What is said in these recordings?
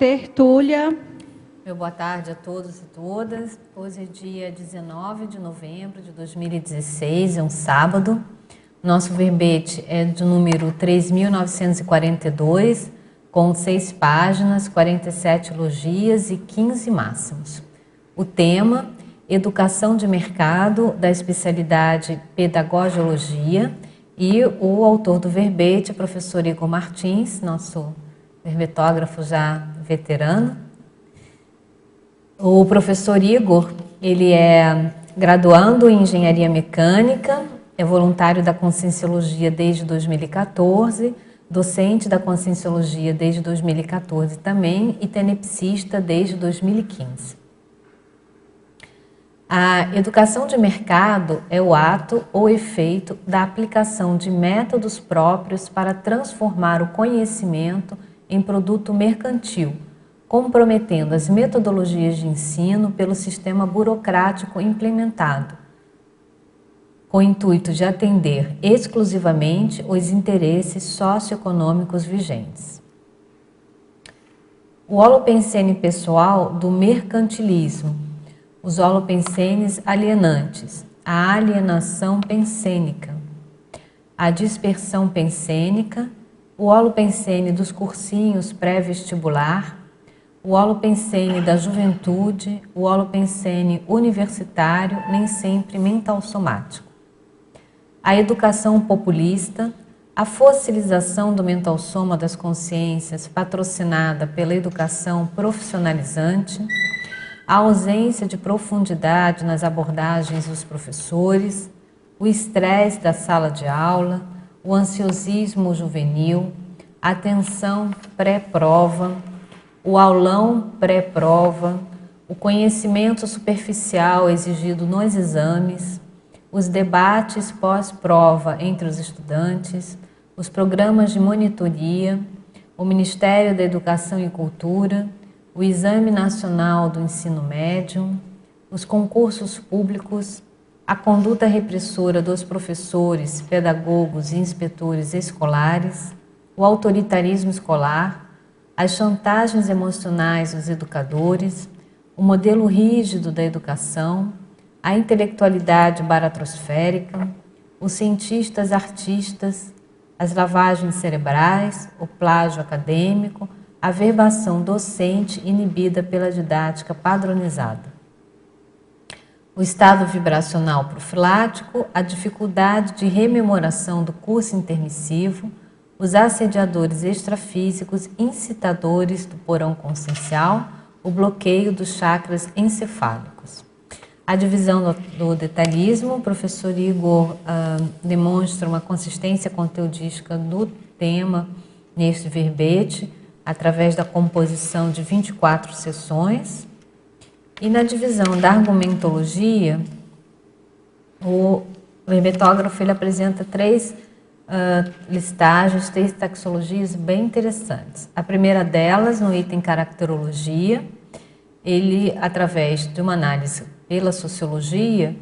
tertúlia. Meu boa tarde a todos e todas. Hoje é dia 19 de novembro de 2016, é um sábado. Nosso verbete é de número 3.942, com 6 páginas, 47 elogias e 15 máximos. O tema, Educação de Mercado, da especialidade Pedagogiologia, e o autor do verbete, professor Igor Martins, nosso verbetógrafo já veterano. O professor Igor, ele é graduando em Engenharia Mecânica, é voluntário da Conscienciologia desde 2014, docente da Conscienciologia desde 2014 também e tenepsista desde 2015. A educação de mercado é o ato ou efeito da aplicação de métodos próprios para transformar o conhecimento em produto mercantil, comprometendo as metodologias de ensino pelo sistema burocrático implementado, com o intuito de atender exclusivamente os interesses socioeconômicos vigentes. O holopensene pessoal do mercantilismo, os holopensenes alienantes, a alienação pensênica, a dispersão pensênica, o holopensene dos cursinhos pré-vestibular, o holopensene da juventude, o holopensene universitário, nem sempre mental somático. A educação populista, a fossilização do mental soma das consciências patrocinada pela educação profissionalizante, a ausência de profundidade nas abordagens dos professores, o estresse da sala de aula, o ansiosismo juvenil, a tensão pré-prova, o aulão pré-prova, o conhecimento superficial exigido nos exames, os debates pós-prova entre os estudantes, os programas de monitoria, o Ministério da Educação e Cultura, o Exame Nacional do Ensino Médio, os concursos públicos, a conduta repressora dos professores, pedagogos e inspetores escolares, o autoritarismo escolar, as chantagens emocionais dos educadores, o modelo rígido da educação, a intelectualidade baratrosférica, os cientistas artistas, as lavagens cerebrais, o plágio acadêmico, a verbação docente inibida pela didática padronizada. O estado vibracional profilático, a dificuldade de rememoração do curso intermissivo, os assediadores extrafísicos incitadores do porão consciencial, o bloqueio dos chakras encefálicos. A divisão do detalhismo, o professor Igor demonstra uma consistência conteudística do tema neste verbete, através da composição de 24 sessões. E na divisão da argumentologia, o verbetógrafo ele apresenta três listagens, 3 taxologias bem interessantes. A primeira delas, no item caracterologia, ele, através de uma análise pela sociologia,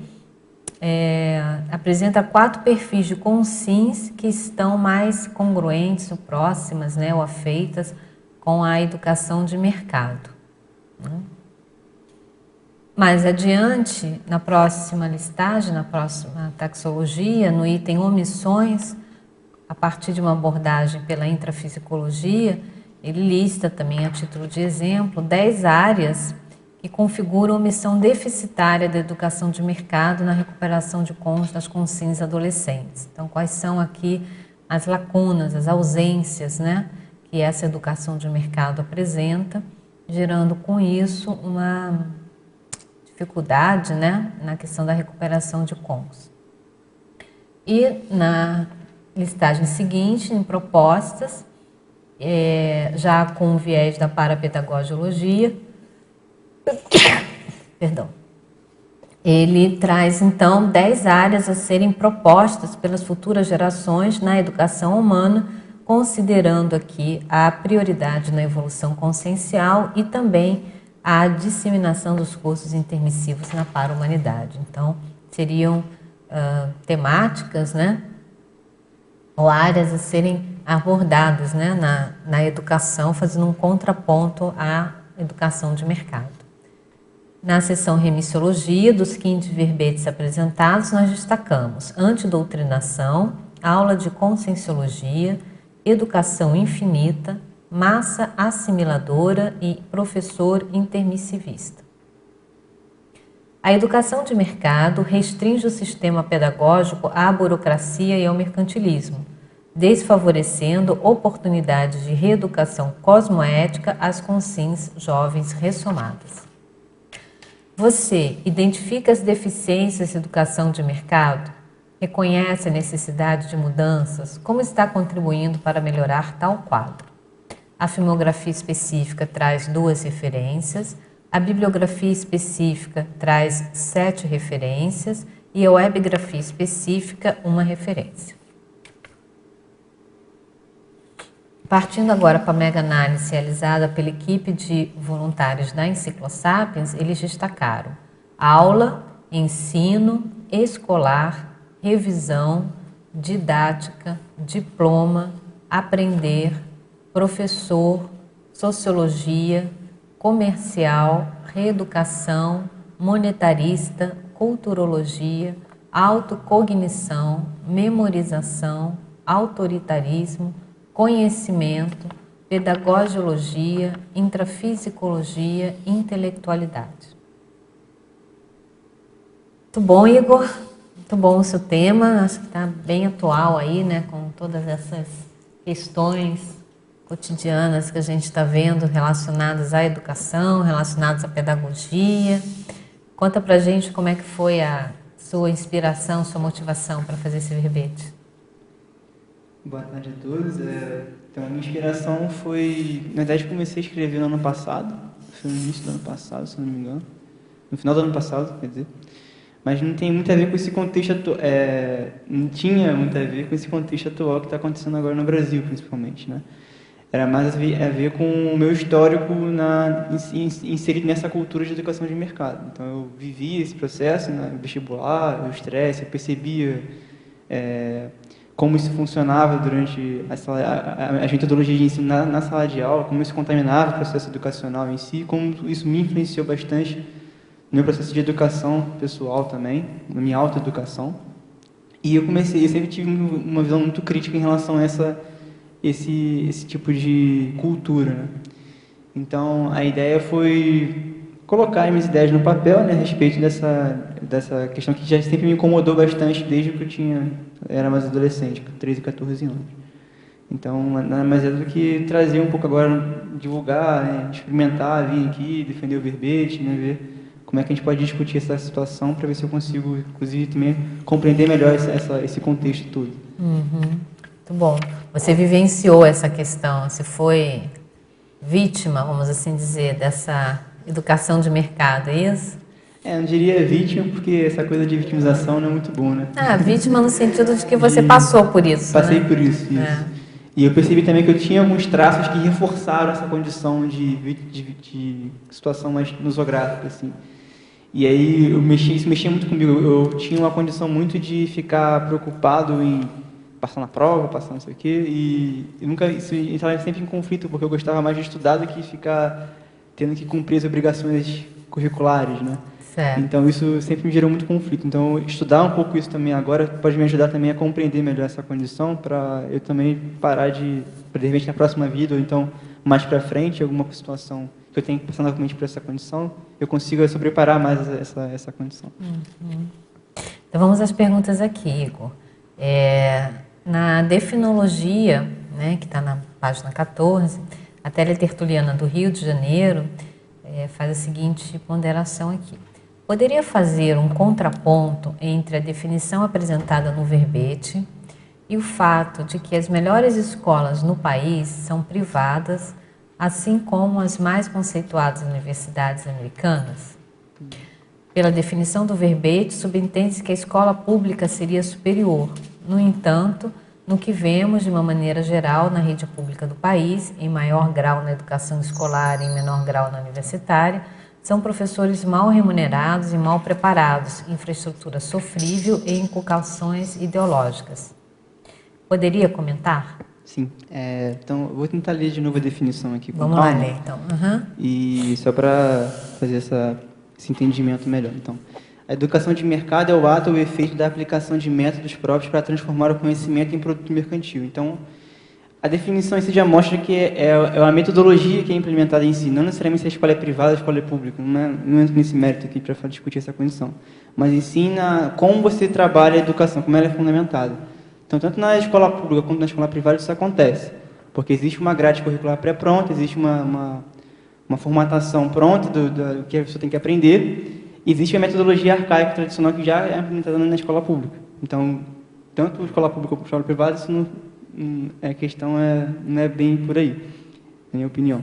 apresenta 4 perfis de consciência que estão mais congruentes ou próximas, né, ou afeitas com a educação de mercado. Mais adiante, na próxima listagem, na próxima taxologia, no item omissões, a partir de uma abordagem pela intrafisicologia, ele lista também, a título de exemplo, 10 áreas que configuram omissão deficitária da educação de mercado na recuperação de das consciências adolescentes. Então, quais são aqui as lacunas, as ausências, né, que essa educação de mercado apresenta, gerando com isso uma dificuldade, né, na questão da recuperação de cons. E na listagem seguinte, em propostas, já com o viés da parapedagogiologia, perdão, ele traz então 10 áreas a serem propostas pelas futuras gerações na educação humana, considerando aqui a prioridade na evolução consciencial e também a disseminação dos cursos intermissivos na para-humanidade. Então, seriam temáticas, né, ou áreas a serem abordadas, né, na educação, fazendo um contraponto à educação de mercado. Na seção Remissiologia, dos 15 verbetes apresentados, nós destacamos Antidoutrinação, Aula de Conscienciologia, Educação Infinita, Massa Assimiladora e Professor Intermissivista. A educação de mercado restringe o sistema pedagógico à burocracia e ao mercantilismo, desfavorecendo oportunidades de reeducação cosmoética às consciências jovens ressomadas. Você identifica as deficiências da educação de mercado? Reconhece a necessidade de mudanças? Como está contribuindo para melhorar tal quadro? A filmografia específica traz 2 referências, a bibliografia específica traz 7 referências e a webgrafia específica 1 referência. Partindo agora para a mega-análise realizada pela equipe de voluntários da Enciclosapiens, eles destacaram aula, ensino, escolar, revisão, didática, diploma, aprender, professor, sociologia, comercial, reeducação, monetarista, culturologia, autocognição, memorização, autoritarismo, conhecimento, pedagogiologia, intrafisicologia, intelectualidade. Muito bom, Igor. Muito bom o seu tema. Acho que está bem atual aí, né? Com todas essas questões cotidianas que a gente está vendo relacionadas à educação, relacionadas à pedagogia. Conta pra gente como é que foi a sua inspiração, sua motivação para fazer esse verbete. Boa tarde a todos. Então, a minha inspiração foi... Na verdade, comecei a escrever no ano passado. Foi no início do ano passado, se não me engano. No final do ano passado, quer dizer. Mas não tem muito a ver com esse contexto atual. Não tinha muito a ver com esse contexto atual que está acontecendo agora no Brasil, principalmente, né? Era mais a ver com o meu histórico inserido nessa cultura de educação de mercado. Então, eu vivi esse processo, né, vestibular, o estresse, eu percebia como isso funcionava durante as metodologias de ensino na sala de aula, como isso contaminava o processo educacional em si, como isso me influenciou bastante no meu processo de educação pessoal também, na minha autoeducação. E eu sempre tive uma visão muito crítica em relação a esse tipo de cultura, né? Então, a ideia foi colocar minhas ideias no papel, né, a respeito dessa questão que já sempre me incomodou bastante desde que eu era mais adolescente, com 13, 14 anos. Então, nada mais é do que trazer um pouco agora, divulgar, né, experimentar, vir aqui, defender o verbete, né, ver como é que a gente pode discutir essa situação para ver se eu consigo, inclusive, também compreender melhor esse contexto todo. Muito bom. Você vivenciou essa questão, você foi vítima, vamos assim dizer, dessa educação de mercado, é isso? Não diria vítima, porque essa coisa de vitimização não é muito bom, né? Vítima no sentido de que você passou por isso. Passei, né? por isso. E eu percebi também que eu tinha alguns traços que reforçaram essa condição de situação mais nosográfica, assim. E aí isso mexia muito comigo. Eu tinha uma condição muito de ficar preocupado em passar na prova, passar não sei o quê, e isso entrava sempre em conflito, porque eu gostava mais de estudar do que ficar tendo que cumprir as obrigações curriculares, né? Certo. Então isso sempre me gerou muito conflito. Então estudar um pouco isso também agora pode me ajudar também a compreender melhor essa condição, para eu também parar de repente na próxima vida, ou então mais para frente, alguma situação que eu tenho que passar novamente por essa condição, eu consigo sobreparar mais essa condição. Então vamos às perguntas aqui, Igor. Na definologia, né, que está na página 14, a Télia Tertuliana do Rio de Janeiro faz a seguinte ponderação aqui. Poderia fazer um contraponto entre a definição apresentada no verbete e o fato de que as melhores escolas no país são privadas, assim como as mais conceituadas universidades americanas? Pela definição do verbete, subentende-se que a escola pública seria superior. No entanto, no que vemos de uma maneira geral na rede pública do país, em maior grau na educação escolar e em menor grau na universitária, são professores mal remunerados e mal preparados, infraestrutura sofrível e inculcações ideológicas. Poderia comentar? Sim. Então, eu vou tentar ler de novo a definição aqui. Vamos lá ler, então. E só para fazer esse entendimento melhor. Então, a educação de mercado é o ato ou o efeito da aplicação de métodos próprios para transformar o conhecimento em produto mercantil. Então, a definição em si já mostra que é uma metodologia que é implementada em si, não necessariamente se a escola é privada ou a escola é pública, não entro nesse mérito aqui para discutir essa condição, mas ensina como você trabalha a educação, como ela é fundamentada. Então, tanto na escola pública quanto na escola privada isso acontece, porque existe uma grade curricular pré-pronta, existe uma formatação pronta do que a pessoa tem que aprender, existe a metodologia arcaica tradicional que já é implementada na escola pública. Então, tanto a escola pública quanto a escola privada, isso não... A questão não é bem por aí, na minha opinião.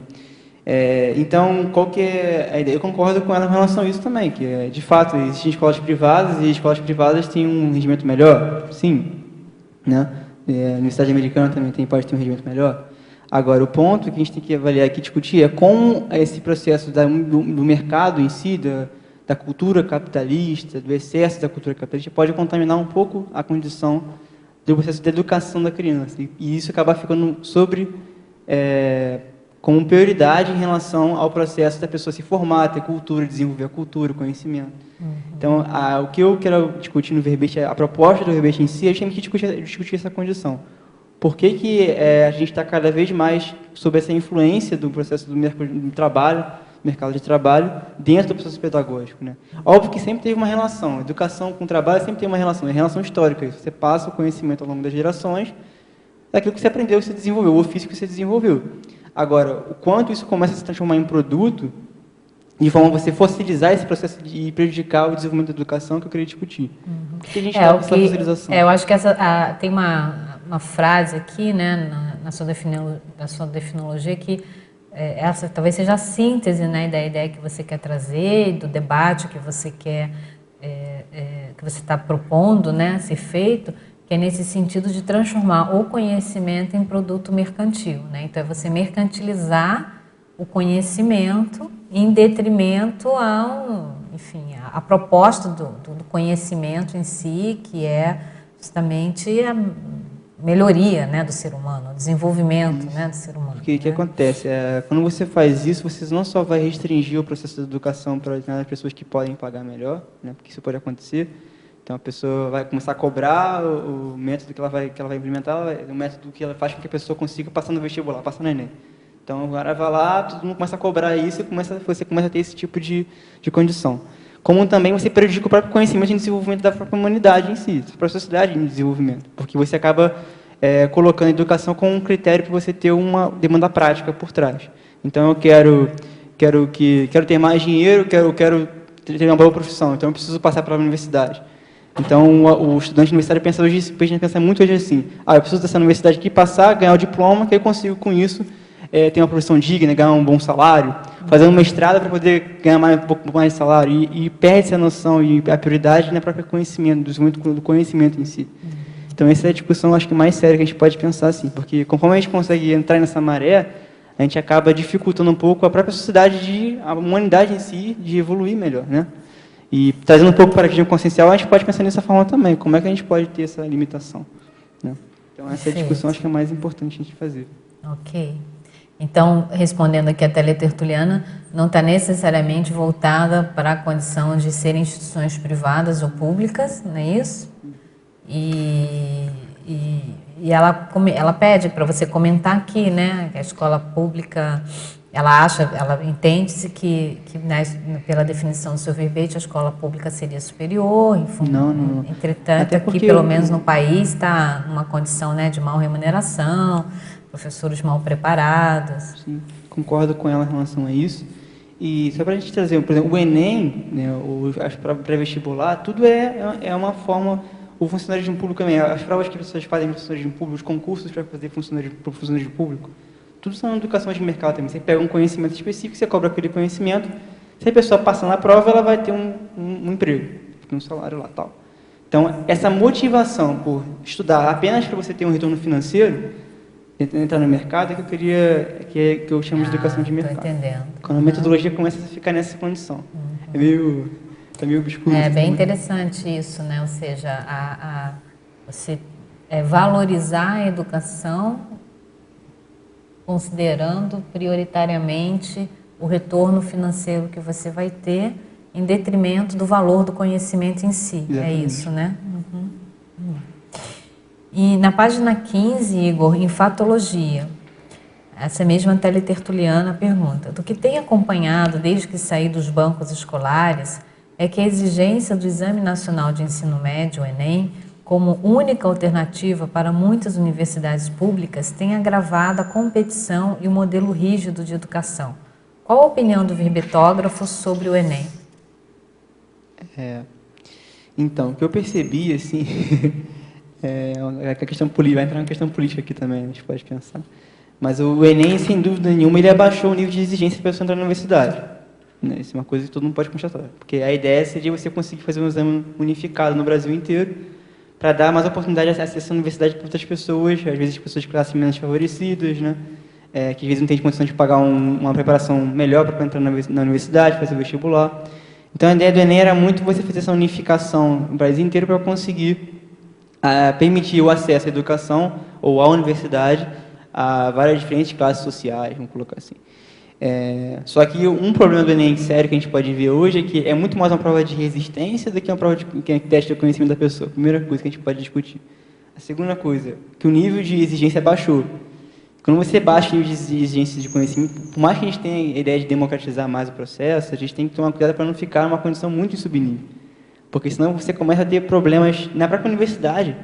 Então, qual que é a ideia? Eu concordo com ela em relação a isso também, que de fato existem escolas privadas e escolas privadas têm um rendimento melhor, sim, né? A Universidade Americana também pode ter um rendimento melhor. Agora, o ponto que a gente tem que avaliar aqui, discutir, é como esse processo do mercado em si, da cultura capitalista, do excesso da cultura capitalista, pode contaminar um pouco a condição do processo de educação da criança. E isso acaba ficando como prioridade em relação ao processo da pessoa se formar, ter cultura, desenvolver a cultura, o conhecimento. Então, o que eu quero discutir no verbete, a proposta do verbete em si, a gente tem que discutir essa condição. Por que a gente está cada vez mais sob essa influência do processo do mercado de trabalho, dentro do processo pedagógico, né? Óbvio que sempre teve uma relação, educação com trabalho sempre tem uma relação histórica. Você passa o conhecimento ao longo das gerações, daquilo que você aprendeu, que você desenvolveu, o ofício que você desenvolveu. Agora, o quanto isso começa a se transformar em produto, de forma a você fossilizar esse processo e prejudicar o desenvolvimento da educação, que eu queria discutir. Por que a gente está com essa fossilização? Eu acho que tem uma frase aqui, né, na sua definologia, que essa talvez seja a síntese, né, da ideia que você quer trazer, do debate que você quer, que você está propondo, né, ser feito, que é nesse sentido de transformar o conhecimento em produto mercantil, né? Então, é você mercantilizar o conhecimento em detrimento à proposta do conhecimento em si, que é justamente a melhoria, né, do ser humano, o desenvolvimento, né, do ser humano. Porque o que acontece? Quando você faz isso, você não só vai restringir o processo de educação para as pessoas que podem pagar melhor, né, porque isso pode acontecer. Então, a pessoa vai começar a cobrar o método que ela vai implementar, o método que ela faz com que a pessoa consiga passar no vestibular, passar no Enem. Então, agora vai lá, todo mundo começa a cobrar isso e você começa a ter esse tipo de condição. Como também você prejudica o próprio conhecimento e desenvolvimento da própria humanidade em si, da própria sociedade em desenvolvimento, porque você acaba colocando a educação como um critério para você ter uma demanda prática por trás. Então, eu quero ter mais dinheiro, quero ter uma boa profissão, então eu preciso passar para a universidade. Então, o estudante universitário pensa muito hoje assim, eu preciso dessa universidade aqui, passar, ganhar o diploma, que eu consigo com isso ter uma profissão digna, ganhar um bom salário, fazer um mestrado para poder ganhar um pouco mais de salário, e perde essa noção e a prioridade no próprio conhecimento, do desenvolvimento do conhecimento em si. Então, essa é a discussão, acho que mais séria que a gente pode pensar assim, porque conforme a gente consegue entrar nessa maré, a gente acaba dificultando um pouco a própria sociedade, a humanidade em si, de evoluir melhor, né? E trazendo um pouco para a questão consciencial, a gente pode pensar dessa forma também, como é que a gente pode ter essa limitação, né? Então, essa discussão acho que é mais importante a gente fazer. Ok. Então, respondendo aqui a teletertuliana, não está necessariamente voltada para a condição de serem instituições privadas ou públicas, não é isso? E ela pede para você comentar aqui, né, que a escola pública, ela entende-se que pela definição do seu verbete, a escola pública seria superior, enfim, não. Entretanto, aqui, pelo menos no país, está numa condição, né, de mal remuneração, professores mal preparados. Sim, concordo com ela em relação a isso. E só para a gente trazer, por exemplo, o Enem, né, as provas pré-vestibular, tudo é uma forma, o funcionário público também, as provas que as pessoas fazem no funcionário público, os concursos para fazer funcionário público, tudo são educação de mercado também. Você pega um conhecimento específico, você cobra aquele conhecimento, se a pessoa passar na prova, ela vai ter um emprego, um salário lá, tal. Então, essa motivação por estudar apenas para você ter um retorno financeiro, entrar no mercado, que eu chamo de educação de mercado. Estou entendendo. Quando a metodologia começa a ficar nessa condição. É meio obscuro. É bem interessante isso, né? Ou seja, você valorizar a educação, considerando prioritariamente o retorno financeiro que você vai ter, em detrimento do valor do conhecimento em si. Exatamente. É isso, né? E na página 15, Igor, em Fatologia, essa mesma teletertuliana pergunta: do que tem acompanhado desde que saí dos bancos escolares é que a exigência do Exame Nacional de Ensino Médio, o Enem, como única alternativa para muitas universidades públicas, tem agravado a competição e o modelo rígido de educação. Qual a opinião do verbetógrafo sobre o Enem? Então, o que eu percebi, assim, a questão política, vai entrar na questão política aqui também, a gente pode pensar. Mas o Enem, sem dúvida nenhuma, ele abaixou o nível de exigência para você entrar na universidade. Né? Isso é uma coisa que todo mundo pode constatar. Porque a ideia seria você conseguir fazer um exame unificado no Brasil inteiro para dar mais oportunidade de acesso à universidade para outras pessoas, às vezes pessoas de classes menos favorecidas, né? Que às vezes não têm condição de pagar uma preparação melhor para entrar na universidade, fazer o vestibular. Então, a ideia do Enem era muito você fazer essa unificação no Brasil inteiro para conseguir permitir o acesso à educação ou à universidade a várias diferentes classes sociais, vamos colocar assim. Só que um problema do Enem sério que a gente pode ver hoje é que é muito mais uma prova de resistência do que uma prova de teste do conhecimento da pessoa. Primeira coisa que a gente pode discutir. A segunda coisa, que o nível de exigência baixou. Quando você baixa o nível de exigência de conhecimento, por mais que a gente tenha a ideia de democratizar mais o processo, a gente tem que tomar cuidado para não ficar numa condição muito subnível. Porque senão você começa a ter problemas na própria universidade,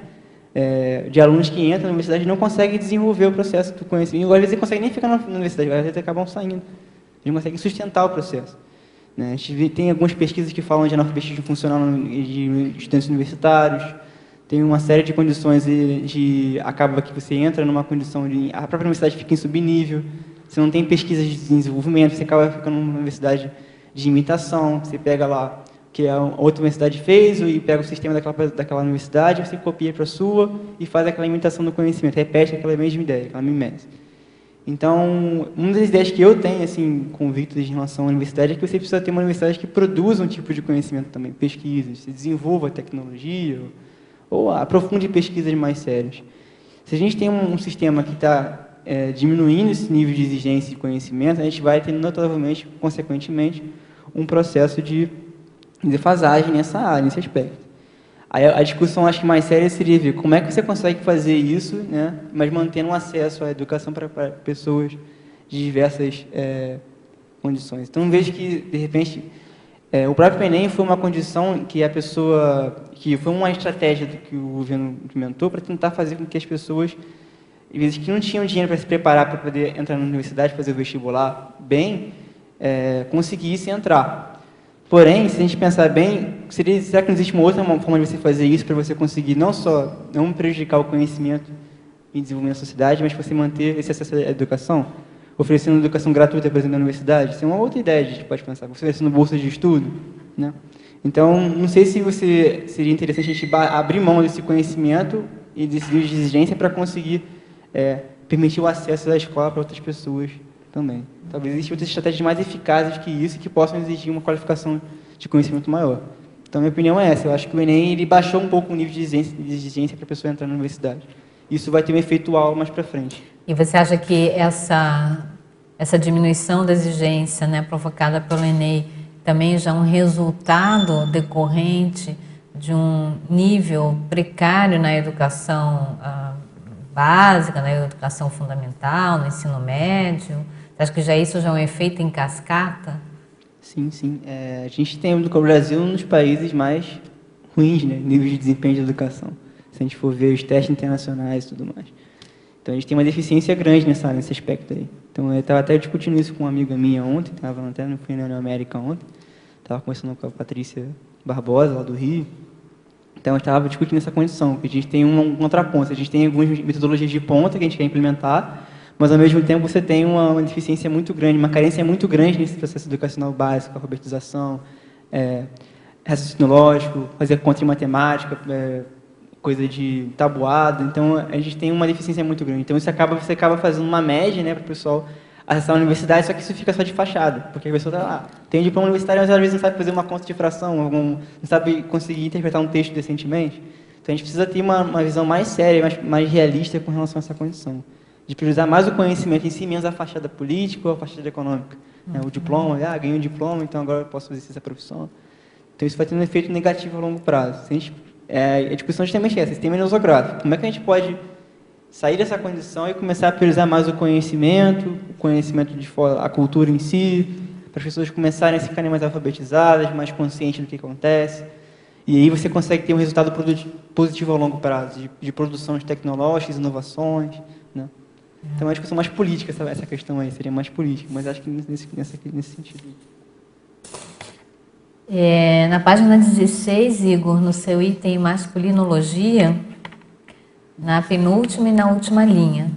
de alunos que entram na universidade e não conseguem desenvolver o processo do conhecimento. Às vezes eles não conseguem nem ficar na universidade, às vezes acabam saindo. Eles não conseguem sustentar o processo. Né? A gente tem algumas pesquisas que falam de analfabetismo funcional de estudantes universitários. Tem uma série de condições acaba que você entra numa condição de a própria universidade fica em subnível, você não tem pesquisas de desenvolvimento, você acaba ficando numa universidade de imitação, você pega lá que a outra universidade fez e pega o sistema daquela universidade, você copia para a sua e faz aquela imitação do conhecimento, repete aquela mesma ideia, aquela mimese. Então, uma das ideias que eu tenho, assim, convictas em relação à universidade, é que você precisa ter uma universidade que produza um tipo de conhecimento também, pesquisas, se desenvolva tecnologia, ou aprofunde pesquisas mais sérias. Se a gente tem um sistema que está diminuindo esse nível de exigência de conhecimento, a gente vai ter notavelmente, consequentemente, um processo de defasagem nessa área, nesse aspecto. Aí a discussão, acho que mais séria, seria ver como é que você consegue fazer isso, né, mas mantendo um acesso à educação para pessoas de diversas condições. Então, vejo que, de repente, o próprio Enem foi uma condição que foi uma estratégia que o governo implementou para tentar fazer com que as pessoas, às vezes, que não tinham dinheiro para se preparar para poder entrar na universidade, fazer o vestibular bem, conseguissem entrar. Porém, se a gente pensar bem, será que não existe uma outra forma de você fazer isso para você conseguir não prejudicar o conhecimento e desenvolvimento da sociedade, mas você manter esse acesso à educação? Oferecendo educação gratuita, por exemplo, na universidade? Isso é uma outra ideia que a gente pode pensar. Oferecendo bolsas de estudo, né? Então, não sei se seria interessante a gente abrir mão desse conhecimento e desse nível de exigência para conseguir permitir o acesso à escola para outras pessoas também. Talvez existam outras estratégias mais eficazes que isso e que possam exigir uma qualificação de conhecimento maior. Então, minha opinião é essa. Eu acho que o Enem ele baixou um pouco o nível de exigência para a pessoa entrar na universidade. Isso vai ter um efeito aula mais para frente. E você acha que essa diminuição da exigência, né, provocada pelo Enem também já é um resultado decorrente de um nível precário na educação básica, na educação fundamental, no ensino médio? Você acha que isso já é um efeito em cascata? Sim, sim. A gente tem no Brasil um dos países mais ruins, né, nível de desempenho de educação. Se a gente for ver os testes internacionais e tudo mais. Então, a gente tem uma deficiência grande nesse aspecto aí. Então, eu estava até discutindo isso com uma amiga minha ontem, estava até no União América ontem, estava conversando com a Patrícia Barbosa, lá do Rio. Então, eu estava discutindo essa condição, que a gente tem um contraponto, a gente tem algumas metodologias de ponta que a gente quer implementar, mas, ao mesmo tempo, você tem uma deficiência muito grande, uma carência muito grande nesse processo educacional básico, alfabetização, raciocínio lógico, fazer conta em matemática, coisa de tabuada. Então, a gente tem uma deficiência muito grande. Então, você acaba fazendo uma média, né, para o pessoal acessar a universidade, só que isso fica só de fachada, porque a pessoa está lá, tem um diploma universitário, mas às vezes não sabe fazer uma conta de fração, não sabe conseguir interpretar um texto decentemente. Então a gente precisa ter uma visão mais séria, mais realista com relação a essa condição. De priorizar mais o conhecimento em si, menos a fachada política ou a fachada econômica. O diploma, ganhei um diploma, então agora eu posso exercer essa profissão. Então isso vai ter um efeito negativo a longo prazo. A discussão é justamente essa, sistema nosográfico. Como é que a gente pode sair dessa condição e começar a priorizar mais o conhecimento de fora, a cultura em si, para as pessoas começarem a se ficarem mais alfabetizadas, mais conscientes do que acontece. E aí você consegue ter um resultado positivo a longo prazo, de produção de tecnológicas, inovações, né? Então é uma discussão mais política essa questão aí, seria mais política, mas acho que nesse sentido. Na página 16, Igor, no seu item masculinologia, na penúltima e na última linha,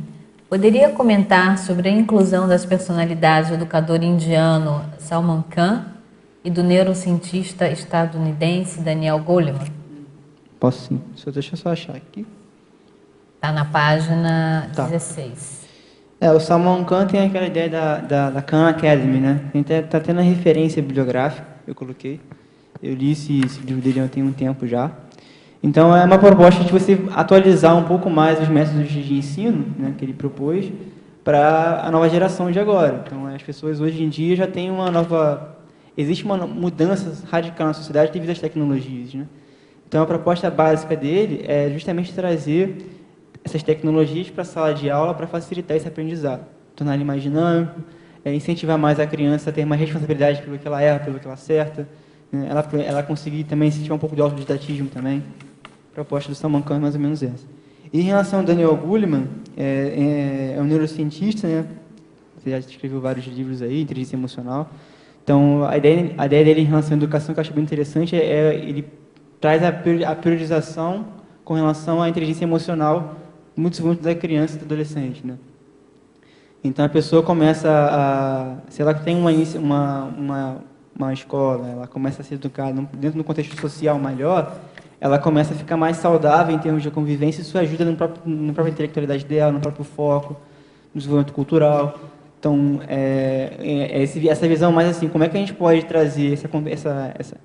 poderia comentar sobre a inclusão das personalidades do educador indiano Salman Khan e do neurocientista estadunidense Daniel Goleman? Posso sim, deixa eu só achar aqui. Está na página 16. O Salman Khan tem aquela ideia da Khan Academy, né? Está tendo a referência bibliográfica, eu coloquei. Eu li esse livro dele tem um tempo já. Então, é uma proposta de você atualizar um pouco mais os métodos de ensino, né, que ele propôs para a nova geração de agora. Então, as pessoas hoje em dia já têm existe uma mudança radical na sociedade devido às tecnologias, né? Então, a proposta básica dele é justamente trazer essas tecnologias para a sala de aula para facilitar esse aprendizado, tornar ele mais dinâmico, incentivar mais a criança a ter mais responsabilidade pelo que ela erra, pelo que ela acerta, né? Ela conseguir também incentivar um pouco de autodidatismo também. A proposta do Salman Khan é mais ou menos essa. E em relação ao Daniel Goleman, é um neurocientista, né? Você já escreveu vários livros aí, inteligência emocional. Então, a ideia dele em relação à educação, que eu acho bem interessante, ele traz a priorização com relação à inteligência emocional muito da criança e do adolescente, né? Então, a pessoa começa se ela tem uma escola, ela começa a ser educada dentro de um contexto social melhor, ela começa a ficar mais saudável em termos de convivência, isso ajuda na própria intelectualidade dela, no próprio foco, no desenvolvimento cultural. Então, essa visão mais assim, como é que a gente pode trazer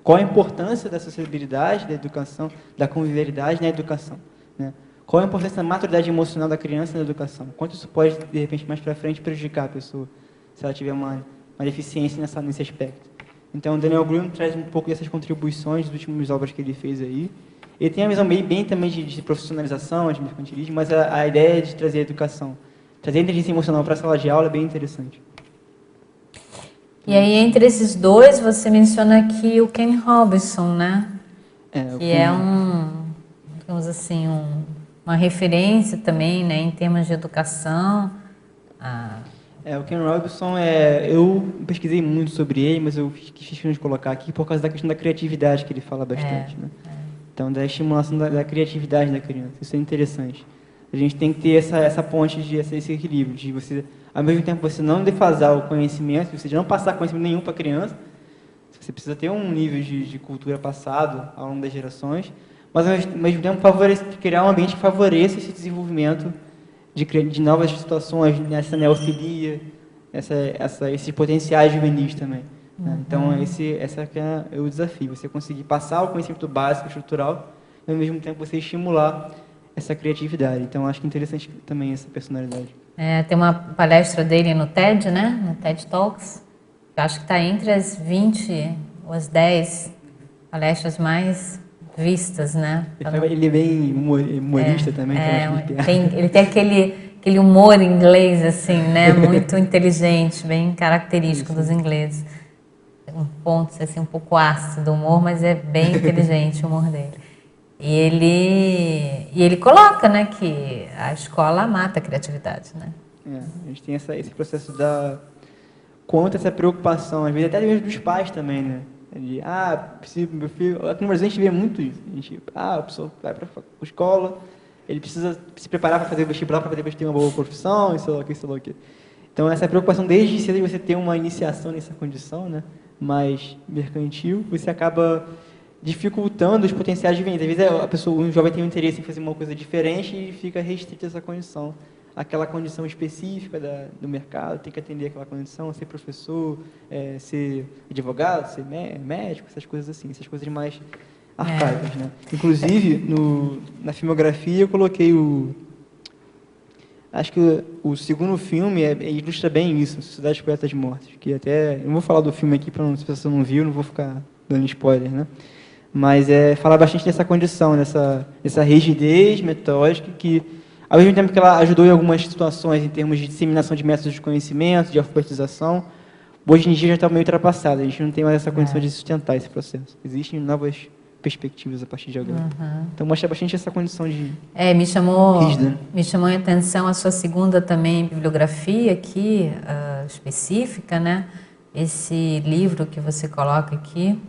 qual a importância da sociabilidade, da educação, da convivialidade na educação, né? Qual a importância da maturidade emocional da criança na educação? Quanto isso pode, de repente, mais para frente, prejudicar a pessoa, se ela tiver uma deficiência nesse aspecto. Então, o Daniel Goleman traz um pouco dessas contribuições das últimas obras que ele fez aí. Ele tem a visão bem também de profissionalização, de mercantilismo, mas a ideia de trazer a educação, trazer a inteligência emocional para a sala de aula é bem interessante. E aí, entre esses dois, você menciona aqui o Ken Robinson, né? Que é digamos assim, uma referência também, né, em termos de educação. O Ken Robinson, eu pesquisei muito sobre ele, mas eu quis de colocar aqui por causa da questão da criatividade, que ele fala bastante, né? Então, da estimulação da criatividade da criança, isso é interessante. A gente tem que ter essa ponte, esse equilíbrio, de você, ao mesmo tempo, você não defasar o conhecimento, você não passar conhecimento nenhum para a criança, você precisa ter um nível de cultura passado ao longo das gerações, mas, ao mesmo tempo, criar um ambiente que favoreça esse desenvolvimento de novas situações, essa neofilia, esses potenciais juvenis também. Né? Então, esse é o desafio, você conseguir passar o conhecimento básico, estrutural, e ao mesmo tempo você estimular essa criatividade. Então, acho que é interessante também essa personalidade. Tem uma palestra dele no TED, né? No TED Talks. Eu acho que está entre as 20 ou as 10 palestras mais vistas, né? Ele é bem humorista também. Ele tem aquele humor inglês, assim, né? Muito inteligente, bem característico dos ingleses. Um ponto, assim, um pouco ácido do humor, mas é bem inteligente o humor dele. E ele coloca, né, que a escola mata a criatividade, né? A gente tem esse processo contra essa preocupação, às vezes até mesmo dos pais também, né? Meu filho... Aqui no Brasil a gente vê muito isso. A pessoa vai para a escola, ele precisa se preparar para fazer o vestibular, para depois ter uma boa profissão, sei lá o que. Então, essa preocupação desde cedo de você ter uma iniciação nessa condição, né, mais mercantil, você acaba dificultando os potenciais de venda. Às vezes um jovem tem um interesse em fazer uma coisa diferente e fica restrito a essa condição. Aquela condição específica do mercado, tem que atender aquela condição, ser professor, ser advogado, ser médico, essas coisas assim, essas coisas mais arcaicas, né? Inclusive, na filmografia eu coloquei acho que o segundo filme ilustra bem isso, Sociedade de Poetas Mortos, que até... Eu não vou falar do filme aqui, para se você não viu, não vou ficar dando spoiler, né? Mas fala bastante dessa condição, dessa rigidez metódica que, ao mesmo tempo que ela ajudou em algumas situações em termos de disseminação de métodos de conhecimento, de alfabetização, hoje em dia já está meio ultrapassada, a gente não tem mais essa condição de sustentar esse processo. Existem novas perspectivas a partir de agora. Então mostra bastante essa condição de me chamou rígida. Me chamou a atenção a sua segunda também bibliografia aqui, específica, né? Esse livro que você coloca aqui,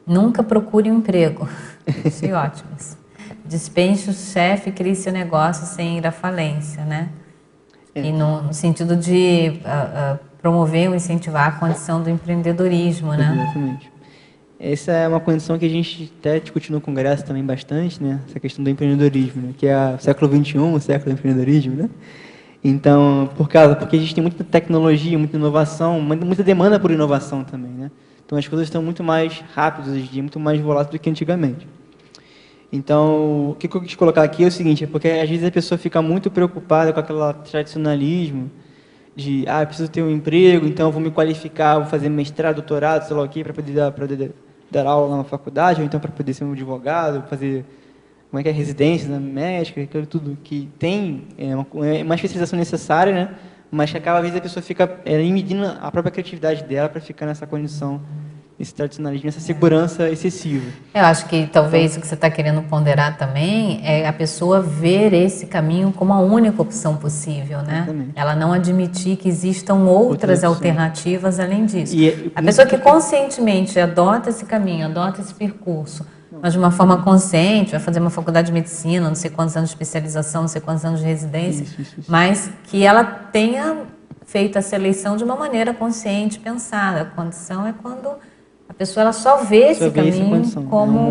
Nunca Procure um Emprego. Achei ótimo. Dispense o chefe e crie seu negócio sem ir à falência, né? E no sentido de promover ou incentivar a condição do empreendedorismo, né? Exatamente. Essa é uma condição que a gente até discutiu no Congresso também bastante, né? Essa questão do empreendedorismo, né? Que é o século XXI, o século do empreendedorismo, né? Então, porque a gente tem muita tecnologia, muita inovação, muita demanda por inovação também, né? Então, as coisas estão muito mais rápidas hoje em dia, muito mais voláteis do que antigamente. Então, o que eu quis colocar aqui é o seguinte, porque às vezes a pessoa fica muito preocupada com aquele tradicionalismo de, eu preciso ter um emprego, então eu vou me qualificar, vou fazer mestrado, doutorado, sei lá o quê, para poder dar aula na faculdade, ou então para poder ser um advogado, fazer residência na médica, aquilo tudo que tem uma especialização necessária, né? Mas que cada vez a pessoa fica medindo a própria criatividade dela para ficar nessa condição, esse tradicionalismo, essa segurança excessiva. Eu acho que talvez o que você está querendo ponderar também é a pessoa ver esse caminho como a única opção possível, né? Exatamente. Ela não admitir que existam outras alternativas além disso. E a pessoa que conscientemente adota esse caminho, adota esse percurso, mas de uma forma consciente, vai fazer uma faculdade de medicina, não sei quantos anos de especialização, não sei quantos anos de residência, isso. Mas que ela tenha feito essa eleição de uma maneira consciente, pensada. A condição é quando a pessoa ela só vê esse caminho como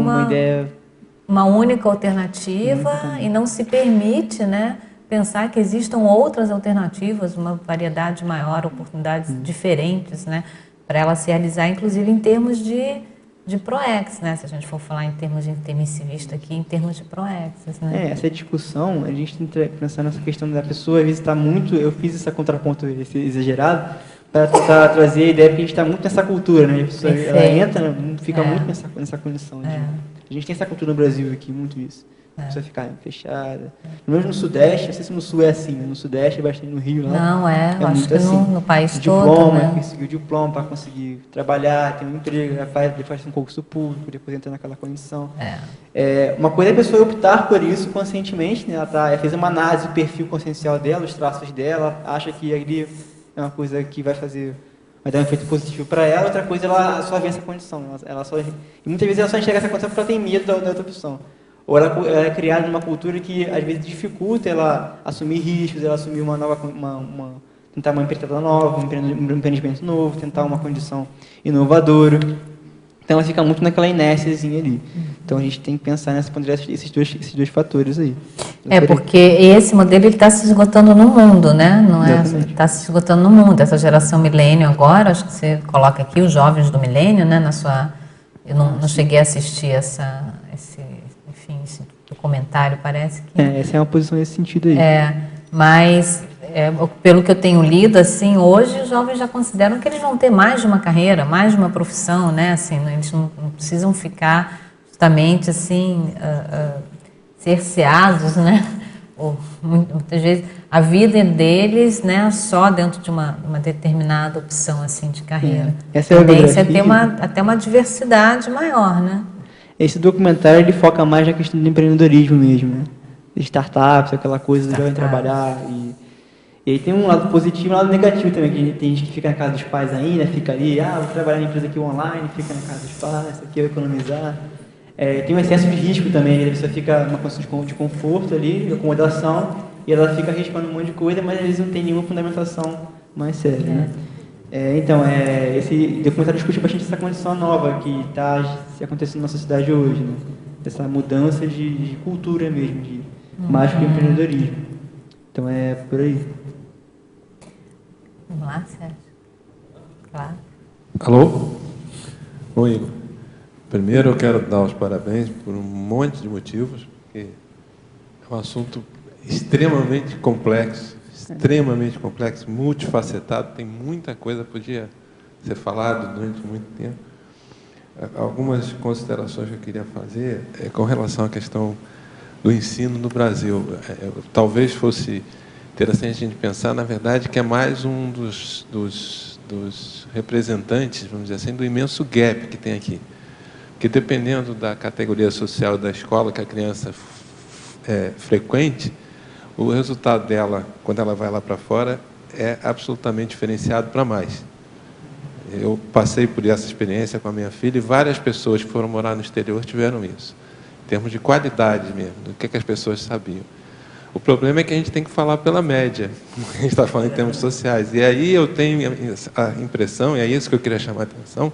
uma única alternativa e não se permite, né, pensar que existam outras alternativas, uma variedade maior, oportunidades diferentes, né, para ela se realizar, inclusive em termos de PROEX, né? Se a gente for falar em termos de intermissivista aqui, em termos de PROEX, né? Essa discussão, a gente tem que pensar nessa questão da pessoa, às vezes está muito, eu fiz esse contraponto exagerado, para tentar trazer a ideia que a gente está muito nessa cultura, né? A pessoa, ela entra, fica muito nessa condição. A gente tem essa cultura no Brasil aqui, muito isso. A pessoa ficar fechada. Mesmo no Sudeste, não sei se no Sul é assim, né? No Sudeste é bastante, no Rio, não, eu acho que assim, no país diploma, todo, né? Conseguir o diploma para conseguir trabalhar, ter um emprego, depois um concurso público, depois entrar naquela condição. Uma coisa é a pessoa optar por isso conscientemente, né? Ela fez uma análise do perfil consciencial dela, os traços dela, acha que ali é uma coisa que vai dar um efeito positivo para ela, outra coisa ela só vê essa condição. E muitas vezes ela só enxerga essa condição porque ela tem medo da outra opção. Ou ela é criada numa cultura que, às vezes, dificulta ela assumir riscos, ela assumir tentar uma empreitada nova, um empreendimento novo, tentar uma condição inovadora. Então, ela fica muito naquela inérciazinha ali. Então, a gente tem que pensar nessa ponderar esses dois fatores aí. Porque esse modelo está se esgotando no mundo, né? Não é? Está se esgotando no mundo. Essa geração milênio agora, acho que você coloca aqui os jovens do milênio, né? Eu não cheguei a assistir esse documentário, parece que... essa é uma posição nesse sentido aí. Mas, pelo que eu tenho lido, assim, hoje os jovens já consideram que eles vão ter mais de uma carreira, mais de uma profissão, né? Assim, eles não precisam ficar justamente, assim, cerceados, né? Ou, muitas vezes, a vida deles, né, só dentro de uma determinada opção, assim, de carreira. Essa é a tendência a ter até uma diversidade maior, né? Esse documentário, ele foca mais na questão do empreendedorismo mesmo, né? De startups, aquela coisa do jovem trabalhar. E aí tem um lado positivo e um lado negativo também, que tem gente que fica na casa dos pais ainda, fica ali, vou trabalhar na empresa aqui online, fica na casa dos pais, isso aqui eu vou economizar. Tem um excesso de risco também, a pessoa fica numa condição de conforto ali, de acomodação, e ela fica arriscando um monte de coisa, mas às vezes não tem nenhuma fundamentação mais séria, né? Então, esse documentário discute bastante essa condição nova que está se acontecendo na sociedade hoje, né? Essa mudança de cultura mesmo, mais que empreendedorismo. Então, é por aí. Vamos lá, Sérgio. Claro. Alô? Oi, Igor. Primeiro eu quero dar os parabéns por um monte de motivos, porque é um assunto extremamente complexo, multifacetado, tem muita coisa que podia ser falado durante muito tempo. Algumas considerações que eu queria fazer com relação à questão do ensino no Brasil. Talvez fosse interessante a gente pensar, na verdade, que é mais um dos representantes, vamos dizer assim, do imenso gap que tem aqui. Porque dependendo da categoria social da escola que a criança frequente, o resultado dela, quando ela vai lá para fora, é absolutamente diferenciado para mais. Eu passei por essa experiência com a minha filha e várias pessoas que foram morar no exterior tiveram isso, em termos de qualidade mesmo, do que as pessoas sabiam. O problema é que a gente tem que falar pela média, a gente está falando em termos sociais. E aí eu tenho a impressão, e é isso que eu queria chamar a atenção,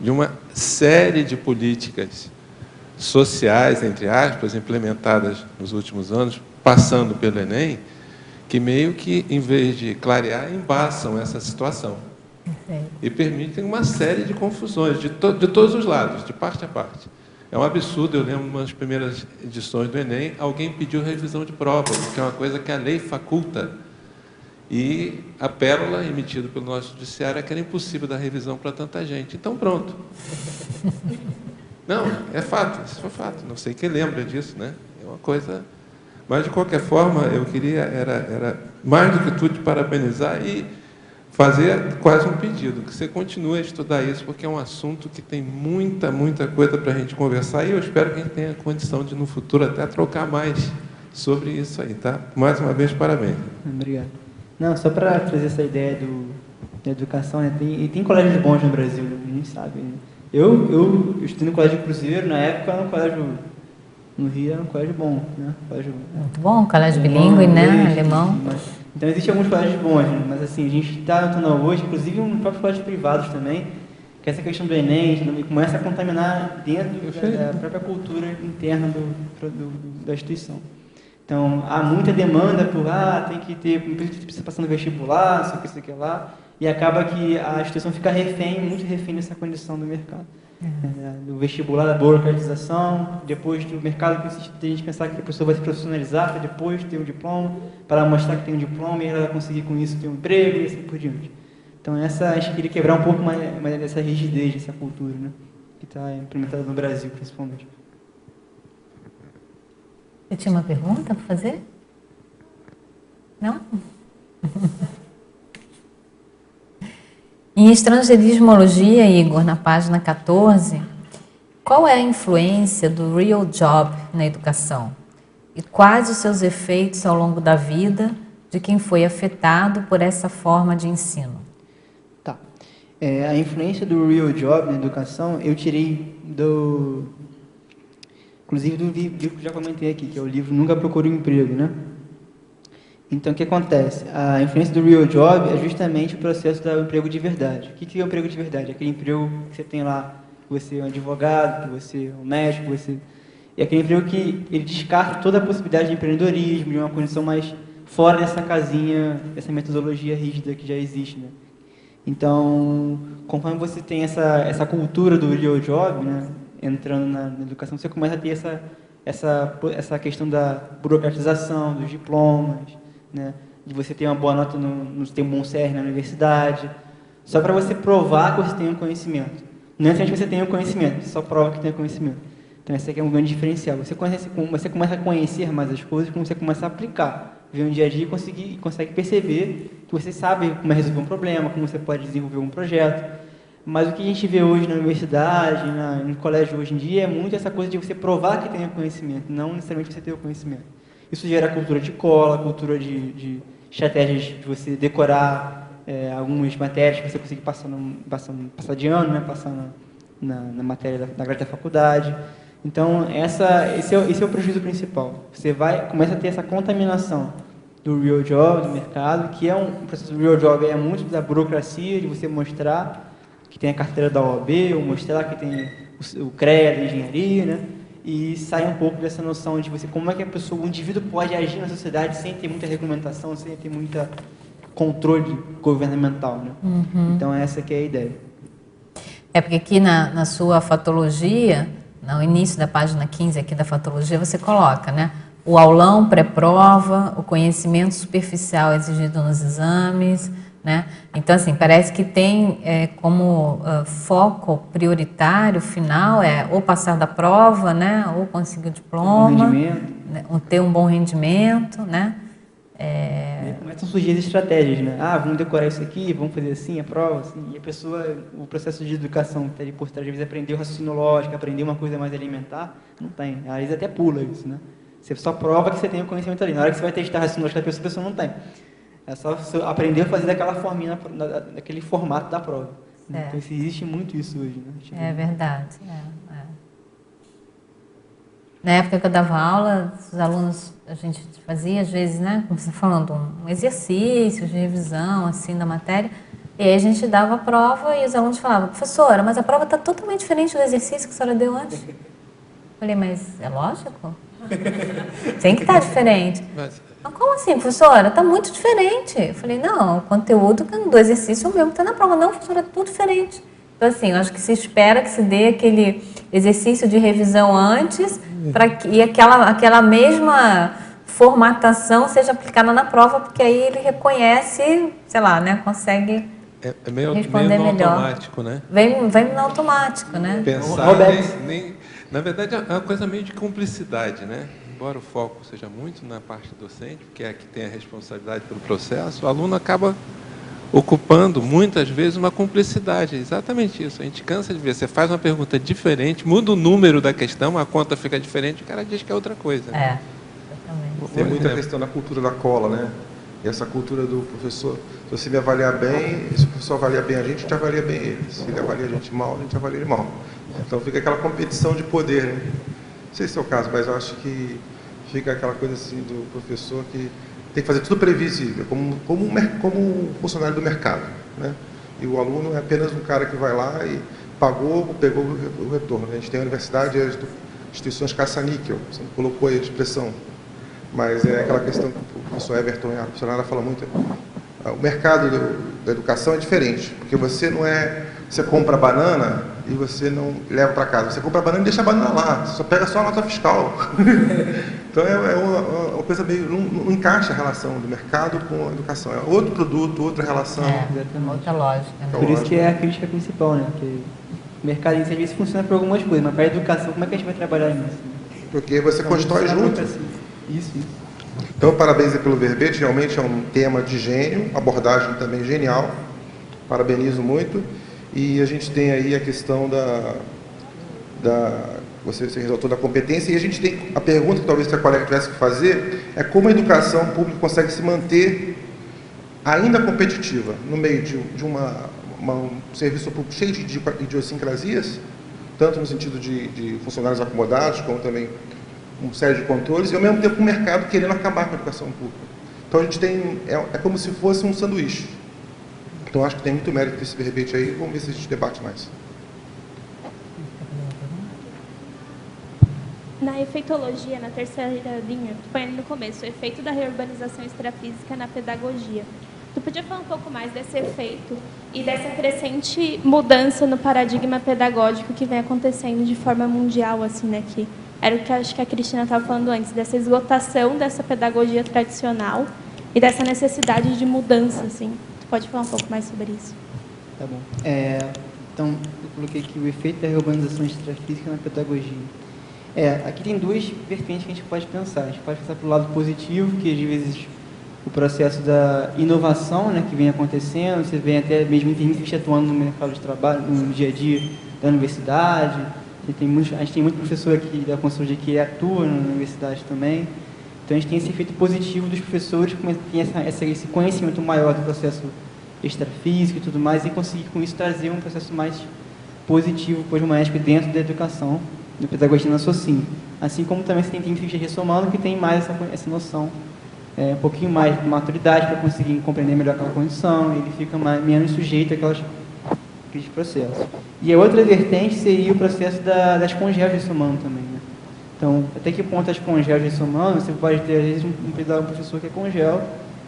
de uma série de políticas sociais, entre aspas, implementadas nos últimos anos, passando pelo Enem, que meio que, em vez de clarear, embaçam essa situação. E permitem uma série de confusões, de todos os lados, de parte a parte. É um absurdo, eu lembro, uma das primeiras edições do Enem, alguém pediu revisão de prova, que é uma coisa que a lei faculta. E a pérola emitida pelo nosso judiciário é que era impossível dar revisão para tanta gente. Então, pronto. Não, é fato, isso é fato. Não sei quem lembra disso, né? É uma coisa... Mas, de qualquer forma, eu queria, era mais do que tudo, te parabenizar e fazer quase um pedido, que você continue a estudar isso, porque é um assunto que tem muita coisa para a gente conversar e eu espero que a gente tenha condição de, no futuro, até trocar mais sobre isso aí, tá? Mais uma vez, parabéns. Obrigado. Não, só para trazer essa ideia da educação, né? Tem colégios bons no Brasil, né? A gente sabe. Né? Eu estudei no Colégio Cruzeiro, na época era um colégio, no Rio era um colégio bom, né? Colégio, muito bom, colégio bilíngue, né? Alemão. Então existem alguns colégios bons, né? Mas assim, a gente está notando hoje, inclusive nos próprios colégios privados também, que essa questão do Enem começa a contaminar dentro da própria cultura interna da instituição. Então, há muita demanda por, tem que ter, precisa passar no vestibular, isso aqui lá, e acaba que a instituição fica muito refém dessa condição do mercado. Do vestibular, da burocratização, depois do mercado que tem gente pensar que a pessoa vai se profissionalizar para depois ter um diploma, para mostrar que tem um diploma e ela vai conseguir com isso ter um emprego e assim por diante. Então, a gente queria quebrar um pouco mais dessa rigidez, dessa cultura, né, que está implementada no Brasil, principalmente. Você tinha uma pergunta para fazer? Não? Em Estrangeirismologia, Igor, na página 14, qual é a influência do real job na educação? E quais os seus efeitos ao longo da vida de quem foi afetado por essa forma de ensino? Tá. A influência do real job na educação, eu tirei inclusive do livro que já comentei aqui, que é o livro Nunca Procure um Emprego, né? Então, o que acontece? A influência do real job é justamente o processo do emprego de verdade. O que é o emprego de verdade? Aquele emprego que você tem lá, que você é um advogado, que você é um médico, que você... É aquele emprego que ele descarta toda a possibilidade de empreendedorismo, de uma condição mais fora dessa casinha, dessa metodologia rígida que já existe, né? Então, conforme você tem essa cultura do real job, né, entrando na educação, você começa a ter essa questão da burocratização dos diplomas, né, de você ter uma boa nota, ter um bom CR na universidade, só para você provar que você tem um conhecimento. Não é somente que você tem um conhecimento, você só prova que tem um conhecimento. Então, esse aqui é um grande diferencial. Você começa a conhecer mais as coisas quando você começa a aplicar, ver no dia a dia e consegue perceber que você sabe como resolver um problema, como você pode desenvolver um projeto. Mas o que a gente vê hoje na universidade, no colégio hoje em dia, é muito essa coisa de você provar que tem o conhecimento, não necessariamente você ter o conhecimento. Isso gera cultura de cola, cultura de estratégias de você decorar algumas matérias que você consegue passar de ano, né, passar na matéria na grade da faculdade. Então, esse é o prejuízo principal. Você começa a ter essa contaminação do real job, do mercado, que é um processo do real job, é muito da burocracia, de você mostrar que tem a carteira da OAB, ou mostrar que tem o CREA da engenharia, né? E sai um pouco dessa noção de como é que o indivíduo pode agir na sociedade sem ter muita regulamentação, sem ter muito controle governamental, né? Então, essa que é a ideia. É porque aqui na sua fatologia, no início da página 15 aqui da fatologia, você coloca, né? O aulão pré-prova, o conhecimento superficial exigido nos exames, né? Então, assim, parece que tem como foco prioritário, final, ou passar da prova, né? Ou conseguir o diploma, né? Ou ter um bom rendimento, né? E começam a surgir as estratégias, né? Ah, vamos decorar isso aqui, vamos fazer assim, a prova, assim. E a pessoa, o processo de educação que está ali por trás, às vezes aprender o raciocínio lógico, aprender uma coisa mais elementar, não tem. Às vezes até pula isso, né? Você só prova que você tem o conhecimento ali. Na hora que você vai testar raciocínio lógico da pessoa, a pessoa não tem. É só você aprender a fazer daquela forminha, daquele formato da prova. Então, existe muito isso hoje, né? É verdade. Na época que eu dava aula, os alunos, a gente fazia, às vezes, né, como você está falando, um exercício de revisão, assim, da matéria, e aí a gente dava a prova e os alunos falavam, professora, mas a prova está totalmente diferente do exercício que a senhora deu antes. Eu falei, mas é lógico? Tem que estar diferente. Mas como assim, professora? Está muito diferente. Eu falei, não, o conteúdo do exercício é o mesmo que está na prova. Não, professora, é tudo diferente. Então, assim, eu acho que se espera que se dê aquele exercício de revisão antes e aquela mesma formatação seja aplicada na prova, porque aí ele reconhece, sei lá, né, consegue responder meio melhor. Automático, né? Vem no automático, né? Pensar, na verdade, é uma coisa meio de cumplicidade, né? Embora o foco seja muito na parte docente, que é a que tem a responsabilidade pelo processo, o aluno acaba ocupando, muitas vezes, uma cumplicidade. É exatamente isso. A gente cansa de ver. Você faz uma pergunta diferente, muda o número da questão, a conta fica diferente, o cara diz que é outra coisa. Exatamente. Tem muita questão da cultura da cola, né? E essa cultura do professor, se você me avaliar bem, se o professor avalia bem a gente avalia bem ele. Se ele avalia a gente mal, a gente avalia ele mal. Então fica aquela competição de poder, né? Não sei se é o caso, mas eu acho que fica aquela coisa assim do professor que tem que fazer tudo previsível, como um funcionário do mercado, né? E o aluno é apenas um cara que vai lá e pegou o retorno. A gente tem a universidade, as instituições caça-níquel, você colocou aí a expressão, mas é aquela questão que o professor Everton e a professora fala muito. O mercado da educação é diferente, porque você compra banana e você não leva para casa. Você compra a banana e deixa a banana lá, você só pega só a nota fiscal. Então é uma coisa meio... Não encaixa a relação do mercado com a educação. É outro produto, outra relação. Outra lógica. Né? Por isso que é a crítica principal, né? Porque o mercado em serviço funciona para algumas coisas, mas para a educação, como é que a gente vai trabalhar nisso? Porque você constrói junto. Isso. Então, parabéns pelo verbete, realmente é um tema de gênio, abordagem também genial, parabenizo muito. E a gente tem aí a questão você ressaltou da competência, e a gente tem a pergunta que talvez a colega tivesse que fazer, é como a educação pública consegue se manter ainda competitiva no meio de um serviço público cheio de idiosincrasias, tanto no sentido de funcionários acomodados, como também uma série de controles, e ao mesmo tempo o mercado querendo acabar com a educação pública. Então a gente tem, é como se fosse um sanduíche. Então acho que tem muito mérito desse verbete aí, vamos ver se a gente debate mais. Na efeitologia, na terceira linha, tu põe ali no começo, o efeito da reurbanização extrafísica na pedagogia. Tu podia falar um pouco mais desse efeito e dessa crescente mudança no paradigma pedagógico que vem acontecendo de forma mundial, assim, né, que era o que acho que a Cristina estava falando antes, dessa esgotação dessa pedagogia tradicional e dessa necessidade de mudança, assim. Tu pode falar um pouco mais sobre isso? Tá bom. Então, eu coloquei aqui o efeito da reurbanização extrafísica na pedagogia. Aqui tem duas vertentes que a gente pode pensar. A gente pode pensar pelo lado positivo, que às vezes o processo da inovação, né, que vem acontecendo, você vê até mesmo inteligência atuando no mercado de trabalho, no dia a dia da universidade. A gente tem muito professor aqui da consultoria que atua na universidade também. Então, a gente tem esse efeito positivo dos professores que têm esse conhecimento maior do processo extrafísico e tudo mais, e conseguir com isso trazer um processo mais positivo para o médico dentro da educação, da pedagogia na SOCIM. Assim como também você tem cientista ressomando que tem mais essa noção, um pouquinho mais de maturidade para conseguir compreender melhor aquela condição, e ele fica menos sujeito àqueles processos. E a outra vertente seria o processo das congéis ressomando também, né? Então, até que ponto as congéis ressomando, você pode ter, às vezes, um professor que é congel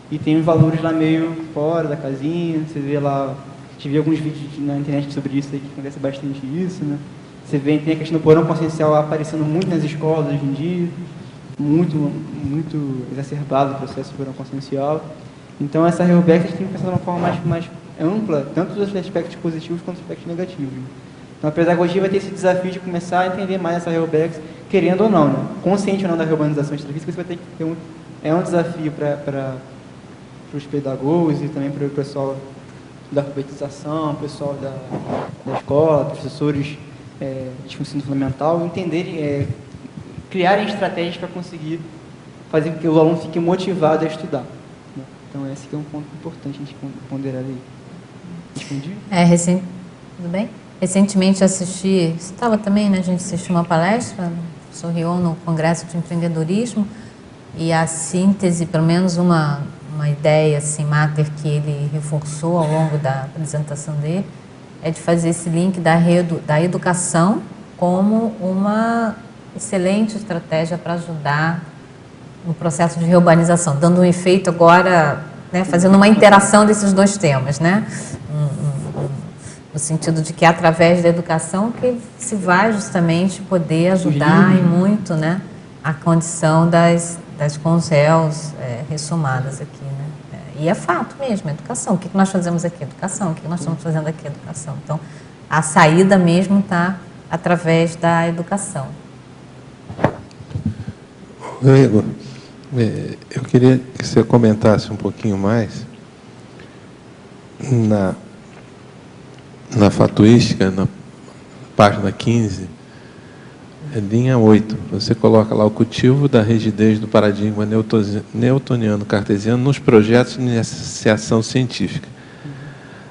e tem os valores lá meio fora da casinha, você vê lá gente vê alguns vídeos na internet sobre isso aí, que acontece bastante isso, né? Você vê, tem a questão do porão consciencial aparecendo muito nas escolas hoje em dia, muito exacerbado o processo do porão consciencial. Então, essa Reurbex a gente tem que pensar de uma forma mais ampla, tanto dos aspectos positivos quanto dos aspectos negativos. Então, a pedagogia vai ter esse desafio de começar a entender mais essa Reurbex, querendo ou não, né? Consciente ou não da reurbanização extrafísica, você vai ter que ter um desafio para os pedagogos e também para o pessoal da alfabetização, o pessoal da escola, professores de ensino fundamental, entenderem, criarem estratégias para conseguir fazer com que o aluno fique motivado a estudar. Né? Então, esse aqui é um ponto importante a gente ponderar aí. Respondi? Tudo bem? Recentemente assisti, você estava também, né? A gente assistiu uma palestra no professor Rion no Congresso de Empreendedorismo, e a síntese, pelo menos uma ideia assim, mater que ele reforçou ao longo da apresentação dele, é de fazer esse link da educação como uma excelente estratégia para ajudar no processo de reurbanização, dando um efeito agora, né, fazendo uma interação desses dois temas, né? No sentido de que é através da educação que se vai justamente poder ajudar e muito, né, a condição das conselhos ressumadas aqui, né? E é fato mesmo, educação. O que nós fazemos aqui? Educação. O que nós estamos fazendo aqui? Educação. Então, a saída mesmo está através da educação. Igor, eu queria que você comentasse um pouquinho mais na fatuística, na página 15, linha 8, você coloca lá o cultivo da rigidez do paradigma newtoniano cartesiano nos projetos de iniciação científica.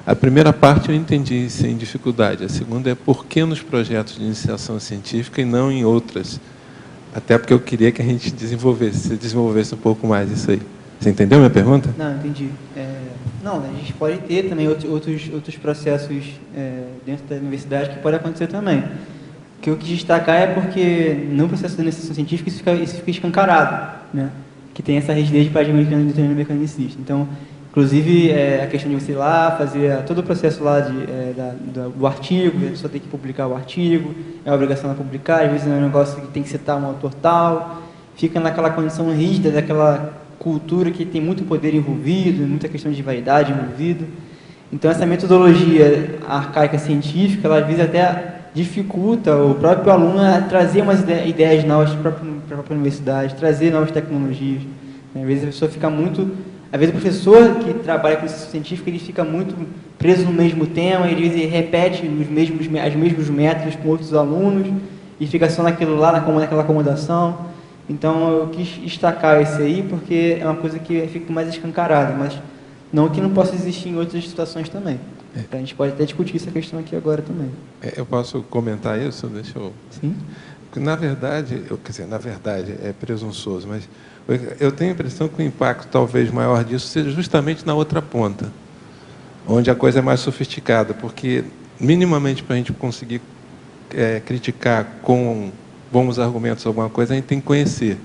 A primeira parte eu entendi sem dificuldade, a segunda é por que nos projetos de iniciação científica e não em outras, até porque eu queria que a gente desenvolvesse um pouco mais isso aí. Você entendeu a minha pergunta? Não, entendi. Não, a gente pode ter também outros processos dentro da universidade que pode acontecer também. O que eu quis destacar é porque no processo de iniciação científica isso fica escancarado, né? Que tem essa rigidez de paradigma newtoniano mecanicista. Então, inclusive, a questão de você ir lá fazer todo o processo lá do artigo, a pessoa tem que publicar o artigo, é a obrigação de publicar, às vezes é um negócio que tem que citar um autor tal, fica naquela condição rígida daquela cultura que tem muito poder envolvido, muita questão de vaidade envolvida. Então, essa metodologia arcaica científica, ela às vezes até dificulta o próprio aluno a trazer umas ideias novas para a própria universidade, trazer novas tecnologias. Às vezes a pessoa fica muito... Às vezes o professor que trabalha com ciência científica, ele fica muito preso no mesmo tema, ele repete os mesmos métodos com outros alunos e fica só naquilo lá, naquela acomodação. Então, eu quis destacar esse aí, porque é uma coisa que fica mais escancarada, mas não que não possa existir em outras situações também. Então, a gente pode até discutir essa questão aqui agora também. Eu posso comentar isso? Deixa eu... Sim. Na verdade, é presunçoso, mas eu tenho a impressão que o impacto talvez maior disso seja justamente na outra ponta, onde a coisa é mais sofisticada, porque minimamente para a gente conseguir criticar com bons argumentos alguma coisa, a gente tem que conhecer.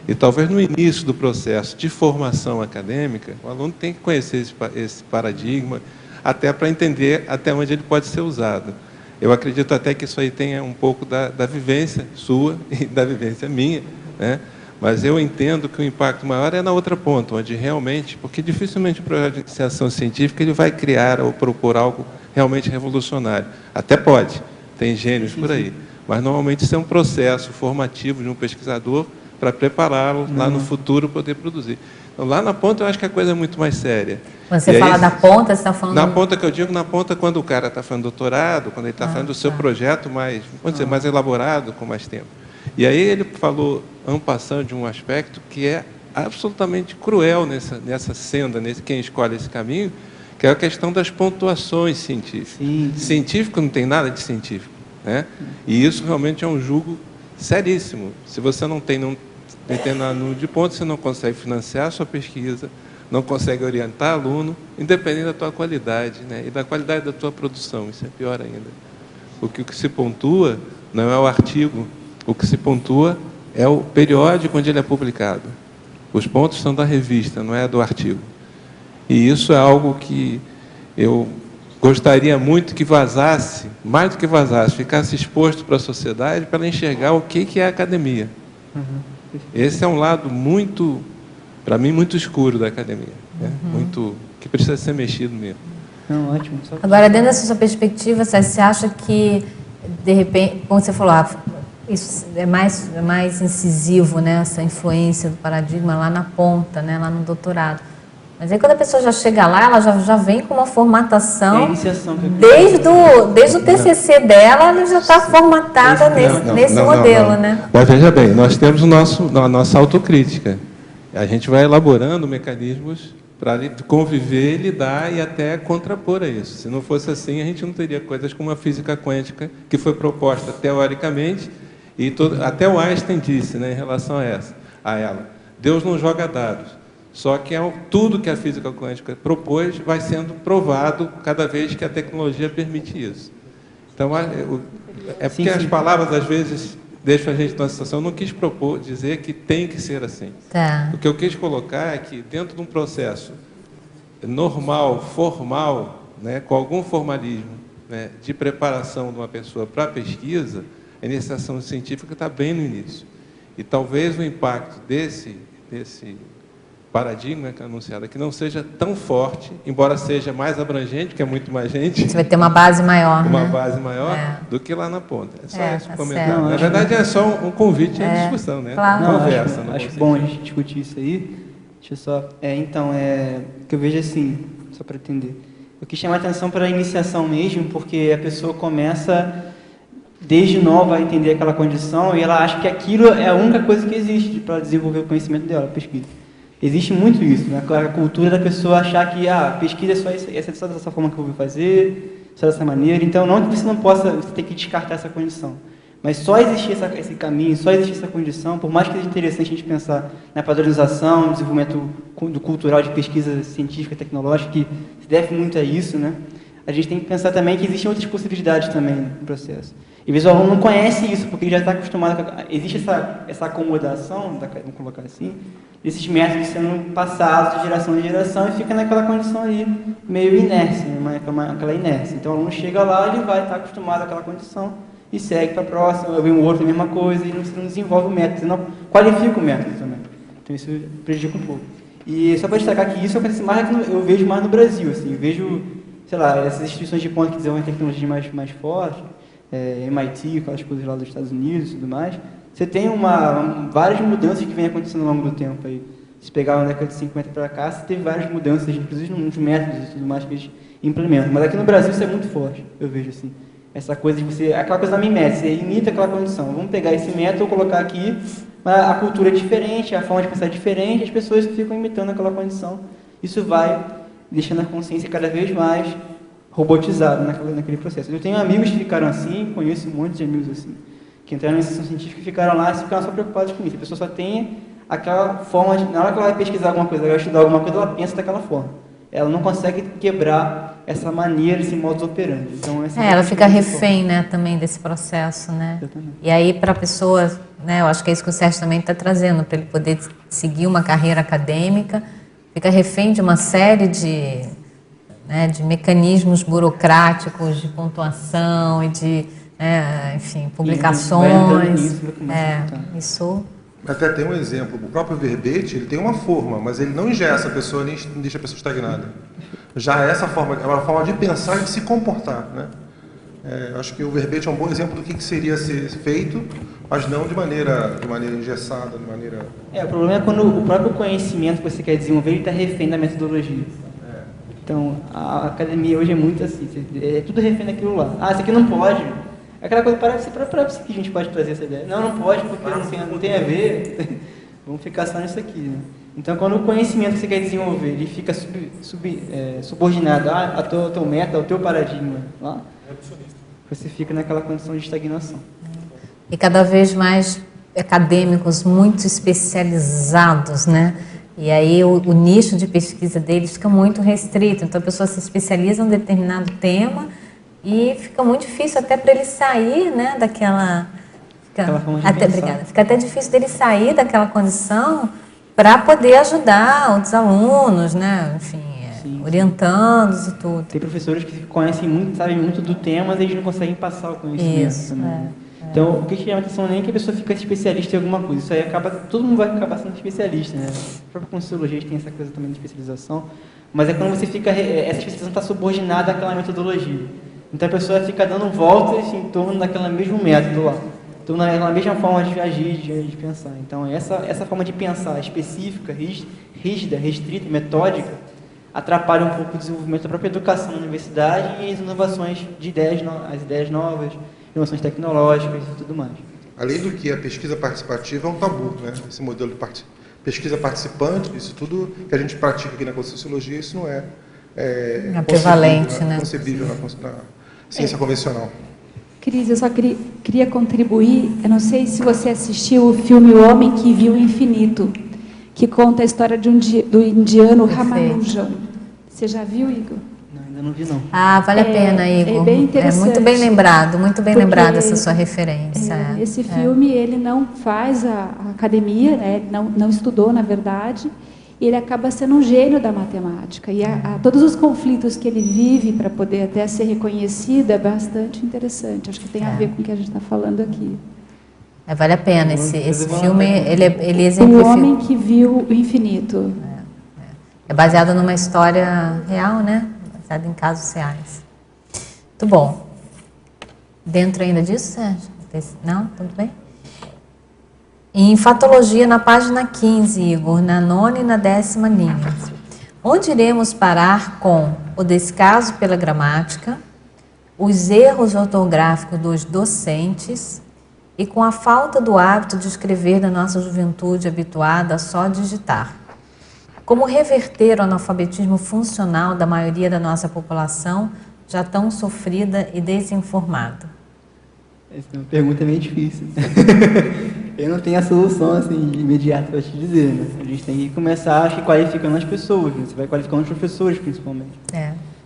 E talvez no início do processo de formação acadêmica, o aluno tem que conhecer esse paradigma, até para entender até onde ele pode ser usado. Eu acredito até que isso aí tenha um pouco da vivência sua e da vivência minha, né? Mas eu entendo que o impacto maior é na outra ponta, onde realmente, porque dificilmente o projeto de iniciação científica ele vai criar ou propor algo realmente revolucionário. Até pode, tem gênios por aí, mas normalmente isso é um processo formativo de um pesquisador para prepará-lo lá no futuro poder produzir. Então, lá na ponta eu acho que a coisa é muito mais séria. Quando você fala da ponta, você está falando... Na ponta que eu digo, na ponta quando o cara está fazendo doutorado, quando ele está fazendo o seu projeto mais, vamos dizer, mais elaborado, com mais tempo. E aí ele falou, en passant, de um aspecto que é absolutamente cruel nessa senda, quem escolhe esse caminho, que é a questão das pontuações científicas. Sim. Científico não tem nada de científico, né? E isso realmente é um julgo seríssimo. Se você não tem número de pontos, você não consegue financiar a sua pesquisa, não consegue orientar aluno, independente da tua qualidade, né? E da qualidade da tua produção, isso é pior ainda. O que se pontua não é o artigo, o que se pontua é o periódico onde ele é publicado. Os pontos são da revista, não é do artigo. E isso é algo que eu gostaria muito que vazasse, mais do que vazasse, ficasse exposto para a sociedade para ela enxergar o que é a academia. Esse é um lado muito, para mim, muito escuro da academia, né? Muito, que precisa ser mexido mesmo. Não, ótimo. Agora, dentro dessa sua perspectiva, você acha que, de repente, como você falou, isso é mais incisivo, né, essa influência do paradigma lá na ponta, né, lá no doutorado. Mas aí quando a pessoa já chega lá, ela já vem com uma formatação, desde o TCC dela, ela já está formatada nesse modelo, né? Mas veja bem, nós temos a nossa autocrítica. A gente vai elaborando mecanismos para conviver, lidar e até contrapor a isso. Se não fosse assim, a gente não teria coisas como a física quântica, que foi proposta teoricamente, e até o Einstein disse, né, em relação a ela, Deus não joga dados. Só que tudo que a física quântica propôs vai sendo provado cada vez que a tecnologia permite isso. Então, porque as palavras, às vezes, deixam a gente numa situação. Eu não quis dizer que tem que ser assim. Tá. O que eu quis colocar é que, dentro de um processo normal, formal, né, com algum formalismo, né, de preparação de uma pessoa para a pesquisa, a iniciação científica está bem no início. E talvez o impacto desse paradigma que é anunciado aqui não seja tão forte, embora seja mais abrangente, que é muito mais gente. Você vai ter uma base maior, uma né? base maior do que lá na ponta. É só esse tá comentário. certo. Na verdade, é só um convite à discussão, né? Claro. Conversa. Acho bom a gente discutir isso aí. Deixa eu só... que eu vejo assim, só para entender. Eu quis chamar a atenção para a iniciação mesmo, porque a pessoa começa desde nova a entender aquela condição e ela acha que aquilo é a única coisa que existe para desenvolver o conhecimento dela, a pesquisa. Existe muito isso, né? A cultura da pessoa achar que pesquisa é só isso, essa é só dessa forma que eu vou fazer, só dessa maneira. Então, não que você não possa, você tem que descartar essa condição. Mas só existir esse caminho, só existir essa condição, por mais que seja interessante a gente pensar na padronização, no desenvolvimento do cultural de pesquisa científica e tecnológica, que se deve muito a isso, né? A gente tem que pensar também que existem outras possibilidades também no processo. E às vezes o aluno não conhece isso, porque ele já está acostumado existe essa acomodação, vamos colocar assim, desses métodos sendo passados de geração em geração e fica naquela condição ali, meio inércia, aquela inércia. Então o aluno chega lá, ele vai estar acostumado àquela condição e segue para a próxima, vem um outro, a mesma coisa, e não desenvolve o método, você não qualifica o método também. Então isso prejudica um pouco. E só para destacar que isso acontece mais, eu vejo mais no Brasil, assim, eu vejo, sei lá, essas instituições de ponta que desenvolvem tecnologia mais forte, MIT, aquelas coisas lá dos Estados Unidos e tudo mais, você tem várias mudanças que vêm acontecendo ao longo do tempo aí. Se pegar na década de 50 para cá, você teve várias mudanças, inclusive nos métodos e tudo mais que eles implementam. Mas aqui no Brasil isso é muito forte, eu vejo assim. Essa coisa de você, aquela coisa da mimética, você imita aquela condição. Vamos pegar esse método, colocar aqui, mas a cultura é diferente, a forma de pensar é diferente, as pessoas ficam imitando aquela condição. Isso vai deixando a consciência cada vez mais robotizada naquele processo. Eu tenho amigos que ficaram assim, conheço muitos amigos assim, que entraram na iniciação científica e ficaram lá e ficaram só preocupados com isso. A pessoa só tem aquela forma de, na hora que ela vai pesquisar alguma coisa, ela vai estudar alguma coisa, ela pensa daquela forma. Ela não consegue quebrar essa maneira, esse modus operandi. Então, ela fica refém, né, também desse processo, né? Exatamente. E aí, para a pessoa, né, eu acho que é isso que o Sérgio também está trazendo, para ele poder seguir uma carreira acadêmica, fica refém de uma série de mecanismos burocráticos, de pontuação e de, enfim, publicações. Isso. Até tem um exemplo, o próprio verbete, ele tem uma forma, mas ele não engessa a pessoa, nem deixa a pessoa estagnada. Já essa forma, é uma forma de pensar e de se comportar, né? Eu acho que o verbete é um bom exemplo do que seria ser feito, mas não de maneira engessada, de maneira... O problema é quando o próprio conhecimento que você quer desenvolver, ele está refém da metodologia. Então, a academia hoje é muito assim, é tudo refém daquilo lá. Isso aqui não pode. Aquela coisa, para que a gente pode trazer essa ideia. Não pode, porque não tem a ver. Vamos ficar só nisso aqui, né? Então, quando o conhecimento que você quer desenvolver, ele fica subordinado ao teu método, ao teu paradigma, lá, você fica naquela condição de estagnação. E cada vez mais acadêmicos muito especializados, né? E aí o nicho de pesquisa deles fica muito restrito. Então a pessoa se especializa em um determinado tema e fica muito difícil até para ele sair, né, daquela... Fica até difícil dele sair daquela condição para poder ajudar outros alunos, né? Enfim, Sim. orientando-os e tudo. Tem professores que conhecem muito, sabem muito do tema, mas eles não conseguem passar o conhecimento Isso, também. Então, o que chama a atenção nem é que a pessoa fica especialista em alguma coisa. Isso aí acaba, todo mundo vai acabar sendo especialista, né? A própria Consciologia tem essa coisa também de especialização. Mas é quando você fica, essa especialização está subordinada àquela metodologia. Então a pessoa fica dando voltas em torno daquele mesmo método lá. Então, naquela mesma forma de agir, de pensar. Então, essa forma de pensar específica, rígida, restrita, metódica, atrapalha um pouco o desenvolvimento da própria educação na universidade e as inovações de as ideias novas, inovações tecnológicas e tudo mais. Além do que a pesquisa participativa é um tabu, né? Esse modelo de pesquisa participante, isso tudo que a gente pratica aqui na Conscienciologia, isso não é prevalente, né? concebível na ciência convencional. Cris, eu só queria contribuir. Eu não sei se você assistiu o filme O Homem que Viu o Infinito, que conta a história do indiano Ramanujan. Você já viu, Igor? Não, ainda não vi, não. Ah, vale a pena, Igor. É bem interessante. Muito bem lembrado essa sua referência. Esse filme, ele não faz a academia, né? Ele não estudou, na verdade, e ele acaba sendo um gênio da matemática. E todos os conflitos que ele vive para poder até ser reconhecido é bastante interessante. Acho que tem a ver com o que a gente está falando aqui. Vale a pena. Esse filme, ele exemplifica... O Homem que Viu o Infinito. É baseado numa história real, né? Baseado em casos reais. Muito bom. Dentro ainda disso, Sérgio? Não? Tudo bem? Em Fatologia, na página 15, Igor, na 9ª e na 10ª linha. Onde iremos parar com o descaso pela gramática, os erros ortográficos dos docentes e com a falta do hábito de escrever da nossa juventude habituada a só digitar? Como reverter o analfabetismo funcional da maioria da nossa população já tão sofrida e desinformada? Essa é uma pergunta meio difícil. Eu não tenho a solução assim, imediata para te dizer. Né? A gente tem que começar, acho que, qualificando as pessoas. Né? Você vai qualificando os professores, principalmente.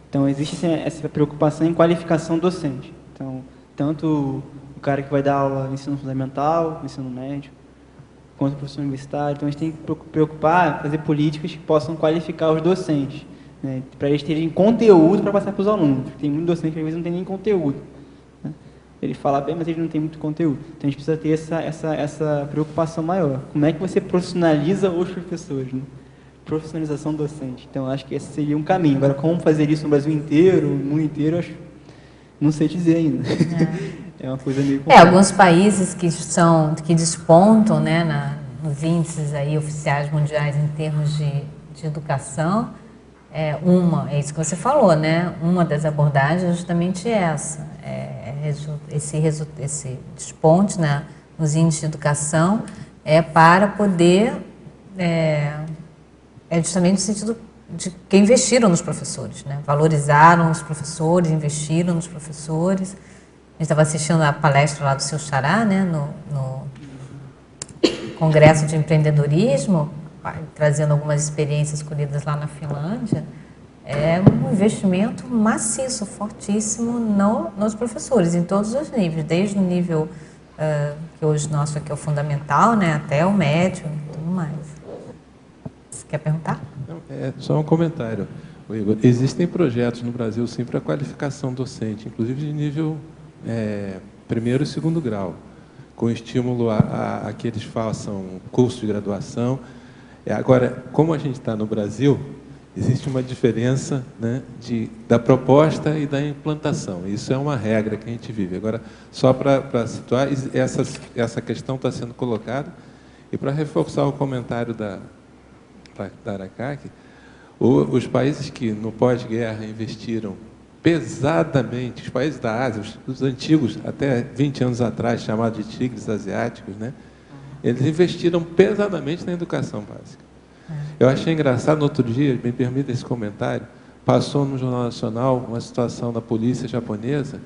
Então, existe assim, essa preocupação em qualificação docente. Então, tanto o cara que vai dar aula no ensino fundamental, no ensino médio, quanto o professor universitário. Então, a gente tem que preocupar, fazer políticas que possam qualificar os docentes, né? Para eles terem conteúdo para passar para os alunos. Tem muito docente que às vezes não tem nem conteúdo. Né? Ele fala bem, mas ele não tem muito conteúdo. Então, a gente precisa ter essa preocupação maior. Como é que você profissionaliza os professores? Né? Profissionalização docente. Então, acho que esse seria um caminho. Agora, como fazer isso no Brasil inteiro, no mundo inteiro, acho, não sei dizer ainda. É uma coisa meio complicada. Alguns países que despontam, né, nos índices aí oficiais mundiais em termos de educação, é isso que você falou, né? Uma das abordagens é justamente essa, esse desponte, né, nos índices de educação para poder justamente no sentido de que investiram nos professores, né? Valorizaram os professores, investiram nos professores. A gente estava assistindo a palestra lá do seu xará, né, no Congresso de Empreendedorismo, trazendo algumas experiências colhidas lá na Finlândia. É um investimento maciço, fortíssimo nos professores, em todos os níveis, desde o nível que hoje nosso aqui é o fundamental, né, até o médio e tudo mais. Você quer perguntar? É só um comentário, Igor. Existem projetos no Brasil, sim, para qualificação docente, inclusive de nível primeiro e segundo grau, com estímulo a que eles façam curso de graduação. Agora, como a gente está no Brasil, existe uma diferença, né, da proposta e da implantação. Isso é uma regra que a gente vive. Agora, só para situar, essa questão está sendo colocada, e para reforçar o comentário da Aracaki, os países que no pós-guerra investiram pesadamente, os países da Ásia, os antigos, até 20 anos atrás, chamados de tigres asiáticos, né? Eles investiram pesadamente na educação básica. Eu achei engraçado, no outro dia, me permita esse comentário, passou no Jornal Nacional uma situação da polícia japonesa,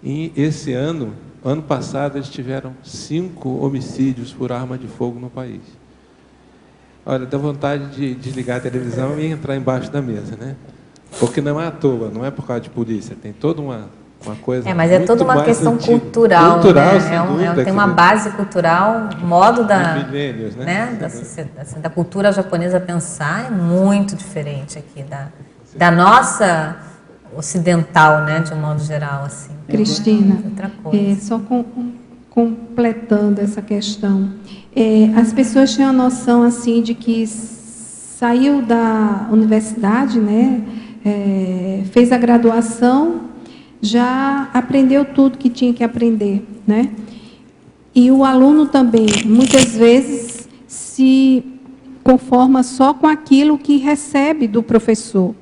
e esse ano passado, eles tiveram 5 homicídios por arma de fogo no país. Olha, dá vontade de desligar a televisão e entrar embaixo da mesa, né? Porque não é à toa, não é por causa de polícia, tem toda uma coisa. Mas é toda uma questão cultural, né? Tem uma base cultural, modo da cultura japonesa pensar é muito diferente aqui da nossa ocidental, né, de um modo geral, assim. Cristina, Outra coisa. Só completando essa questão, as pessoas têm a noção assim de que saiu da universidade, né, fez a graduação, já aprendeu tudo que tinha que aprender, né? E o aluno também, muitas vezes, se conforma só com aquilo que recebe do professor.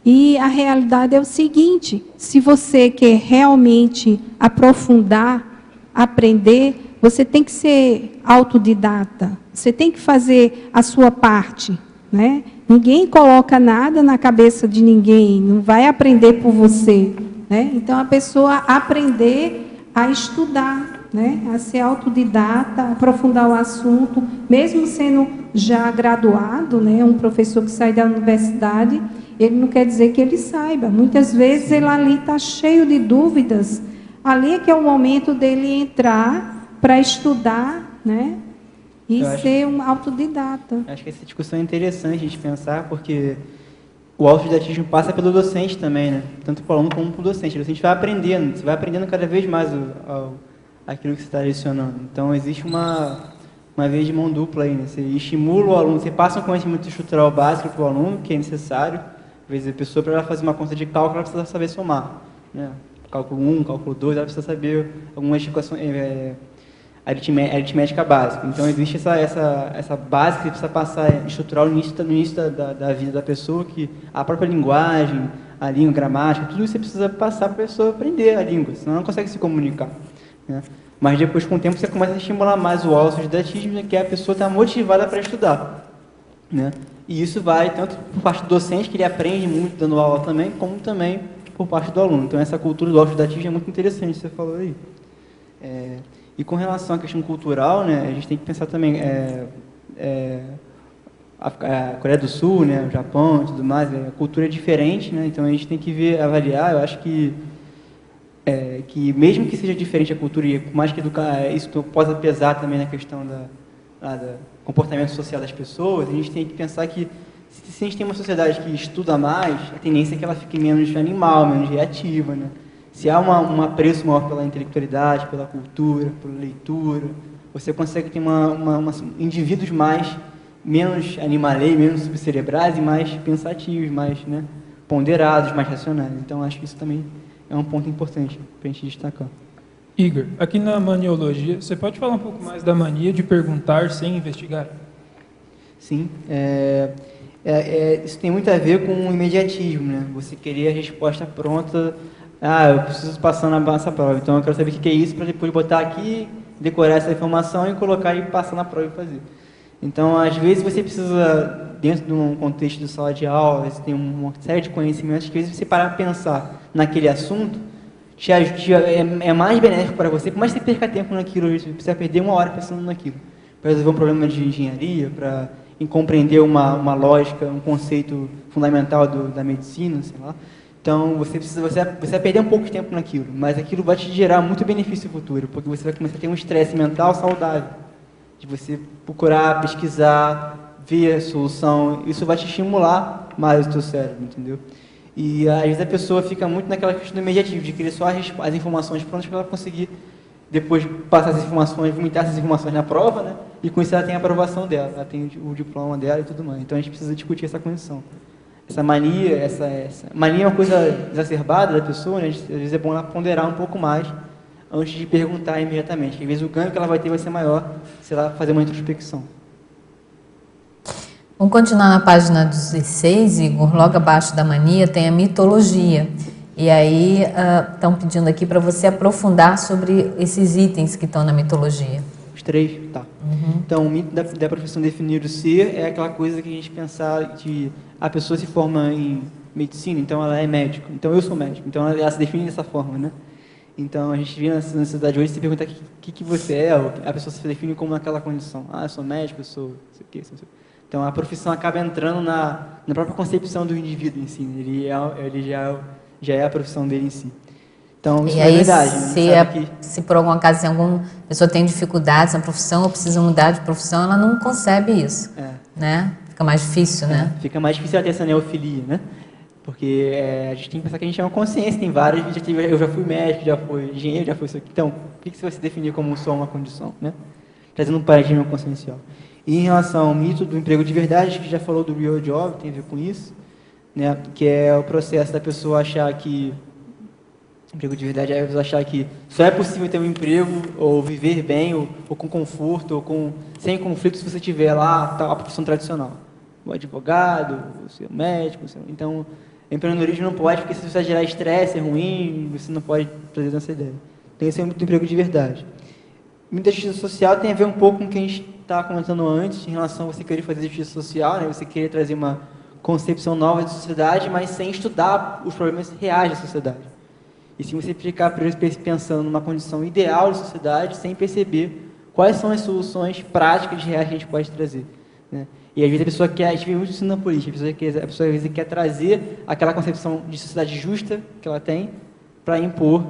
E a realidade é o seguinte: se você quer realmente aprofundar, aprender, você tem que ser autodidata, você tem que fazer a sua parte, né? Ninguém coloca nada na cabeça de ninguém, não vai aprender por você, né? Então, a pessoa aprender a estudar, né? A ser autodidata, aprofundar o assunto, mesmo sendo já graduado, né? Um professor que sai da universidade, ele não quer dizer que ele saiba. Muitas vezes ele ali está cheio de dúvidas. Ali é que é o momento dele entrar para estudar, né? E ser um autodidata. Acho que essa discussão é interessante a gente pensar, porque o autodidatismo passa pelo docente também, né? Tanto para o aluno como para o docente. O docente vai aprendendo, você vai aprendendo cada vez mais aquilo que você está lecionando. Então, existe uma via de mão dupla aí, né? Você estimula o aluno, você passa um conhecimento estrutural básico para o aluno, que é necessário. Às vezes, a pessoa, para ela fazer uma conta de cálculo, ela precisa saber somar, né? Cálculo 1, cálculo 2, ela precisa saber algumas equações, aritmética básica. Então, existe essa base que precisa passar estrutural no início da vida da pessoa, que a própria linguagem, a língua, a gramática, tudo isso você precisa passar para a pessoa aprender a língua, senão ela não consegue se comunicar, né? Mas depois, com o tempo, você começa a estimular mais o autodidatismo, né, que a pessoa está motivada para estudar, né? E isso vai tanto por parte do docente, que ele aprende muito dando aula também, como também por parte do aluno. Então, essa cultura do autodidatismo é muito interessante, você falou aí. E com relação à questão cultural, né, a gente tem que pensar também, a Coreia do Sul, né, o Japão e tudo mais, a cultura é diferente, né, então a gente tem que avaliar. Eu acho que mesmo que seja diferente a cultura, e por mais que isso possa pesar também na questão do comportamento social das pessoas, a gente tem que pensar que se a gente tem uma sociedade que estuda mais, a tendência é que ela fique menos animal, menos reativa, né? Se há um apreço maior pela intelectualidade, pela cultura, pela leitura, você consegue ter indivíduos menos animaleiros, menos subcerebrais e mais pensativos, mais, né, ponderados, mais racionais. Então, acho que isso também é um ponto importante para a gente destacar. Igor, aqui na maniologia, você pode falar um pouco mais da mania de perguntar sem investigar? Sim. Isso tem muito a ver com o imediatismo, né? Você querer a resposta pronta. Eu preciso passar nessa prova, então eu quero saber o que é isso para depois botar aqui, decorar essa informação e colocar e passar na prova e fazer. Então, às vezes, você precisa, dentro de um contexto de sala de aula, você tem uma série de conhecimentos que, às vezes, você parar para pensar naquele assunto, é mais benéfico para você, por mais que você perca tempo naquilo, você precisa perder 1 hora pensando naquilo, para resolver um problema de engenharia, para compreender uma lógica, um conceito fundamental da medicina, sei lá. Então, você vai perder um pouco de tempo naquilo, mas aquilo vai te gerar muito benefício futuro, porque você vai começar a ter um estresse mental saudável, de você procurar, pesquisar, ver a solução. Isso vai te estimular mais o teu cérebro, entendeu? E, às vezes, a pessoa fica muito naquela questão do imediativo, de querer só as informações prontas para ela conseguir, depois, passar essas informações, vomitar essas informações na prova, né? E com isso ela tem a aprovação dela, ela tem o diploma dela e tudo mais. Então, a gente precisa discutir essa condição. Essa mania é uma coisa exacerbada da pessoa, né? Às vezes é bom ela ponderar um pouco mais antes de perguntar imediatamente. Às vezes o ganho que ela vai ter vai ser maior se ela fazer uma introspecção. Vamos continuar na página 16, Igor. Logo abaixo da mania tem a mitologia. E aí estão pedindo aqui para você aprofundar sobre esses itens que estão na mitologia. Os 3, tá. Uhum. Então, o mito da profissão definir o ser é aquela coisa que a gente pensar que a pessoa se forma em medicina, então ela é médico. Então, eu sou médico. Então, ela se define dessa forma, né? Então, a gente vive na sociedade hoje, se pergunta o que você é, a pessoa se define como naquela condição. Eu sou médico, eu sou sei o quê, sei o quê. Então, a profissão acaba entrando na própria concepção do indivíduo em si. Ele já é a profissão dele em si. Então, isso é verdade. Se por algum acaso alguma pessoa tem dificuldades na profissão ou precisa mudar de profissão, ela não concebe isso, né? Fica mais difícil, né? Fica mais difícil ela ter essa neofilia, né? Porque a gente tem que pensar que a gente é uma consciência, tem várias, eu já fui médico, já fui engenheiro, já fui isso aqui. Então, por que você vai se definir como só uma condição, né? Trazendo um paradigma consciencial. E em relação ao mito do emprego de verdade, que já falou do real job, tem a ver com isso, né? Que é o processo da pessoa achar que emprego de verdade é a pessoa achar que só é possível ter um emprego ou viver bem ou com conforto ou sem conflito se você tiver lá a profissão tradicional, o advogado, o seu médico, então empreendedorismo não pode, porque se você gerar estresse é ruim, você não pode trazer essa ideia. Tem que ser um emprego de verdade. Muita justiça social tem a ver um pouco com o que a gente estava comentando antes, em relação a você querer fazer justiça social, né? Você querer trazer uma concepção nova de sociedade, mas sem estudar os problemas reais da sociedade. E se você ficar pensando numa condição ideal de sociedade, sem perceber quais são as soluções práticas reais que a gente pode trazer, né? E às vezes a pessoa quer, a gente vê muito isso na política, a pessoa às vezes quer trazer aquela concepção de sociedade justa que ela tem para impor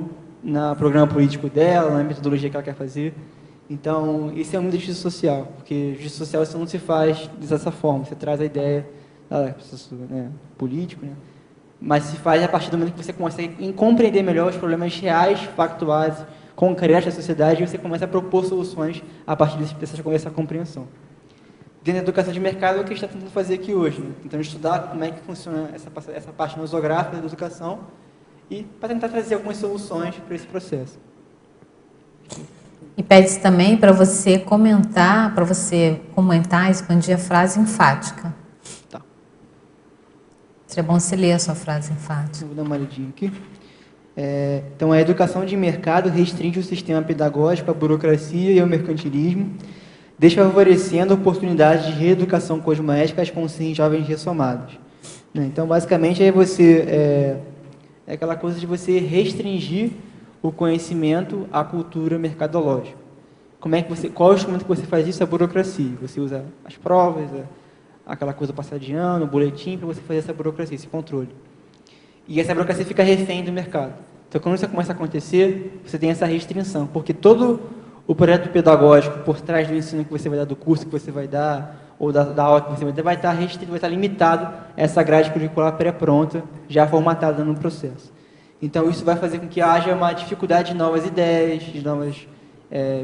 no programa político dela, na metodologia que ela quer fazer. Então, isso é muito justiça social, porque justiça social você não se faz dessa forma, você traz a ideia político, né? Mas se faz a partir do momento que você consegue compreender melhor os problemas reais, factuais, concretos da sociedade, e você começa a propor soluções a partir dessa compreensão. Dentro da educação de mercado é o que a gente está tentando fazer aqui hoje, né? Tentando estudar como é que funciona essa parte nosográfica da educação e para tentar trazer algumas soluções para esse processo. E pede também para você comentar, expandir a frase enfática. Tá. Seria bom você ler a sua frase enfática. Vou dar uma olhadinha aqui. Então, a educação de mercado restringe o sistema pedagógico à burocracia e ao mercantilismo, desfavorecendo a oportunidade de reeducação cosmoética às consciências jovens ressomadas. Então, basicamente, é aquela coisa de você restringir o conhecimento à cultura mercadológica. Qual é o instrumento que você faz isso? A burocracia. Você usa as provas, aquela coisa passada de ano, o boletim, para você fazer essa burocracia, esse controle. E essa burocracia fica refém do mercado. Então, quando isso começa a acontecer, você tem essa restrição, porque todo o projeto pedagógico por trás do ensino que você vai dar, do curso que você vai dar, ou da aula que você vai dar, vai estar restrito, vai estar limitado a essa grade curricular pré-pronta, já formatada no processo. Então, isso vai fazer com que haja uma dificuldade de novas ideias, de novas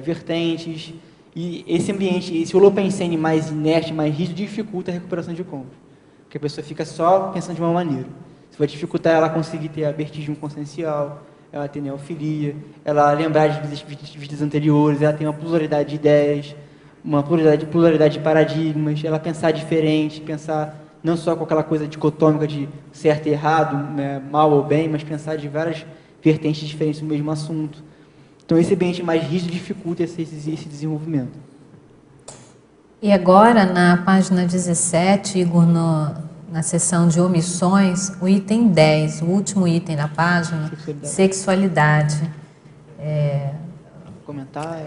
vertentes, e esse ambiente, esse holopensene mais inerte, mais rígido, dificulta a recuperação de compras, porque a pessoa fica só pensando de uma maneira. Isso vai dificultar ela conseguir ter a vertigem consciencial, ela ter neofilia, ela lembrar de vidas anteriores, ela tem uma pluralidade de ideias, uma pluralidade de paradigmas, ela pensar diferente, pensar não só com aquela coisa dicotômica de certo e errado, né, mal ou bem, mas pensar de várias vertentes diferentes do mesmo assunto. Então, esse ambiente mais rígido dificulta esse desenvolvimento. E agora, na página 17, Igor, na seção de omissões, o item 10, o último item da página, sexualidade. Comentar?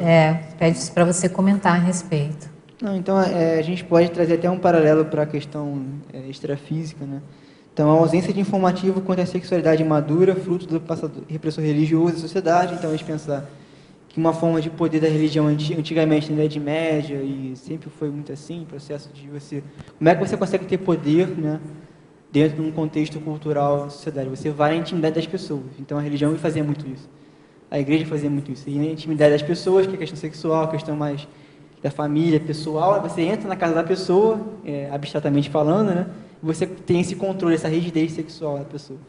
Pede para você comentar a respeito. Não, então, a gente pode trazer até um paralelo para a questão extrafísica, né? Então, a ausência de informativo quanto à sexualidade madura, fruto do passado repressor religioso da sociedade. Então, a gente pensar que uma forma de poder da religião antigamente na Idade Média, e sempre foi muito assim, processo de você... Como é que você consegue ter poder, né, dentro de um contexto cultural da sociedade? Você vai na intimidade das pessoas. Então, a religião fazia muito isso. A igreja fazia muito isso. E na intimidade das pessoas, que é a questão sexual, a questão mais da família, pessoal, você entra na casa da pessoa, abstratamente falando, né? Você tem esse controle, essa rigidez sexual da pessoa.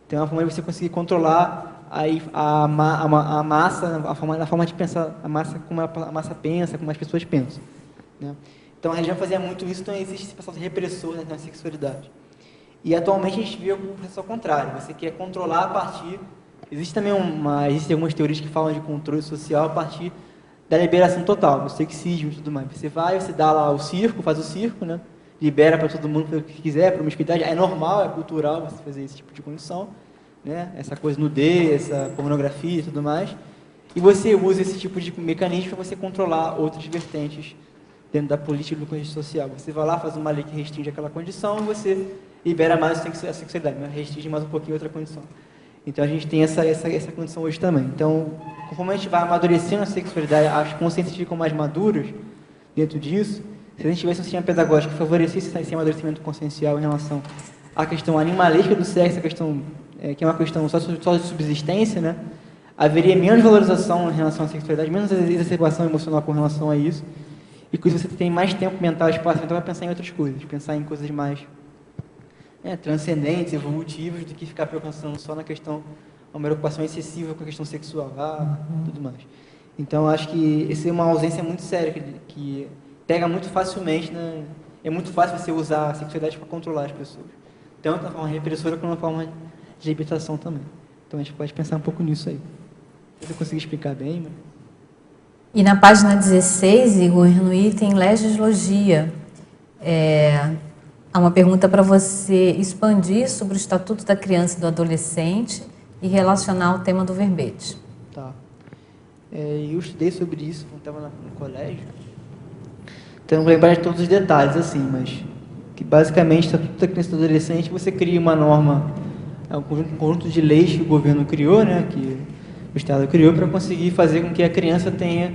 Então, é uma forma de você conseguir controlar a massa, a forma de pensar, a massa, como a massa pensa, como as pessoas pensam, né? Então, a religião fazia muito isso, então existe esse processo repressor, né, na sexualidade. E, atualmente, a gente vê o processo ao contrário. Você quer controlar a partir... Existem algumas teorias que falam de controle social a partir da liberação total, do sexismo e tudo mais. Você dá lá o circo, faz o circo, né? Libera para todo mundo fazer o que quiser, promiscuidade, é normal, é cultural você fazer esse tipo de condição, né? Essa coisa nudez, essa pornografia e tudo mais, e você usa esse tipo de mecanismo para você controlar outras vertentes dentro da política e do contexto social. Você vai lá, faz uma lei que restringe aquela condição, e você libera mais a sexualidade, mas restringe mais um pouquinho outra condição. Então, a gente tem essa condição hoje também. Então, conforme a gente vai amadurecendo a sexualidade, as consciências ficam mais maduras dentro disso. Se a gente tivesse um sistema pedagógico que favorecesse esse amadurecimento consciencial em relação a questão animalística do sexo, a questão que é uma questão só de subsistência, né? Haveria menos valorização em relação à sexualidade, menos exacerbação emocional com relação a isso, e com isso você tem mais tempo mental, espaço mental para pensar em outras coisas, pensar em coisas mais transcendentes, evolutivas, do que ficar pensando só na questão, uma preocupação excessiva com a questão sexual, tudo mais. Então, acho que essa é uma ausência muito séria, que pega muito facilmente, né? É muito fácil você usar a sexualidade para controlar as pessoas, tanto na forma repressora como na forma de libertação também. Então, a gente pode pensar um pouco nisso aí. Não sei se eu consegui explicar bem, mas... E na página 16, Igor, no item legislagia, há uma pergunta para você expandir sobre o Estatuto da Criança e do Adolescente e relacionar o tema do verbete. Tá. Eu estudei sobre isso quando estava no colégio. Então, não vou lembrar de todos os detalhes, assim, mas que basicamente, o Estatuto da Criança e do Adolescente, você cria uma norma, um conjunto de leis que o governo criou, né, que o Estado criou para conseguir fazer com que a criança tenha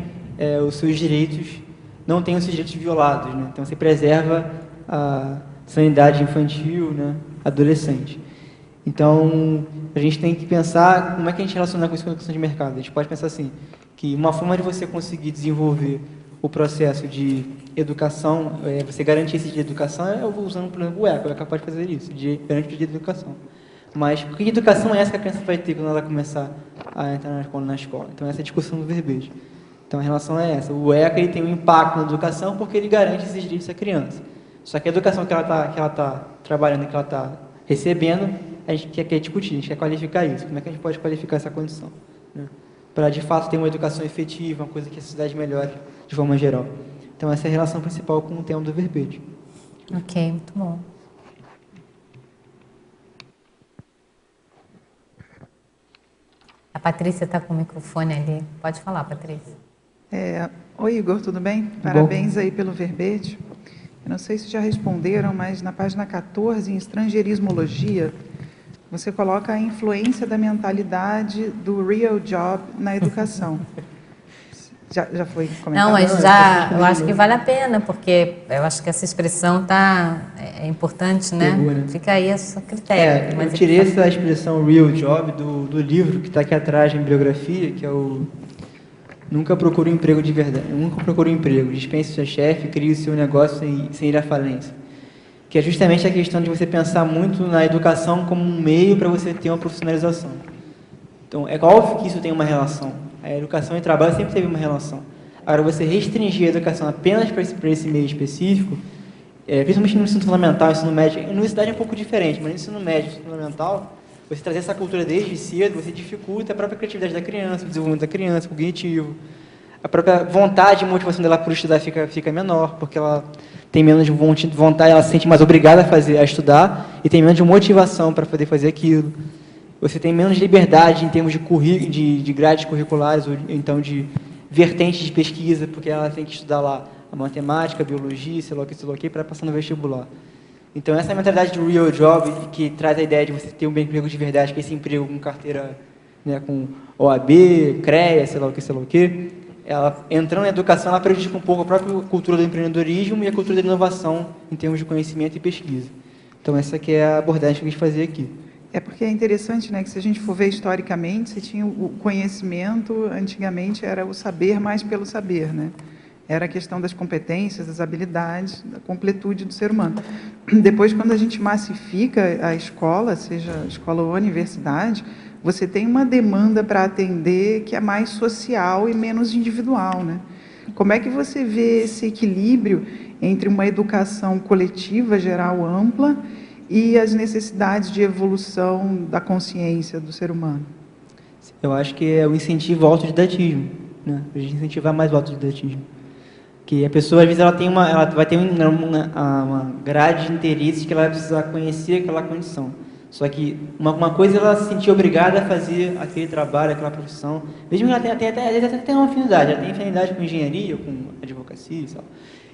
os seus direitos, não tenha os seus direitos violados, né? Então, você preserva a sanidade infantil, né, adolescente. Então, a gente tem que pensar como é que a gente relaciona com isso com a educação de mercado. A gente pode pensar assim, que uma forma de você conseguir desenvolver o processo de educação, você garantir esse de educação, usando, por exemplo, o ECA é capaz de fazer isso, de garantir de educação. Mas que educação é essa que a criança vai ter quando ela começar a entrar na escola? Então, essa é a discussão do verbete. Então, a relação é essa. O ECA ele tem um impacto na educação porque ele garante esses direitos à criança. Só que a educação que ela está trabalhando, que ela está recebendo, a gente quer discutir, a gente quer qualificar isso. Como é que a gente pode qualificar essa condição? Né? Para, de fato, ter uma educação efetiva, uma coisa que a sociedade melhore de forma geral. Então, essa é a relação principal com o tema do verbete. Ok, muito bom. A Patrícia está com o microfone ali. Pode falar, Patrícia. Oi, Igor, tudo bem? Parabéns aí pelo verbete. Eu não sei se já responderam, mas na página 14, em estrangeirismologia, você coloca a influência da mentalidade do real job na educação. Já foi comentado? Não, mas eu acho que vale a pena, porque eu acho que essa expressão é importante, né? Pegou, né? Fica aí esse critério. Eu tirei essa expressão real job do livro que está aqui atrás, em bibliografia, que é o Nunca Procure um Emprego de Verdade. Nunca Procure um Emprego. Dispense seu chefe, crie o seu negócio sem ir à falência. Que é justamente a questão de você pensar muito na educação como um meio para você ter uma profissionalização. Então, é óbvio que isso tem uma relação. A educação e trabalho sempre teve uma relação. Agora, você restringir a educação apenas para esse meio específico, principalmente no ensino fundamental, ensino médio, na universidade é um pouco diferente, mas no ensino médio, ensino fundamental, você trazer essa cultura desde cedo, você dificulta a própria criatividade da criança, o desenvolvimento da criança, o cognitivo. A própria vontade e motivação dela por estudar fica menor, porque ela tem menos de vontade, ela se sente mais obrigada a estudar e tem menos de motivação para poder fazer aquilo. Você tem menos liberdade em termos de grades curriculares, ou então de vertentes de pesquisa, porque ela tem que estudar lá a matemática, a biologia, sei lá o que, para passar no vestibular. Então, essa mentalidade do real job, que traz a ideia de você ter um emprego de verdade, que é esse emprego com carteira, né, com OAB, CREA, sei lá o que, ela, entrando na educação, ela prejudica um pouco a própria cultura do empreendedorismo e a cultura da inovação em termos de conhecimento e pesquisa. Então, essa que é a abordagem que a gente fazer aqui. Porque é interessante, né, que se a gente for ver historicamente, você tinha o conhecimento, antigamente era o saber mais pelo saber, né? Era a questão das competências, das habilidades, da completude do ser humano. Depois, quando a gente massifica a escola, seja escola ou universidade, você tem uma demanda para atender que é mais social e menos individual, né? Como é que você vê esse equilíbrio entre uma educação coletiva, geral, ampla, e as necessidades de evolução da consciência do ser humano? Eu acho que é o incentivo ao autodidatismo, né? A gente incentivar mais o autodidatismo. Que a pessoa, às vezes, ela vai ter uma grade de interesses que ela vai precisar conhecer aquela condição. Só que uma coisa ela se sentir obrigada a fazer aquele trabalho, aquela profissão, mesmo que ela tenha uma afinidade, ela tem afinidade com engenharia, com advocacia,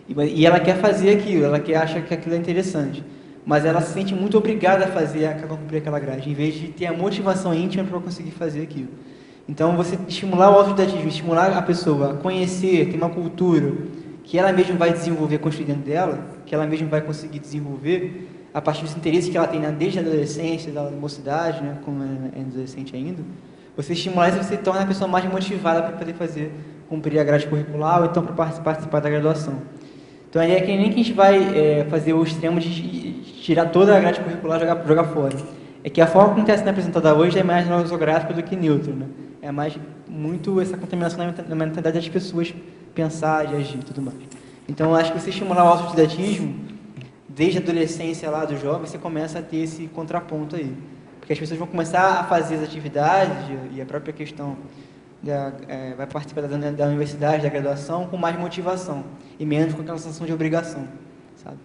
e ela quer fazer aquilo, ela acha que aquilo é interessante. Mas ela se sente muito obrigada a cumprir aquela grade, em vez de ter a motivação íntima para conseguir fazer aquilo. Então, você estimular o autodidatismo, estimular a pessoa a conhecer, ter uma cultura que ela mesma vai desenvolver, construir dentro dela, que ela mesma vai conseguir desenvolver, a partir dos interesses que ela tem desde a adolescência, da mocidade, né, como é adolescente ainda, você estimular isso, você torna a pessoa mais motivada para poder cumprir a grade curricular ou então para participar da graduação. Então, a ideia é que nem que a gente vai fazer o extremo de tirar toda a grade curricular e jogar fora. É que a forma como está sendo apresentada hoje é mais nosográfica do que neutra, né? É mais muito essa contaminação na mentalidade das pessoas pensar, de agir e tudo mais. Então, eu acho que você estimular o autodidatismo, desde a adolescência lá do jovem, você começa a ter esse contraponto aí. Porque as pessoas vão começar a fazer as atividades e a própria questão vai participar da universidade, da graduação, com mais motivação e menos com aquela sensação de obrigação, sabe?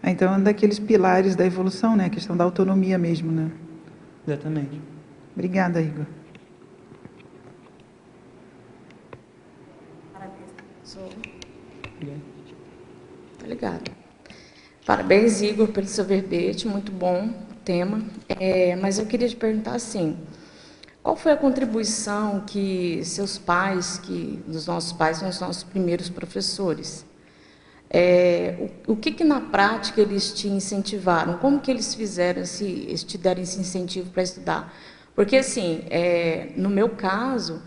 Então, é um daqueles pilares da evolução, né? A questão da autonomia mesmo, né? Exatamente. Obrigada, Igor. Parabéns, professor. Obrigada. Parabéns, Igor, pelo seu verbete, muito bom o tema. Mas eu queria te perguntar assim, qual foi a contribuição que seus pais, os nossos pais são os nossos primeiros professores, o que na prática eles te incentivaram? Como que eles fizeram, eles te deram esse incentivo para estudar? Porque, assim, no meu caso,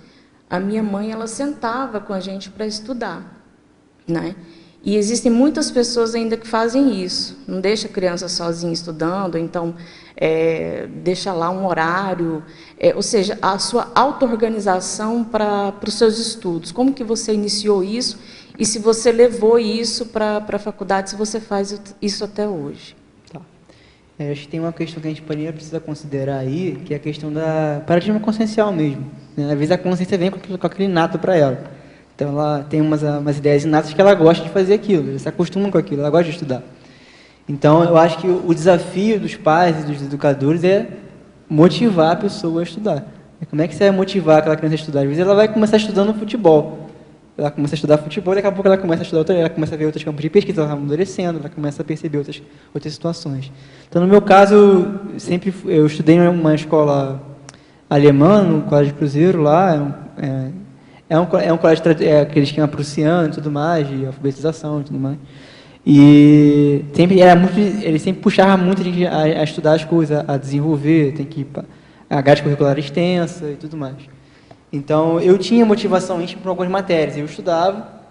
a minha mãe, ela sentava com a gente para estudar, né? E existem muitas pessoas ainda que fazem isso, não deixa a criança sozinha estudando, então deixa lá um horário, ou seja, a sua auto-organização para os seus estudos. Como que você iniciou isso e se você levou isso para a faculdade, se você faz isso até hoje? Tá. Acho que tem uma questão que a gente precisa considerar aí, que é a questão da paradigma consciencial mesmo, né? Às vezes a consciência vem com aquele inato para ela. Então, ela tem umas ideias inatas que ela gosta de fazer aquilo, ela se acostuma com aquilo, ela gosta de estudar. Então, eu acho que o desafio dos pais e dos educadores é motivar a pessoa a estudar. Como é que você vai motivar aquela criança a estudar? Às vezes, ela vai começar estudando futebol. Ela começa a estudar futebol, daqui a pouco ela começa a estudar ela começa a ver outros campos de pesquisa, ela vai amadurecendo, ela começa a perceber outras situações. Então, no meu caso, eu estudei em uma escola alemã, no Colégio Cruzeiro, lá, é um colégio, aquele esquema prussiano e tudo mais, de alfabetização e tudo mais. E ele sempre puxava muito a gente a estudar as coisas, a desenvolver, a grade curricular extensa e tudo mais. Então, eu tinha motivação para algumas matérias, eu estudava,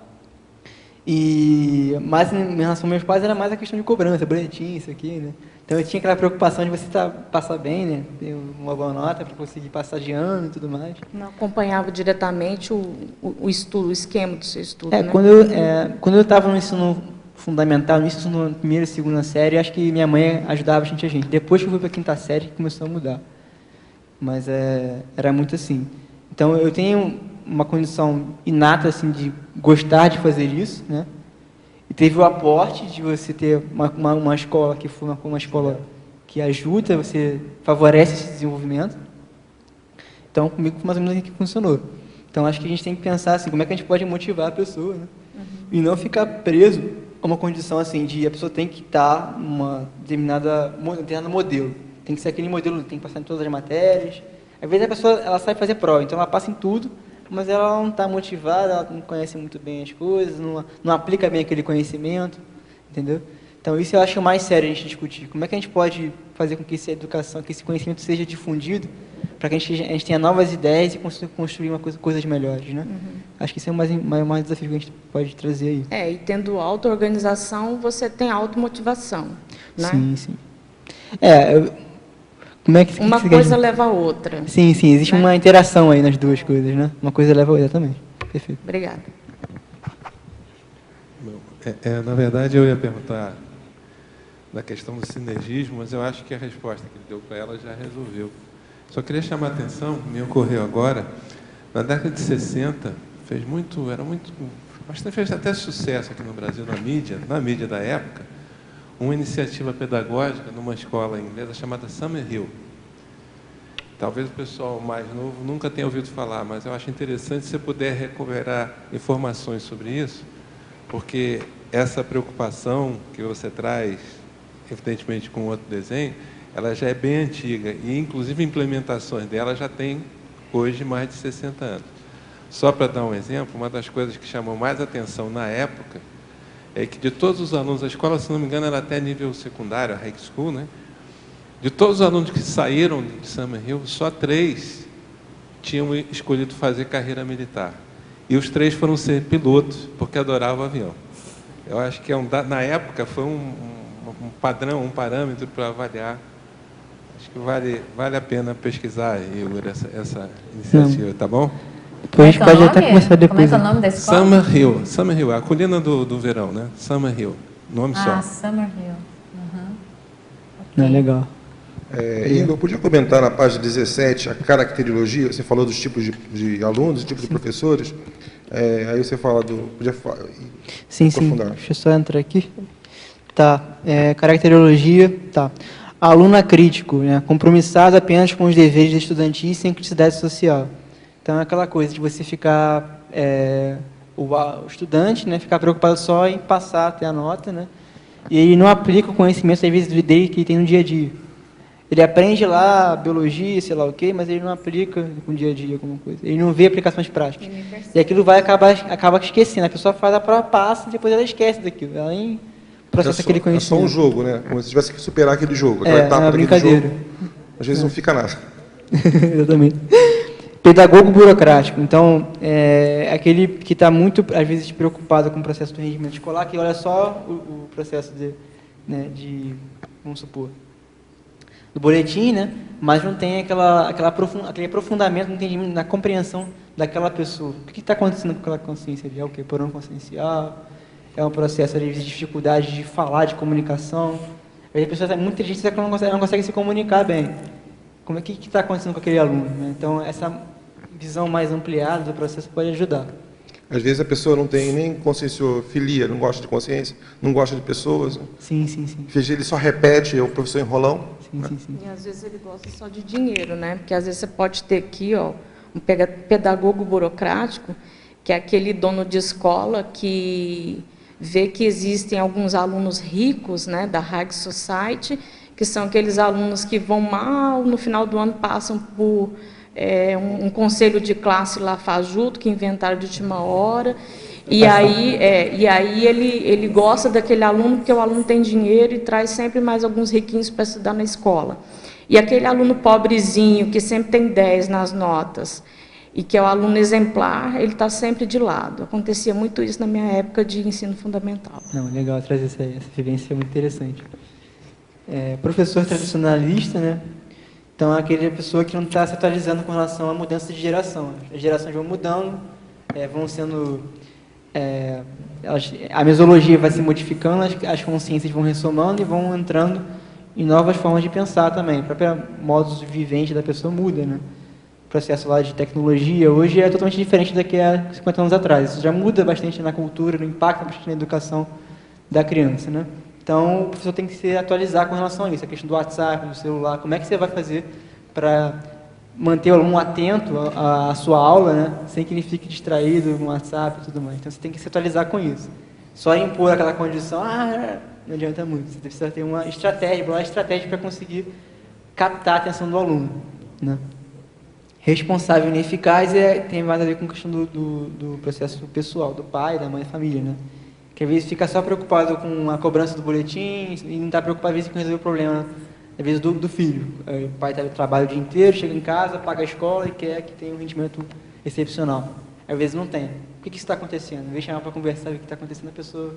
mas em relação aos meus pais era mais a questão de cobrança, boletim, isso aqui, né? Então, eu tinha aquela preocupação de você passar bem, né? Ter uma boa nota para conseguir passar de ano e tudo mais. Não acompanhava diretamente o estudo, o esquema do seu estudo, né? Quando eu estava no ensino fundamental, no ensino na primeira e segunda série, acho que minha mãe ajudava bastante a gente. Depois que eu fui para a quinta série, começou a mudar. Mas era muito assim. Então, eu tenho uma condição inata assim, de gostar de fazer isso, né? E teve o aporte de você ter uma escola que foi uma escola que ajuda, você favorece esse desenvolvimento. Então, comigo foi mais ou menos assim que funcionou. Então, acho que a gente tem que pensar assim, como é que a gente pode motivar a pessoa, né? E não ficar preso a uma condição assim, de a pessoa tem que estar numa determinado modelo. Tem que ser aquele modelo, tem que passar em todas as matérias. Às vezes a pessoa ela sabe fazer prova, então ela passa em tudo, mas ela não está motivada, ela não conhece muito bem as coisas, não aplica bem aquele conhecimento, entendeu? Então, isso eu acho mais sério a gente discutir. Como é que a gente pode fazer com que essa educação, que esse conhecimento seja difundido, para que a gente tenha novas ideias e consiga construir coisas melhores, né? Acho que isso é o mais desafio que a gente pode trazer aí. E tendo auto-organização, você tem automotivação, né? Sim. Uma coisa leva a outra. Sim, existe uma interação aí nas duas coisas, né? Uma coisa leva a outra também. Perfeito. Obrigada. Na verdade, eu ia perguntar da questão do sinergismo, mas eu acho que a resposta que ele deu para ela já resolveu. Só queria chamar a atenção, me ocorreu agora, na década de 60, fez até sucesso aqui no Brasil, na mídia da época, uma iniciativa pedagógica numa escola inglesa chamada Summerhill. Talvez o pessoal mais novo nunca tenha ouvido falar, mas eu acho interessante se você puder recuperar informações sobre isso, porque essa preocupação que você traz, evidentemente com outro desenho, ela já é bem antiga e, inclusive, implementações dela já tem, hoje, mais de 60 anos. Só para dar um exemplo, uma das coisas que chamou mais atenção na época é que de todos os alunos, a escola, se não me engano, era até nível secundário, a high school, né? De todos os alunos que saíram de Summerhill, só 3 tinham escolhido fazer carreira militar. E os 3 foram ser pilotos, porque adoravam o avião. Eu acho que na época foi um padrão, um parâmetro para avaliar. Acho que vale a pena pesquisar, Igor, essa iniciativa, tá bom? Depois a gente pode até começar depois. Como é que é o nome da escola? Summerhill, a colina do verão, né? Summerhill, nome só. Summerhill. Não, legal. Igor, podia comentar na página 17 a caracterologia? Você falou dos tipos de alunos, tipos de professores. Aí você fala podia sim. Deixa eu só entrar aqui. Tá. Caracterologia. Tá. Aluno acrítico, né? Compromissado apenas com os deveres estudantis sem criticidade social. Então, é aquela coisa de você ficar... o estudante, né? Ficar preocupado só em passar até a nota, né? E ele não aplica o conhecimento, às vezes, dele que ele tem no dia a dia. Ele aprende lá biologia, sei lá o quê, mas ele não aplica no dia a dia alguma coisa. Ele não vê aplicações práticas. E aquilo vai acaba esquecendo. A pessoa faz a prova, passa, e depois ela esquece daquilo. Ela nem processa aquele conhecimento. É só um jogo, né? Como se tivesse que superar aquele jogo. É uma brincadeira. Jogo, às vezes não fica nada. Exatamente. Pedagogo burocrático. Então, aquele que está muito, às vezes, preocupado com o processo do rendimento escolar, que olha só o processo de, vamos supor, do boletim, né? Mas não tem aquele aprofundamento no entendimento, na compreensão daquela pessoa. O que está acontecendo com aquela consciência? É o quê? Porão consciencial? É um processo de dificuldade de falar, de comunicação? A pessoa é muito inteligente, ela não consegue se comunicar bem. Como é que está acontecendo com aquele aluno? Né? Então, essa visão mais ampliada do processo pode ajudar. Às vezes a pessoa não tem nem conscienciofilia, não gosta de consciência, não gosta de pessoas. Sim. Às vezes ele só repete, o professor enrolão. Sim. E às vezes ele gosta só de dinheiro, né? Porque às vezes você pode ter aqui, um pedagogo burocrático, que é aquele dono de escola que vê que existem alguns alunos ricos, né, da High Society, que são aqueles alunos que vão mal, no final do ano passam por um conselho de classe lá fajuto, que inventaram de última hora, e aí ele gosta daquele aluno, porque o aluno tem dinheiro e traz sempre mais alguns riquinhos para estudar na escola. E aquele aluno pobrezinho, que sempre tem 10 nas notas, e que é o aluno exemplar, ele está sempre de lado. Acontecia muito isso na minha época de ensino fundamental. Não, legal trazer essa vivência, é muito interessante. Professor tradicionalista, né? Então, é aquela pessoa que não está se atualizando com relação à mudança de geração. As gerações vão mudando, vão sendo... a mesologia vai se modificando, as consciências vão ressomando e vão entrando em novas formas de pensar também. O próprio modo de vivente da pessoa muda, né? O processo lá de tecnologia hoje é totalmente diferente daqui a 50 anos atrás. Isso já muda bastante na cultura, impacta bastante na educação da criança, né? Então, o professor tem que se atualizar com relação a isso, a questão do WhatsApp, do celular, como é que você vai fazer para manter o aluno atento à sua aula, né, sem que ele fique distraído no WhatsApp e tudo mais. Então, você tem que se atualizar com isso. Só impor aquela condição, não adianta muito. Você precisa ter uma estratégia para conseguir captar a atenção do aluno, né? Responsável e ineficaz tem mais a ver com a questão do processo pessoal, do pai, da mãe, da família, né? Que às vezes fica só preocupado com a cobrança do boletim e não está preocupado às vezes com resolver o problema, às vezes do filho. O pai trabalha o dia inteiro, chega em casa, paga a escola e quer que tenha um rendimento excepcional. Às vezes não tem. O que isso está acontecendo? Em vez de chamar para conversar, ver o que está acontecendo, a pessoa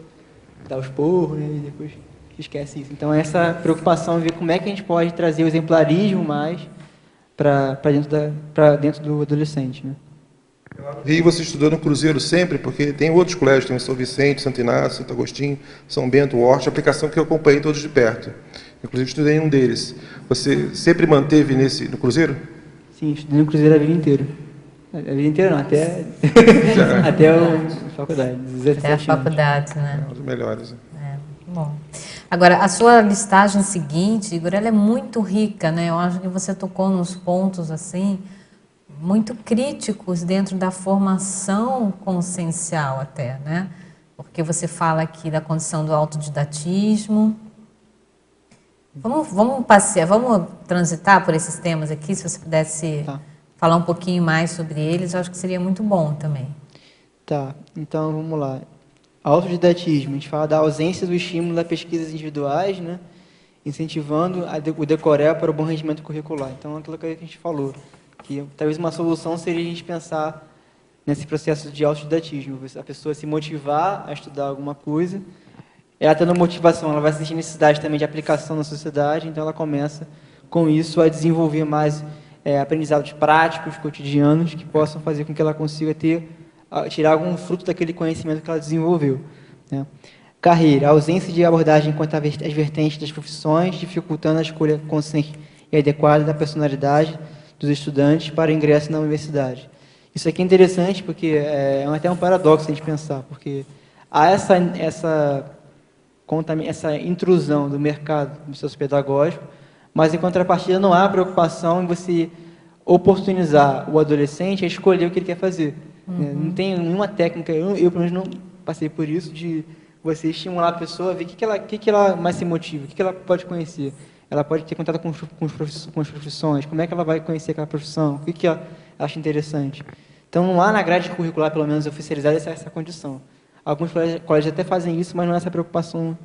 dá os porros, né, e depois esquece isso. Então, essa preocupação, ver como é que a gente pode trazer o exemplarismo mais para dentro do adolescente, né? E você estudou no Cruzeiro sempre, porque tem outros colégios, tem São Vicente, Santo Inácio, Santo Agostinho, São Bento, Hort, aplicação que eu acompanhei todos de perto. Inclusive, estudei em um deles. Você sempre manteve no Cruzeiro? Sim, estudei no Cruzeiro a vida inteira. A vida inteira não, até a faculdade. Até a faculdade, né? É um dos melhores. Bom. Agora, a sua listagem seguinte, Igor, ela é muito rica, né? Eu acho que você tocou nos pontos, assim, muito críticos dentro da formação consciencial até, né? Porque você fala aqui da condição do autodidatismo. Vamos transitar por esses temas aqui, se você pudesse falar um pouquinho mais sobre eles, eu acho que seria muito bom também. Tá, então vamos lá. autodidatismo, a gente fala da ausência do estímulo das pesquisas individuais, né? Incentivando o decoré para o bom rendimento curricular. Então, aquilo que a gente falou, que talvez uma solução seria a gente pensar nesse processo de autodidatismo, a pessoa se motivar a estudar alguma coisa, ela tendo motivação, ela vai sentir necessidade também de aplicação na sociedade, então ela começa com isso a desenvolver mais aprendizados práticos, cotidianos, que possam fazer com que ela consiga tirar algum fruto daquele conhecimento que ela desenvolveu, né? Carreira, a ausência de abordagem quanto às vertentes das profissões, dificultando a escolha consciente e adequada da personalidade dos estudantes para o ingresso na universidade. Isso aqui é interessante porque é até um paradoxo a gente pensar, porque há essa intrusão do mercado no processo pedagógico, mas em contrapartida não há preocupação em você oportunizar o adolescente a escolher o que ele quer fazer. Não tem nenhuma técnica, eu pelo menos não passei por isso, de você estimular a pessoa a ver o que ela mais se motiva, o que ela pode conhecer. Ela pode ter contato com as profissões, como é que ela vai conhecer aquela profissão, o que ela acha interessante. Então, não há na grade curricular, pelo menos oficializada, essa condição. Alguns colégios até fazem isso, mas não é essa preocupação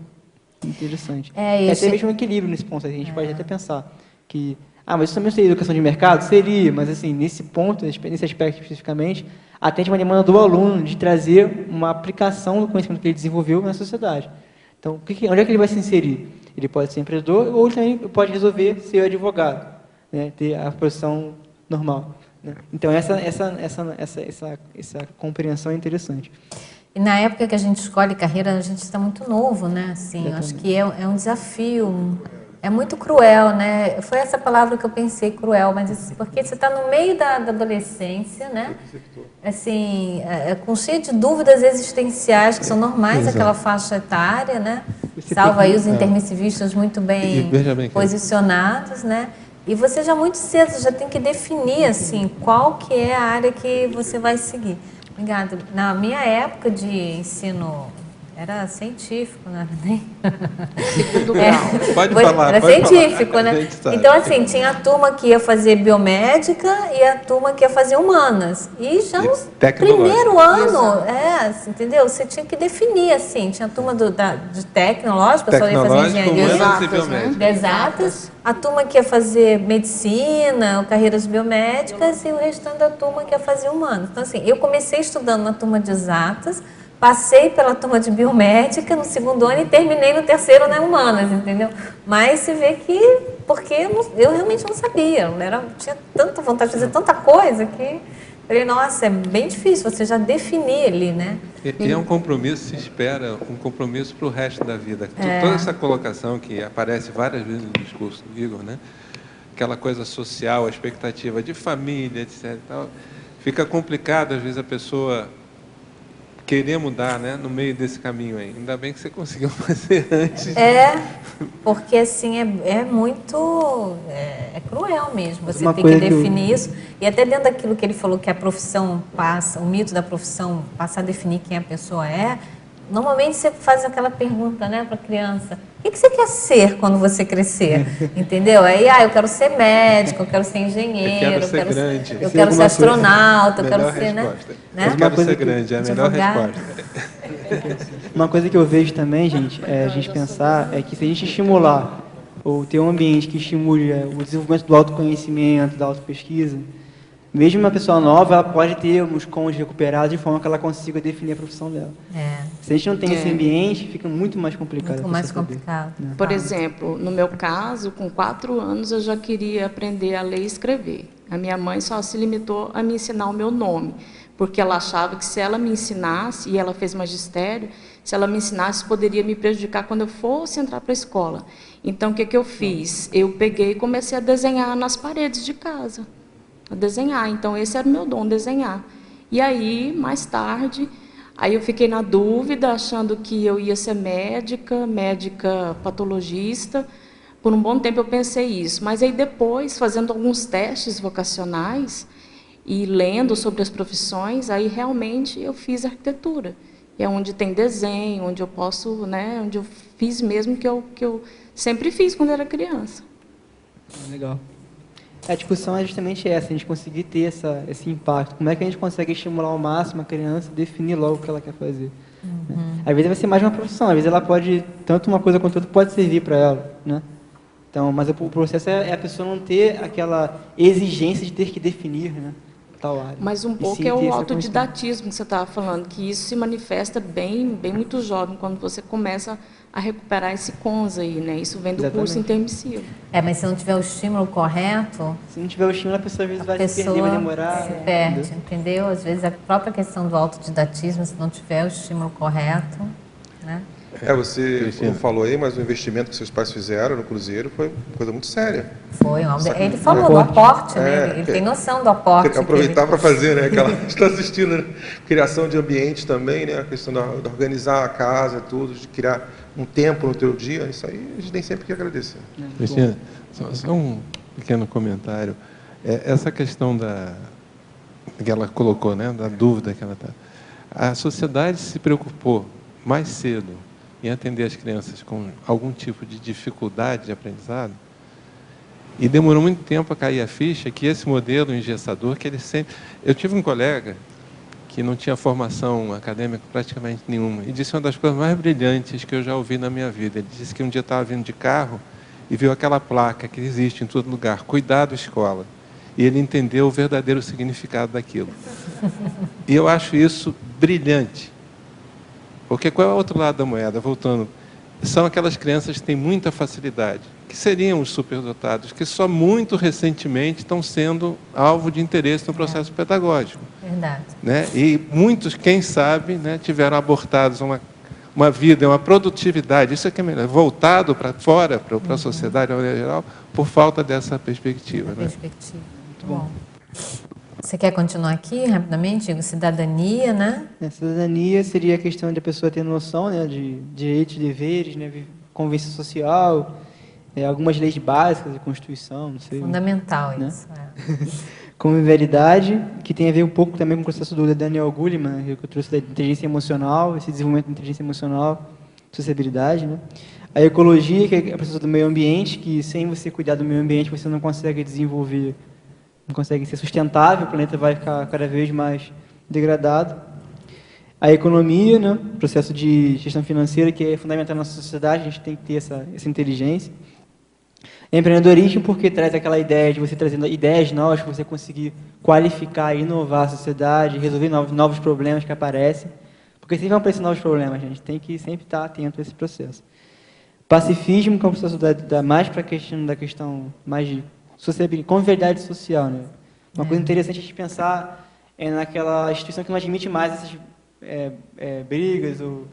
interessante. Até mesmo um equilíbrio nesse ponto. A gente pode até pensar que, mas isso também seria educação de mercado? Seria, mas assim, nesse ponto, nesse aspecto especificamente, atende uma demanda do aluno de trazer uma aplicação do conhecimento que ele desenvolveu na sociedade. Então, onde é que ele vai se inserir? Ele pode ser empreendedor ou ele também pode resolver ser advogado, né? Ter a profissão normal, né? Então, essa compreensão é interessante. E na época que a gente escolhe carreira, a gente está muito novo, né? Assim, eu acho que é um desafio, é muito cruel, né? Foi essa palavra que eu pensei, cruel, mas porque você está no meio da adolescência, né? Assim, com cheio de dúvidas existenciais que são normais daquela faixa etária, né? Salvo aí os intermissivistas muito bem posicionados, né? E você já muito cedo já tem que definir, assim, qual que é a área que você vai seguir. Obrigada. Na minha época de ensino, era científico, não era nem... Segundo grau. Pode falar, era pode científico, falar. né? Então, assim, tinha a turma que ia fazer biomédica e a turma que ia fazer humanas. E já no primeiro ano, entendeu? Você tinha que definir, assim. Tinha a turma de tecnológica, só ia fazer engenharia exatas. A turma que ia fazer medicina, carreiras biomédicas, e o restante da turma que ia fazer humanas. Então, assim, eu comecei estudando na turma de exatas, passei pela turma de biomédica no segundo ano e terminei no terceiro na humanas, entendeu? Mas se vê que, porque eu realmente não sabia, tinha tanta vontade de fazer tanta coisa que falei, nossa, é bem difícil você já definir ali, né? E é um compromisso, se espera, um compromisso para o resto da vida. Toda essa colocação que aparece várias vezes no discurso do Igor, né? Aquela coisa social, a expectativa de família, etc. E tal, fica complicado, às vezes, a pessoa querer mudar, né, no meio desse caminho aí. Ainda bem que você conseguiu fazer antes. Porque assim, é muito... É cruel mesmo, você tem que definir isso. E até dentro daquilo que ele falou, que a profissão passa, o mito da profissão passa a definir quem a pessoa é, normalmente você faz aquela pergunta, né, para a criança, o que você quer ser quando você crescer? Entendeu? Aí, eu quero ser médico, eu quero ser engenheiro, eu quero ser astronauta, eu quero ser, né? Eu quero ser grande, é a melhor resposta. Uma coisa que eu vejo também, gente, a gente pensar, é que se a gente estimular, ou ter um ambiente que estimule o desenvolvimento do autoconhecimento, da autopesquisa, mesmo uma pessoa nova, ela pode ter os cônjuges recuperados de forma que ela consiga definir a profissão dela. Se a gente não tem esse ambiente, fica muito mais complicado. Muito mais complicado. Por exemplo, no meu caso, com 4 anos, eu já queria aprender a ler e escrever. A minha mãe só se limitou a me ensinar o meu nome, porque ela achava que se ela me ensinasse, e ela fez magistério, se ela me ensinasse, poderia me prejudicar quando eu fosse entrar para a escola. Então, o que eu fiz? Eu peguei e comecei a desenhar nas paredes de casa. A desenhar, então esse era o meu dom, desenhar. E aí, mais tarde, aí eu fiquei na dúvida, achando que eu ia ser médica patologista. Por um bom tempo eu pensei isso, mas aí depois, fazendo alguns testes vocacionais e lendo sobre as profissões, aí realmente eu fiz arquitetura. É onde tem desenho, onde eu posso, né, onde eu fiz mesmo que eu sempre fiz quando era criança. Legal. A discussão é justamente essa, a gente conseguir ter esse impacto. Como é que a gente consegue estimular ao máximo a criança, definir logo o que ela quer fazer. Às vezes vai ser mais uma profissão, às vezes ela pode, tanto uma coisa quanto outra pode servir para ela, né? Então, mas o processo é a pessoa não ter aquela exigência de ter que definir, né, tal área. Mas um pouco é o autodidatismo que você estava falando, que isso se manifesta bem muito jovem, quando você começa a recuperar esse CONS aí, né? Isso vem do curso intermissivo. Mas se não tiver o estímulo correto... Se não tiver o estímulo, a pessoa às vezes vai se perder, vai demorar. Se perde, entendeu? Às vezes a própria questão do autodidatismo, se não tiver o estímulo correto, né? Você falou aí, mas o investimento que seus pais fizeram no Cruzeiro foi uma coisa muito séria. Foi, ele falou do aporte, né? Ele tem noção do aporte. Aproveitar para fazer, né? Aquela está assistindo, né? Criação de ambiente também, né? A questão de organizar a casa, tudo, de criar um tempo no teu dia, isso aí a gente tem sempre que agradecer. Cristina, só um pequeno comentário. Essa questão que ela colocou, né? Da dúvida que ela está. A sociedade se preocupou mais cedo em atender as crianças com algum tipo de dificuldade de aprendizado, e demorou muito tempo a cair a ficha que esse modelo engessador, que ele sempre... Eu tive um colega que não tinha formação acadêmica praticamente nenhuma, e disse uma das coisas mais brilhantes que eu já ouvi na minha vida. Ele disse que um dia estava vindo de carro e viu aquela placa que existe em todo lugar, Cuidado Escola, e ele entendeu o verdadeiro significado daquilo. E eu acho isso brilhante. Porque qual é o outro lado da moeda? Voltando, são aquelas crianças que têm muita facilidade, que seriam os superdotados, que só muito recentemente estão sendo alvo de interesse no processo pedagógico. Verdade. Né? E muitos, quem sabe, né, tiveram abortados uma vida, uma produtividade, isso é que é melhor, voltado para fora, para a sociedade em geral, por falta dessa perspectiva. Perspectiva. Muito bom. Você quer continuar aqui rapidamente? Digo, cidadania, né? Cidadania seria a questão de a pessoa ter noção, né, de direitos e deveres, né, convivência social, algumas leis básicas de Constituição, não sei. Fundamental, né? Isso. Convivialidade, que tem a ver um pouco também com o processo do Daniel Goleman, que eu trouxe da inteligência emocional, esse desenvolvimento da inteligência emocional, sociabilidade, né? A ecologia, que é a processo do meio ambiente, que sem você cuidar do meio ambiente você não consegue desenvolver, não consegue ser sustentável, o planeta vai ficar cada vez mais degradado. A economia, né, processo de gestão financeira, que é fundamental na nossa sociedade, a gente tem que ter essa inteligência. Empreendedorismo, porque traz aquela ideia de você trazendo ideias novas, para você conseguir qualificar e inovar a sociedade, resolver novos problemas que aparecem, porque sempre vão aparecer novos problemas, a gente tem que sempre estar atento a esse processo. Pacifismo, que é um processo mais para da questão mais de sociabilidade, convivialidade social, né? Uma coisa interessante a gente pensar naquela instituição que não admite mais essas brigas ou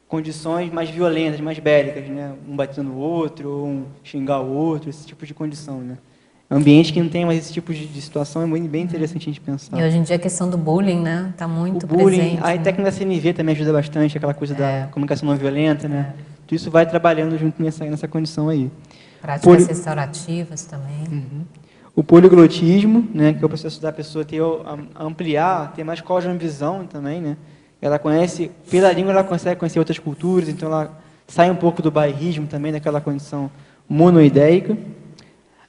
condições mais violentas, mais bélicas, né? Um batendo no outro, ou um xingar o outro, esse tipo de condição, né? Ambiente que não tem mais esse tipo de situação é bem interessante a gente pensar. E hoje em dia a questão do bullying, né? Está muito presente. A né? técnica da CNV também ajuda bastante, aquela coisa da comunicação não violenta, né? Tudo isso vai trabalhando junto nessa condição aí. Práticas restaurativas também. Uhum. O poliglotismo, né, que é o processo da pessoa ampliar, ter mais cosmovisão também, né? Ela conhece, pela língua ela consegue conhecer outras culturas, então ela sai um pouco do bairrismo também, daquela condição monoideica.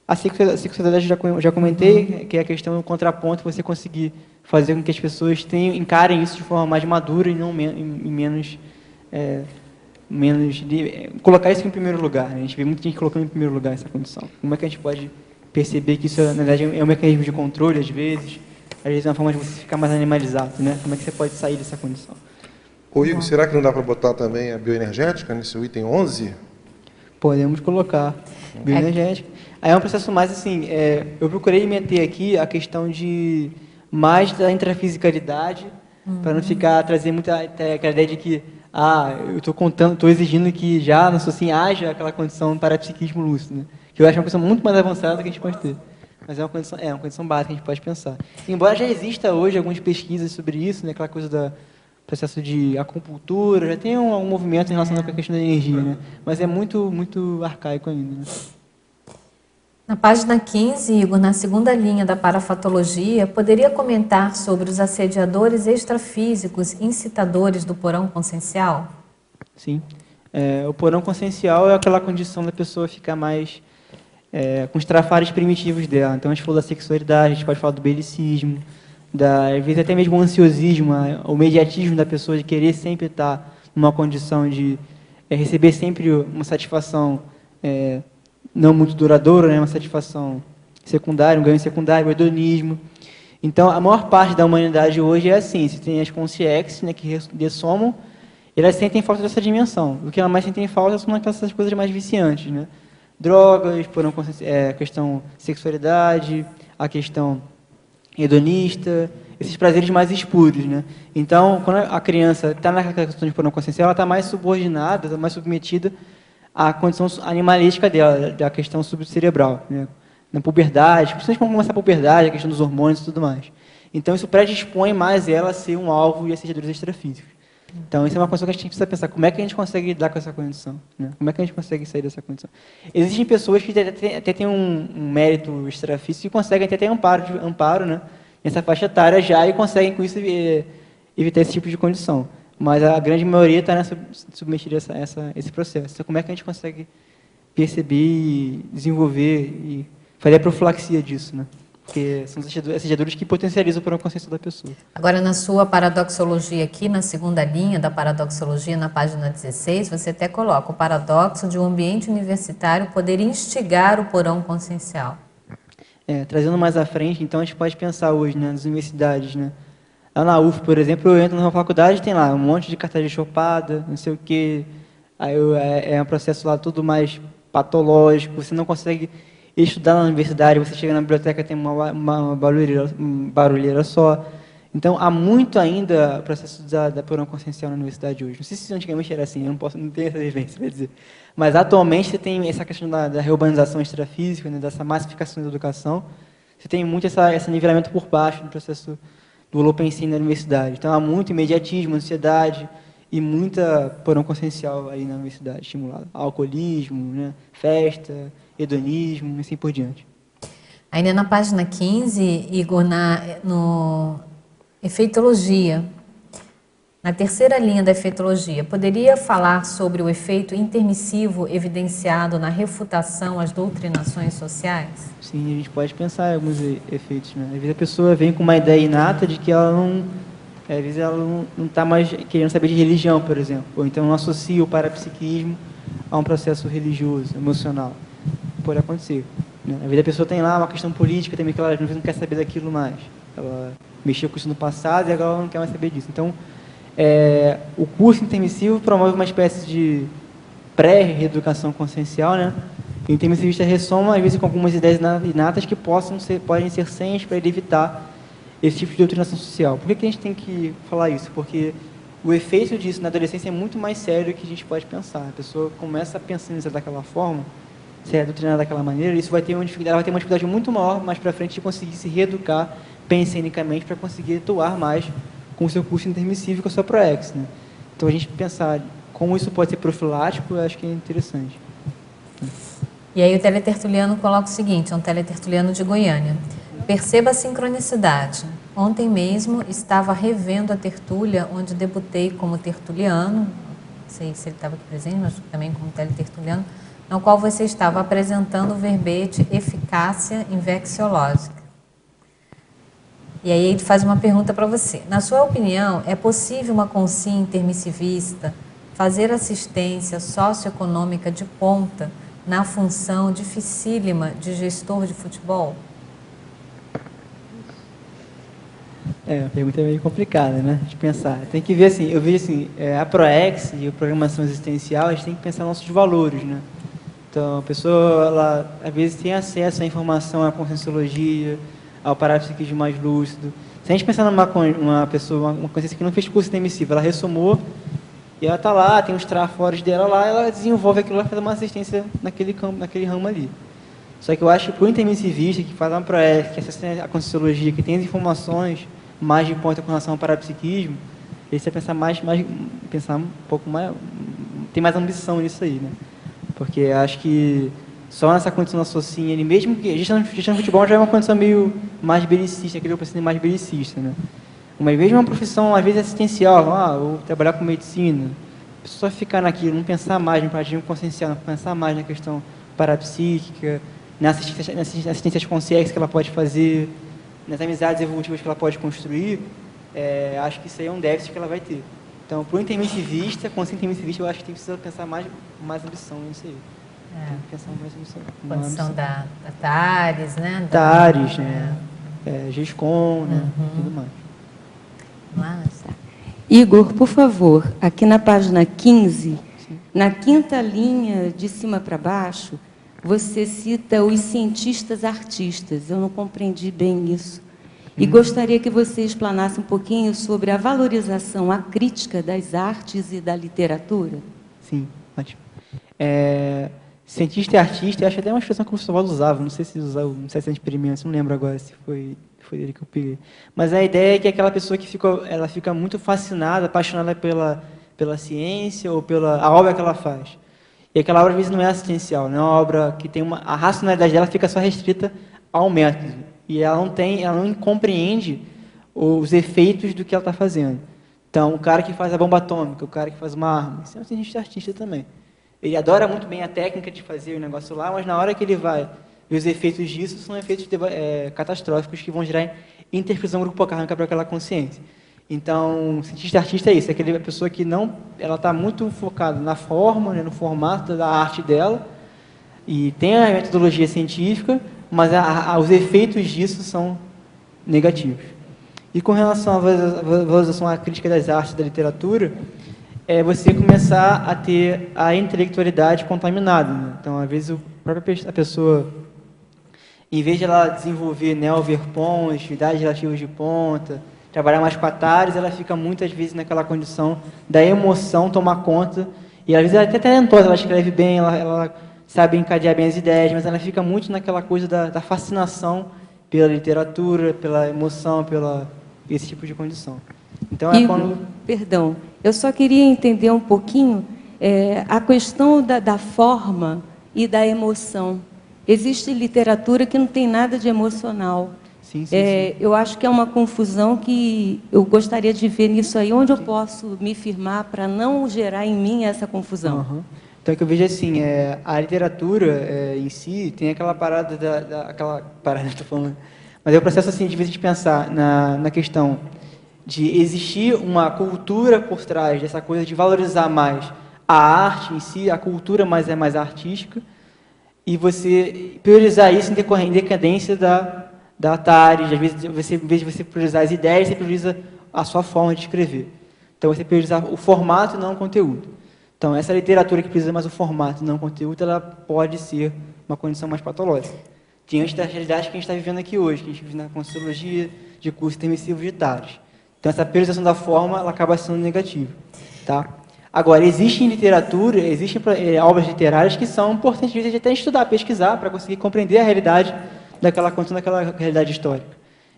A sexualidade já comentei, que é a questão do contraponto, você conseguir fazer com que as pessoas encarem isso de forma mais madura e não menos colocar isso em primeiro lugar, né? A gente vê muita gente colocando em primeiro lugar essa condição. Como é que a gente pode perceber que isso, na verdade, é um mecanismo de controle, às vezes é uma forma de você ficar mais animalizado, né? Como é que você pode sair dessa condição? Ô Igor, será que não dá para botar também a bioenergética nesse item 11? Podemos colocar bioenergética. Aí é um processo mais assim, eu procurei meter aqui a questão de mais da intrafisicalidade, para não trazer muita aquela ideia de que eu estou exigindo que já não sou assim, haja aquela condição para psiquismo lúcido, né? Que eu acho uma coisa muito mais avançada que a gente pode ter. Mas é uma condição básica que a gente pode pensar. Embora já exista hoje algumas pesquisas sobre isso, né? Aquela coisa do processo de acupuntura, já tem um movimento em relação à questão da energia, né? Mas é muito, muito arcaico ainda, né? Na página 15, Igor, na segunda linha da parafatologia, poderia comentar sobre os assediadores extrafísicos incitadores do porão consciencial? Sim. O porão consciencial é aquela condição da pessoa ficar mais com os trafares primitivos dela. Então, a gente falou da sexualidade, a gente pode falar do belicismo, às vezes até mesmo o ansiosismo, o mediatismo da pessoa de querer sempre estar numa condição de receber sempre uma satisfação não muito duradoura, né, uma satisfação secundária, um ganho secundário, o hedonismo. Então, a maior parte da humanidade hoje é assim, você tem as consciências, né, que dessomam, elas sentem falta dessa dimensão. O que elas mais sentem falta são essas coisas mais viciantes, né? Drogas, a questão sexualidade, a questão hedonista, esses prazeres mais espuros, né? Então, quando a criança está naquela questão de porão consciencial, ela está mais subordinada, está mais submetida à condição animalística dela, da questão subcerebral, né? Na puberdade, principalmente quando começa a puberdade, a questão dos hormônios e tudo mais. Então, isso predispõe mais ela a ser um alvo de assediadores extrafísicos. Então, isso é uma coisa que a gente precisa pensar, como é que a gente consegue lidar com essa condição? Né? Como é que a gente consegue sair dessa condição? Existem pessoas que até têm um mérito extrafísico e conseguem até ter amparo, né, nessa faixa etária já, e conseguem com isso evitar esse tipo de condição. Mas a grande maioria está submetida a esse processo. Então, como é que a gente consegue perceber e desenvolver e fazer a profilaxia disso, né? Porque são os assediadores que potencializam a consciência da pessoa. Agora, na sua paradoxologia aqui, na segunda linha da paradoxologia, na página 16, você até coloca o paradoxo de um ambiente universitário poder instigar o porão consciencial. Trazendo mais à frente, então, a gente pode pensar hoje, né, nas universidades, né? Lá na UF, por exemplo, eu entro numa faculdade, tem lá um monte de cartaz de chopada, não sei o quê, aí é um processo lá tudo mais patológico, você não consegue estudar na universidade, você chega na biblioteca, tem uma barulheira só. Então, há muito ainda processo da porão consciencial na universidade hoje. Não sei se antigamente era assim, eu não tenho essa vivência, quer dizer. Mas, atualmente, você tem essa questão da reurbanização extrafísica, né, dessa massificação da educação. Você tem muito esse nivelamento por baixo do processo do holopensene na universidade. Então, há muito imediatismo, ansiedade e muita porão consciencial aí na universidade, estimulada. Alcoolismo, né, festa, hedonismo, e assim por diante. Ainda na página 15, Igor, no efeitologia, na terceira linha da efeitologia, poderia falar sobre o efeito intermissivo evidenciado na refutação às doutrinações sociais? Sim, a gente pode pensar em alguns efeitos, né? Às vezes a pessoa vem com uma ideia inata de que ela não... Às vezes ela não está mais querendo saber de religião, por exemplo, ou então não associa o parapsiquismo a um processo religioso, emocional. Pode acontecer, né? Às vezes a pessoa tem lá uma questão política também, que ela não quer saber daquilo mais. Ela mexeu com isso no passado e agora ela não quer mais saber disso. Então, o curso intermissivo promove uma espécie de pré-reeducação consciencial, né? E o intermissivista ressoma, às vezes, com algumas ideias inatas que podem ser sens para ele evitar esse tipo de doutrinação social. Por que a gente tem que falar isso? Porque o efeito disso na adolescência é muito mais sério do que a gente pode pensar. A pessoa começa a pensar nisso daquela forma, se é doutrinada daquela maneira, isso vai ter uma dificuldade muito maior mais para frente de conseguir se reeducar pensenicamente para conseguir atuar mais com o seu curso intermissivo e com a sua ProEx, né? Então, a gente pensar como isso pode ser profilático, eu acho que é interessante. E aí o teletertuliano coloca o seguinte, é um teletertuliano de Goiânia. Perceba a sincronicidade. Ontem mesmo estava revendo a tertúlia onde debutei como tertuliano, não sei se ele estava aqui presente, mas também como teletertuliano, no qual você estava apresentando o verbete eficácia invexiológica. E aí ele faz uma pergunta para você. Na sua opinião, é possível uma consciência intermissivista fazer assistência socioeconômica de ponta na função dificílima de gestor de futebol? A pergunta é meio complicada, né, de pensar. Tem que ver assim, eu vejo assim, a ProEx e a programação existencial, a gente tem que pensar nos nossos valores, né? Então, a pessoa, ela, às vezes, tem acesso à informação, à conscienciologia, ao parapsiquismo mais lúcido. Se a gente pensar numa pessoa, uma consciência que não fez curso intermissivo, ela ressomou, e ela está lá, tem os trafores dela lá, ela desenvolve aquilo lá, faz uma assistência naquele ramo ali. Só que eu acho que para o intermissivista, que faz uma ProEx, que acessa a conscienciologia, que tem as informações mais de ponta com relação ao parapsiquismo, ele precisa pensar um pouco mais, tem mais ambição nisso aí, né? Porque acho que só nessa condição da socinha, ele mesmo que gestão de futebol já é uma condição meio mais belicista, aquele paciente mais belicista, né? Mas mesmo uma profissão, às vezes, assistencial, ou trabalhar com medicina, a pessoa ficar naquilo, não pensar mais no paradigma consciencial, não pensar mais na questão parapsíquica, na assistência às consciências que ela pode fazer, nas amizades evolutivas que ela pode construir, acho que isso aí é um déficit que ela vai ter. Então, para o intermissivista, com o intermissivista, eu acho que tem que pensar mais ambição nisso aí. Tem que pensar mais ambição. Condição da TARES, né? TARES, né? GESCOM, né? Tudo mais. Mas... Igor, por favor, aqui na página 15, na quinta linha de cima para baixo, você cita os cientistas artistas. Eu não compreendi bem isso. E gostaria que você explanasse um pouquinho sobre a valorização, a crítica das artes e da literatura. Sim, ótimo. Cientista e artista, eu acho até uma expressão que o Gustavo usava, não sei se usava, não sei se é experimento, não lembro agora se foi dele que eu peguei. Mas a ideia é que aquela pessoa que ela fica muito fascinada, apaixonada pela ciência ou pela obra que ela faz. E aquela obra, às vezes, não é assistencial, não é uma obra que tem a racionalidade dela fica só restrita ao método. E ela não compreende os efeitos do que ela está fazendo. Então, o cara que faz a bomba atômica, o cara que faz uma arma, isso é um cientista artista também. Ele adora muito bem a técnica de fazer o negócio lá, mas na hora que ele vai ver os efeitos disso, são efeitos catastróficos que vão gerar interfusão grupocárnica para aquela consciência. Então, o cientista artista é isso, é aquela pessoa que ela está muito focada na forma, né, no formato da arte dela, e tem a metodologia científica, mas os efeitos disso são negativos. E com relação à valorização à crítica das artes e da literatura, é você começar a ter a intelectualidade contaminada. Né? Então, às vezes, a pessoa, em vez de ela desenvolver neo-verpont, atividades relativas de ponta, trabalhar mais com a TARES, ela fica muitas vezes naquela condição da emoção tomar conta, e às vezes ela é até talentosa, ela escreve bem, ela sabe encadear bem as ideias, mas ela fica muito naquela coisa da fascinação pela literatura, pela emoção, esse tipo de condição. Então, Perdão, eu só queria entender um pouquinho a questão da forma e da emoção. Existe literatura que não tem nada de emocional. Sim. Eu acho que é uma confusão que eu gostaria de ver nisso aí, onde eu posso me firmar para não gerar em mim essa confusão. Uhum. Então, o que eu vejo assim, a literatura em si tem aquela parada estou falando, mas é o processo assim, de vez de pensar na questão de existir uma cultura por trás dessa coisa de valorizar mais a arte em si, a cultura mais artística, e você priorizar isso em decadência da TARES. Às vezes, em vez de você priorizar as ideias, você prioriza a sua forma de escrever. Então, você priorizar o formato e não o conteúdo. Então, essa literatura que precisa mais o formato e não o conteúdo, ela pode ser uma condição mais patológica. Diante da realidade que a gente está vivendo aqui hoje, que a gente vive na Conselhologia de cursos intermissivos de TARES. Então, essa priorização da forma, ela acaba sendo negativa. Tá? Agora, existem obras literárias que são importantes de até estudar, pesquisar, para conseguir compreender a realidade daquela realidade histórica.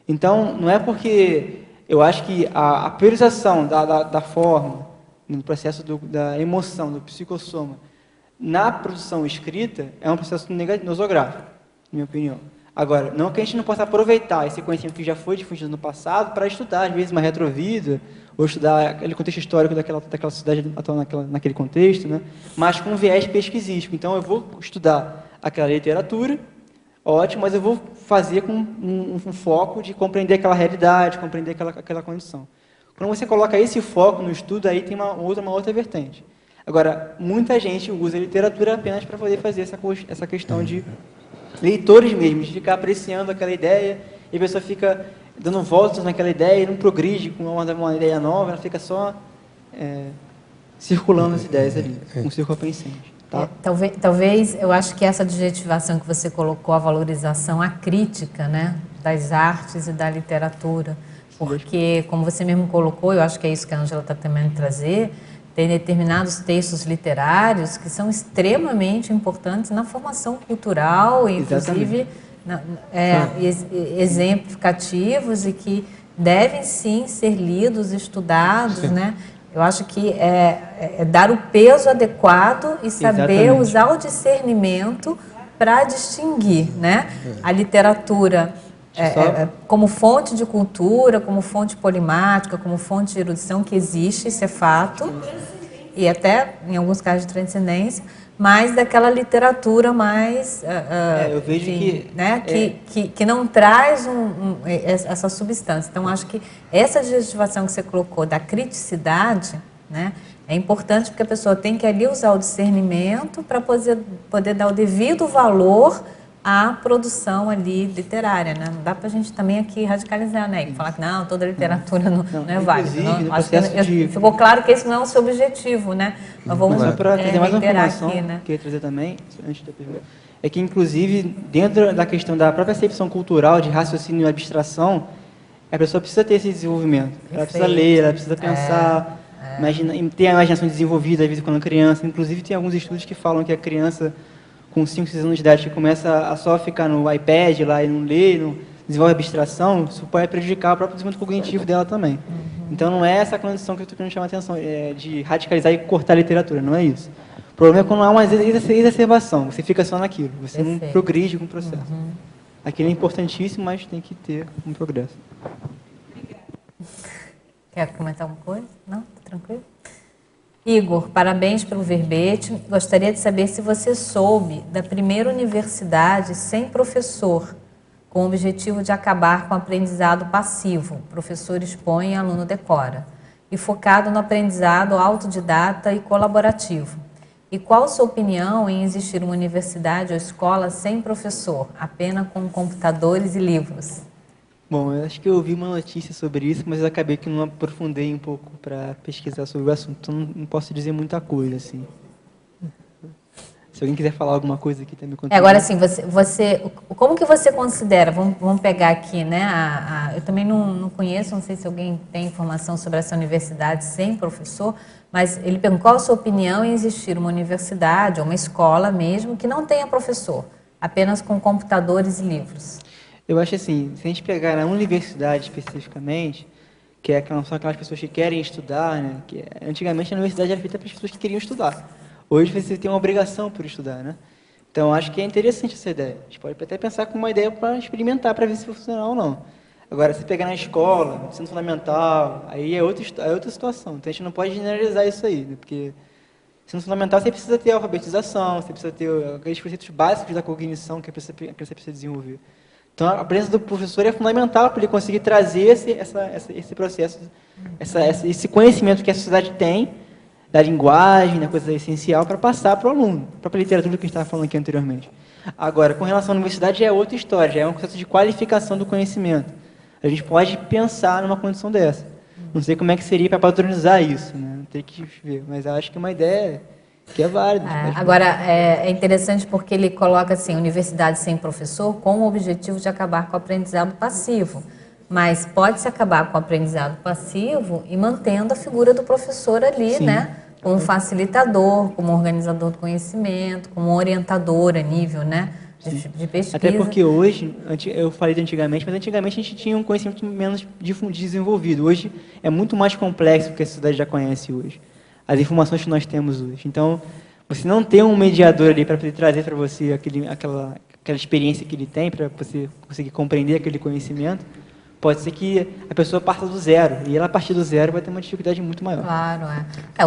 Então, não é porque eu acho que a priorização da forma, no processo da emoção, do psicossoma, na produção escrita, é um processo nosográfico, na minha opinião. Agora, não que a gente não possa aproveitar esse conhecimento que já foi difundido no passado para estudar, às vezes, uma retrovida, ou estudar aquele contexto histórico daquela sociedade atual naquele contexto, né? Mas com viés pesquisístico. Então, eu vou estudar aquela literatura, ótimo, mas eu vou fazer com um foco de compreender aquela realidade, compreender aquela condição. Quando você coloca esse foco no estudo, aí tem uma outra vertente. Agora, muita gente usa a literatura apenas para poder fazer essa questão de leitores mesmo, de ficar apreciando aquela ideia, e a pessoa fica dando voltas naquela ideia e não progride com uma ideia nova, ela fica só circulando as ideias ali, um círculo pensante. Tá? Talvez, eu acho que essa adjetivação que você colocou, a valorização, a crítica, né, das artes e da literatura, porque, como você mesmo colocou, eu acho que é isso que a Ângela está tentando trazer, tem determinados textos literários que são extremamente importantes na formação cultural, inclusive exemplificativos, e que devem sim ser lidos, estudados, né? Eu acho que é dar o peso adequado e saber usar o discernimento para distinguir, né? A literatura como fonte de cultura, como fonte polimática, como fonte de erudição, que existe, isso é fato. e até, em alguns casos de transcendência, mais daquela literatura mais... eu vejo que não traz essa substância. Então, acho que essa adjetivação que você colocou da criticidade, né, é importante porque a pessoa tem que ali usar o discernimento para poder dar o devido valor à produção ali literária, né? Não dá para a gente também aqui radicalizar, né? E falar que não, toda literatura não é válida. Ficou claro que esse não é o seu objetivo, né? Mas vamos para trazer mais uma informação aqui, né? que eu ia trazer também, antes da pergunta, é que, inclusive, dentro da questão da própria percepção cultural, de raciocínio e abstração, a pessoa precisa ter esse desenvolvimento. Ela precisa ler, ela precisa pensar, ter a imaginação desenvolvida, às vezes, quando é criança. Inclusive, tem alguns estudos que falam que a criança com 5, 6 anos de idade, que começa a só ficar no iPad lá e não lê, não desenvolve abstração, isso pode prejudicar o próprio desenvolvimento cognitivo dela também. Então, não é essa condição que eu estou querendo chamar a atenção, de radicalizar e cortar a literatura, não é isso. O problema é quando há uma exacerbação, você fica só naquilo, você não progride com o processo. Aquilo é importantíssimo, mas tem que ter um progresso. Quer comentar alguma coisa? Não? Tá tranquilo? Igor, parabéns pelo verbete. Gostaria de saber se você soube da primeira universidade sem professor, com o objetivo de acabar com o aprendizado passivo, professor expõe e aluno decora, e focado no aprendizado autodidata e colaborativo. E qual a sua opinião em existir uma universidade ou escola sem professor, apenas com computadores e livros? Bom, eu acho que eu ouvi uma notícia sobre isso, mas eu acabei que não aprofundei um pouco para pesquisar sobre o assunto, então não posso dizer muita coisa, assim. Se alguém quiser falar alguma coisa aqui, também conta. Agora, assim, como que você considera, vamos pegar aqui, né, eu também não conheço, não sei se alguém tem informação sobre essa universidade sem professor, mas ele perguntou qual a sua opinião em existir uma universidade ou uma escola mesmo que não tenha professor, apenas com computadores e livros. Eu acho assim, se a gente pegar na universidade especificamente, que são aquelas pessoas que querem estudar, né? Que antigamente a universidade era feita para as pessoas que queriam estudar. Hoje você tem uma obrigação por estudar, né? Então acho que é interessante essa ideia. A gente pode até pensar como uma ideia para experimentar, para ver se funciona ou não. Agora, se pegar na escola, no ensino fundamental, aí é outra situação. Então a gente não pode generalizar isso aí, né? Porque ensino fundamental você precisa ter alfabetização, você precisa ter aqueles conceitos básicos da cognição que você precisa desenvolver. Então, a presença do professor é fundamental para ele conseguir trazer esse processo, esse conhecimento que a sociedade tem, da linguagem, da coisa essencial, para passar para o aluno, a própria literatura que a gente estava falando aqui anteriormente. Agora, com relação à universidade, já é outra história, já é um processo de qualificação do conhecimento. A gente pode pensar numa condição dessa. Não sei como é que seria para padronizar isso, né? Tem que ver, mas acho que é uma ideia que é válida. Agora, é interessante porque ele coloca assim, universidade sem professor com o objetivo de acabar com o aprendizado passivo. Mas pode-se acabar com o aprendizado passivo e mantendo a figura do professor ali, sim, né? Como facilitador, como organizador do conhecimento, como orientador a nível, né? De pesquisa. Até porque hoje, eu falei de antigamente, mas antigamente a gente tinha um conhecimento menos desenvolvido. Hoje é muito mais complexo do que a sociedade já conhece hoje. As informações que nós temos hoje. Então, você não ter um mediador ali para poder trazer para você aquela experiência que ele tem, para você conseguir compreender aquele conhecimento, pode ser que a pessoa parta do zero, e ela a partir do zero vai ter uma dificuldade muito maior. Claro,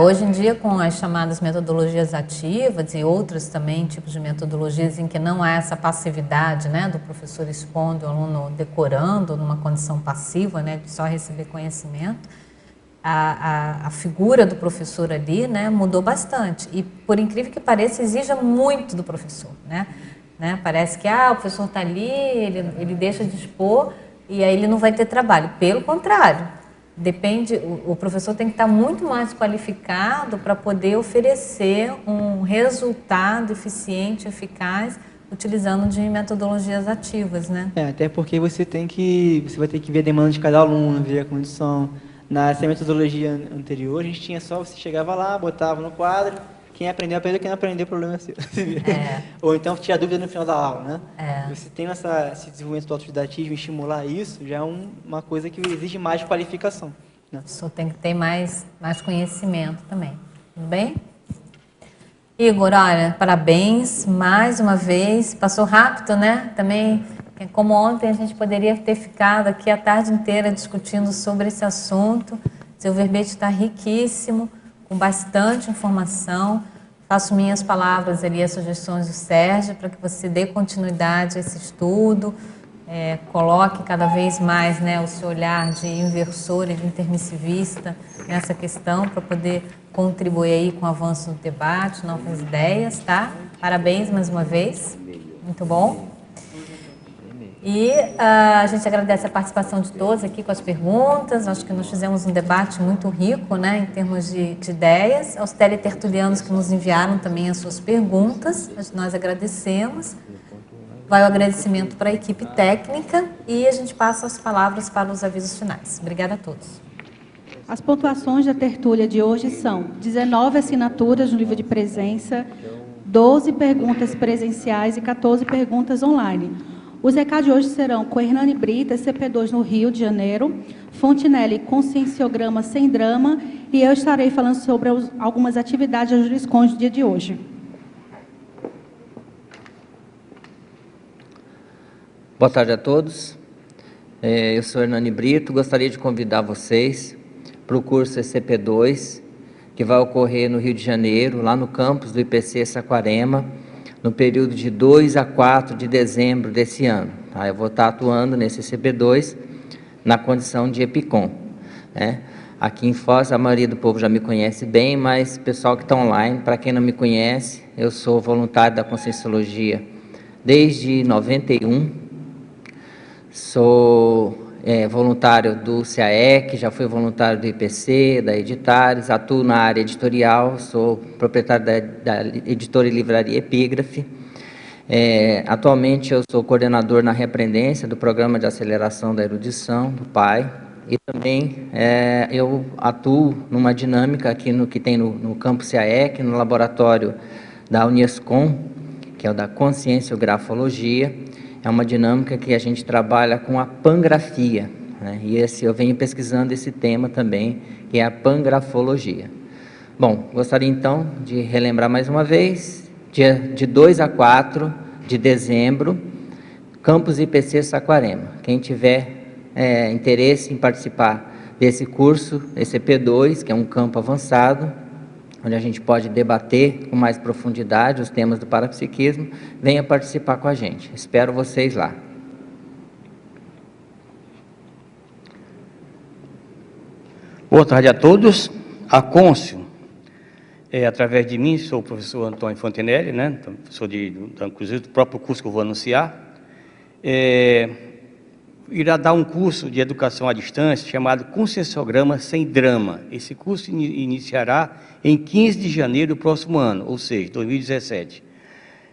hoje em dia, com as chamadas metodologias ativas e outros também tipos de metodologias em que não há essa passividade, né, do professor expondo, o aluno decorando numa condição passiva, né, de só receber conhecimento, a figura do professor ali, né, mudou bastante. E, por incrível que pareça, exige muito do professor. Né? Parece que o professor está ali, ele deixa de expor e aí ele não vai ter trabalho. Pelo contrário, o professor tem que estar muito mais qualificado para poder oferecer um resultado eficiente, eficaz, utilizando de metodologias ativas. Né? Até porque você vai ter que ver a demanda de cada aluno, ver a condição. Nessa metodologia anterior, a gente tinha só, você chegava lá, botava no quadro, quem aprendeu, quem não aprendeu, o problema é seu. Ou então tinha dúvida no final da aula, né? Você tem esse desenvolvimento do autodidatismo, estimular isso, já é uma coisa que exige mais qualificação. Né? Só tem que ter mais conhecimento também. Tudo bem? Igor, olha, parabéns mais uma vez. Passou rápido, né? Também... Como ontem a gente poderia ter ficado aqui a tarde inteira discutindo sobre esse assunto. Seu verbete está riquíssimo, com bastante informação. Faço minhas palavras ali, as sugestões do Sérgio, para que você dê continuidade a esse estudo, coloque cada vez mais, né, o seu olhar de inversor e de intermissivista nessa questão, para poder contribuir aí com o avanço do debate, novas ideias, tá? Parabéns mais uma vez, muito bom. E a gente agradece a participação de todos aqui com as perguntas. Acho que nós fizemos um debate muito rico, né, em termos de ideias. Aos teletertulianos que nos enviaram também as suas perguntas, nós agradecemos. Vai o agradecimento para a equipe técnica e a gente passa as palavras para os avisos finais. Obrigada a todos. As pontuações da tertúlia de hoje são 19 assinaturas no livro de presença, 12 perguntas presenciais e 14 perguntas online. Os recados de hoje serão com Hernani Brita, CP2 no Rio de Janeiro, Fontinelli, Conscienciograma Sem Drama, e eu estarei falando sobre algumas atividades da Jurisconde no dia de hoje. Boa tarde a todos. Eu sou Hernani Brito, gostaria de convidar vocês para o curso ECP2, que vai ocorrer no Rio de Janeiro, lá no campus do IPC Saquarema, no período de 2 a 4 de dezembro desse ano. Tá? Eu vou estar atuando nesse CP2 na condição de EPICOM. Né? Aqui em Foz, a maioria do povo já me conhece bem, mas o pessoal que está online, para quem não me conhece, eu sou voluntário da Conscienciologia desde 91, sou voluntário do CAEC, já fui voluntário do IPC, da Editares, atuo na área editorial, sou proprietário da editora e livraria Epígrafe. Atualmente eu sou coordenador na Reaprendência do Programa de Aceleração da Erudição, do PAI, e também eu atuo numa dinâmica aqui que tem no campus CAEC, no laboratório da Unescom, que é o da Conscienciografologia. É uma dinâmica que a gente trabalha com a pangrafia, né? E eu venho pesquisando esse tema também, que é a pangrafologia. Bom, gostaria então de relembrar mais uma vez, dia de 2 a 4 de dezembro, campus IPC Saquarema. Quem tiver interesse em participar desse curso, ECP2, que é um campo avançado, onde a gente pode debater com mais profundidade os temas do parapsiquismo, venha participar com a gente. Espero vocês lá. Boa tarde a todos. A Côncio, através de mim, sou o professor Antônio Fontenelle, né? Sou inclusive do próprio curso que eu vou anunciar. Irá dar um curso de educação à distância chamado Conscienciograma Sem Drama. Esse curso iniciará em 15 de janeiro do próximo ano, ou seja, 2017.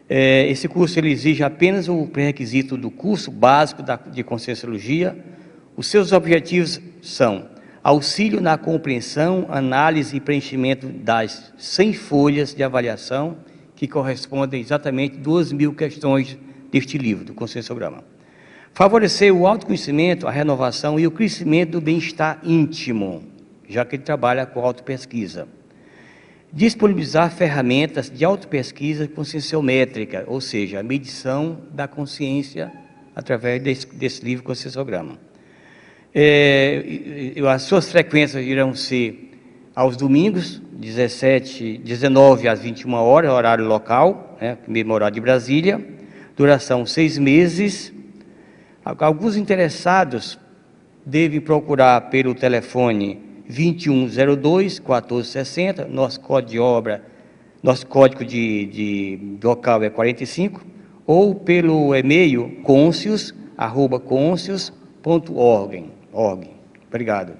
Esse curso ele exige apenas o pré-requisito do curso básico de Conscienciologia. Os seus objetivos são auxílio na compreensão, análise e preenchimento das 100 folhas de avaliação, que correspondem exatamente a 2.000 questões deste livro, do Conscienciograma. Favorecer o autoconhecimento, a renovação e o crescimento do bem-estar íntimo, já que ele trabalha com autopesquisa. Disponibilizar ferramentas de autopesquisa conscienciométrica, ou seja, a medição da consciência através desse livro Conscienciograma. As suas frequências irão ser aos domingos, 19 às 21 horas, horário local, né, mesmo horário de Brasília, duração 6 meses. Alguns interessados devem procurar pelo telefone 2102-1460, nosso código de obra, nosso código de local é 45, ou pelo e-mail conscius@conscius.org. Obrigado.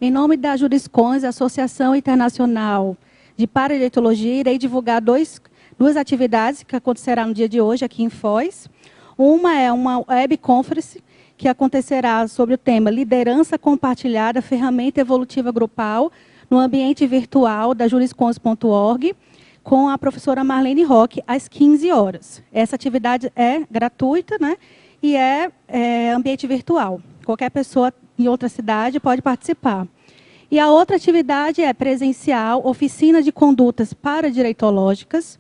Em nome da Jurisconde, Associação Internacional de Paradietologia, irei divulgar duas atividades que acontecerá no dia de hoje aqui em Foz. Uma é uma webconference que acontecerá sobre o tema Liderança Compartilhada, Ferramenta Evolutiva Grupal, no ambiente virtual da jurisconde.org, com a professora Marlene Roque, às 15 horas. Essa atividade é gratuita, né? E é ambiente virtual. Qualquer pessoa em outra cidade pode participar. E a outra atividade é presencial, oficina de condutas paradireitológicas,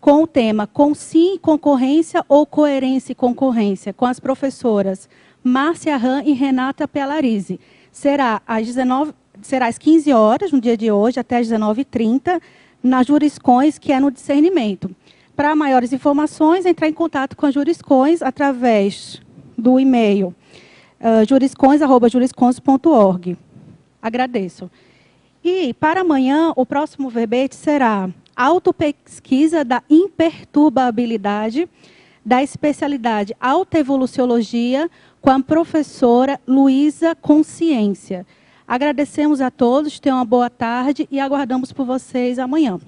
com o tema Consim, Concorrência ou Coerência e Concorrência, com as professoras Márcia Ram e Renata Pelarize. Será às 15 horas, no dia de hoje, até às 19h30, na Juriscões, que é no discernimento. Para maiores informações, entrar em contato com a Juriscões através do e-mail juriscões@juriscões.org. Agradeço. E, para amanhã, o próximo verbete será autopesquisa da imperturbabilidade da especialidade autoevoluciologia com a professora Luísa Consciência. Agradecemos a todos, tenham uma boa tarde e aguardamos por vocês amanhã.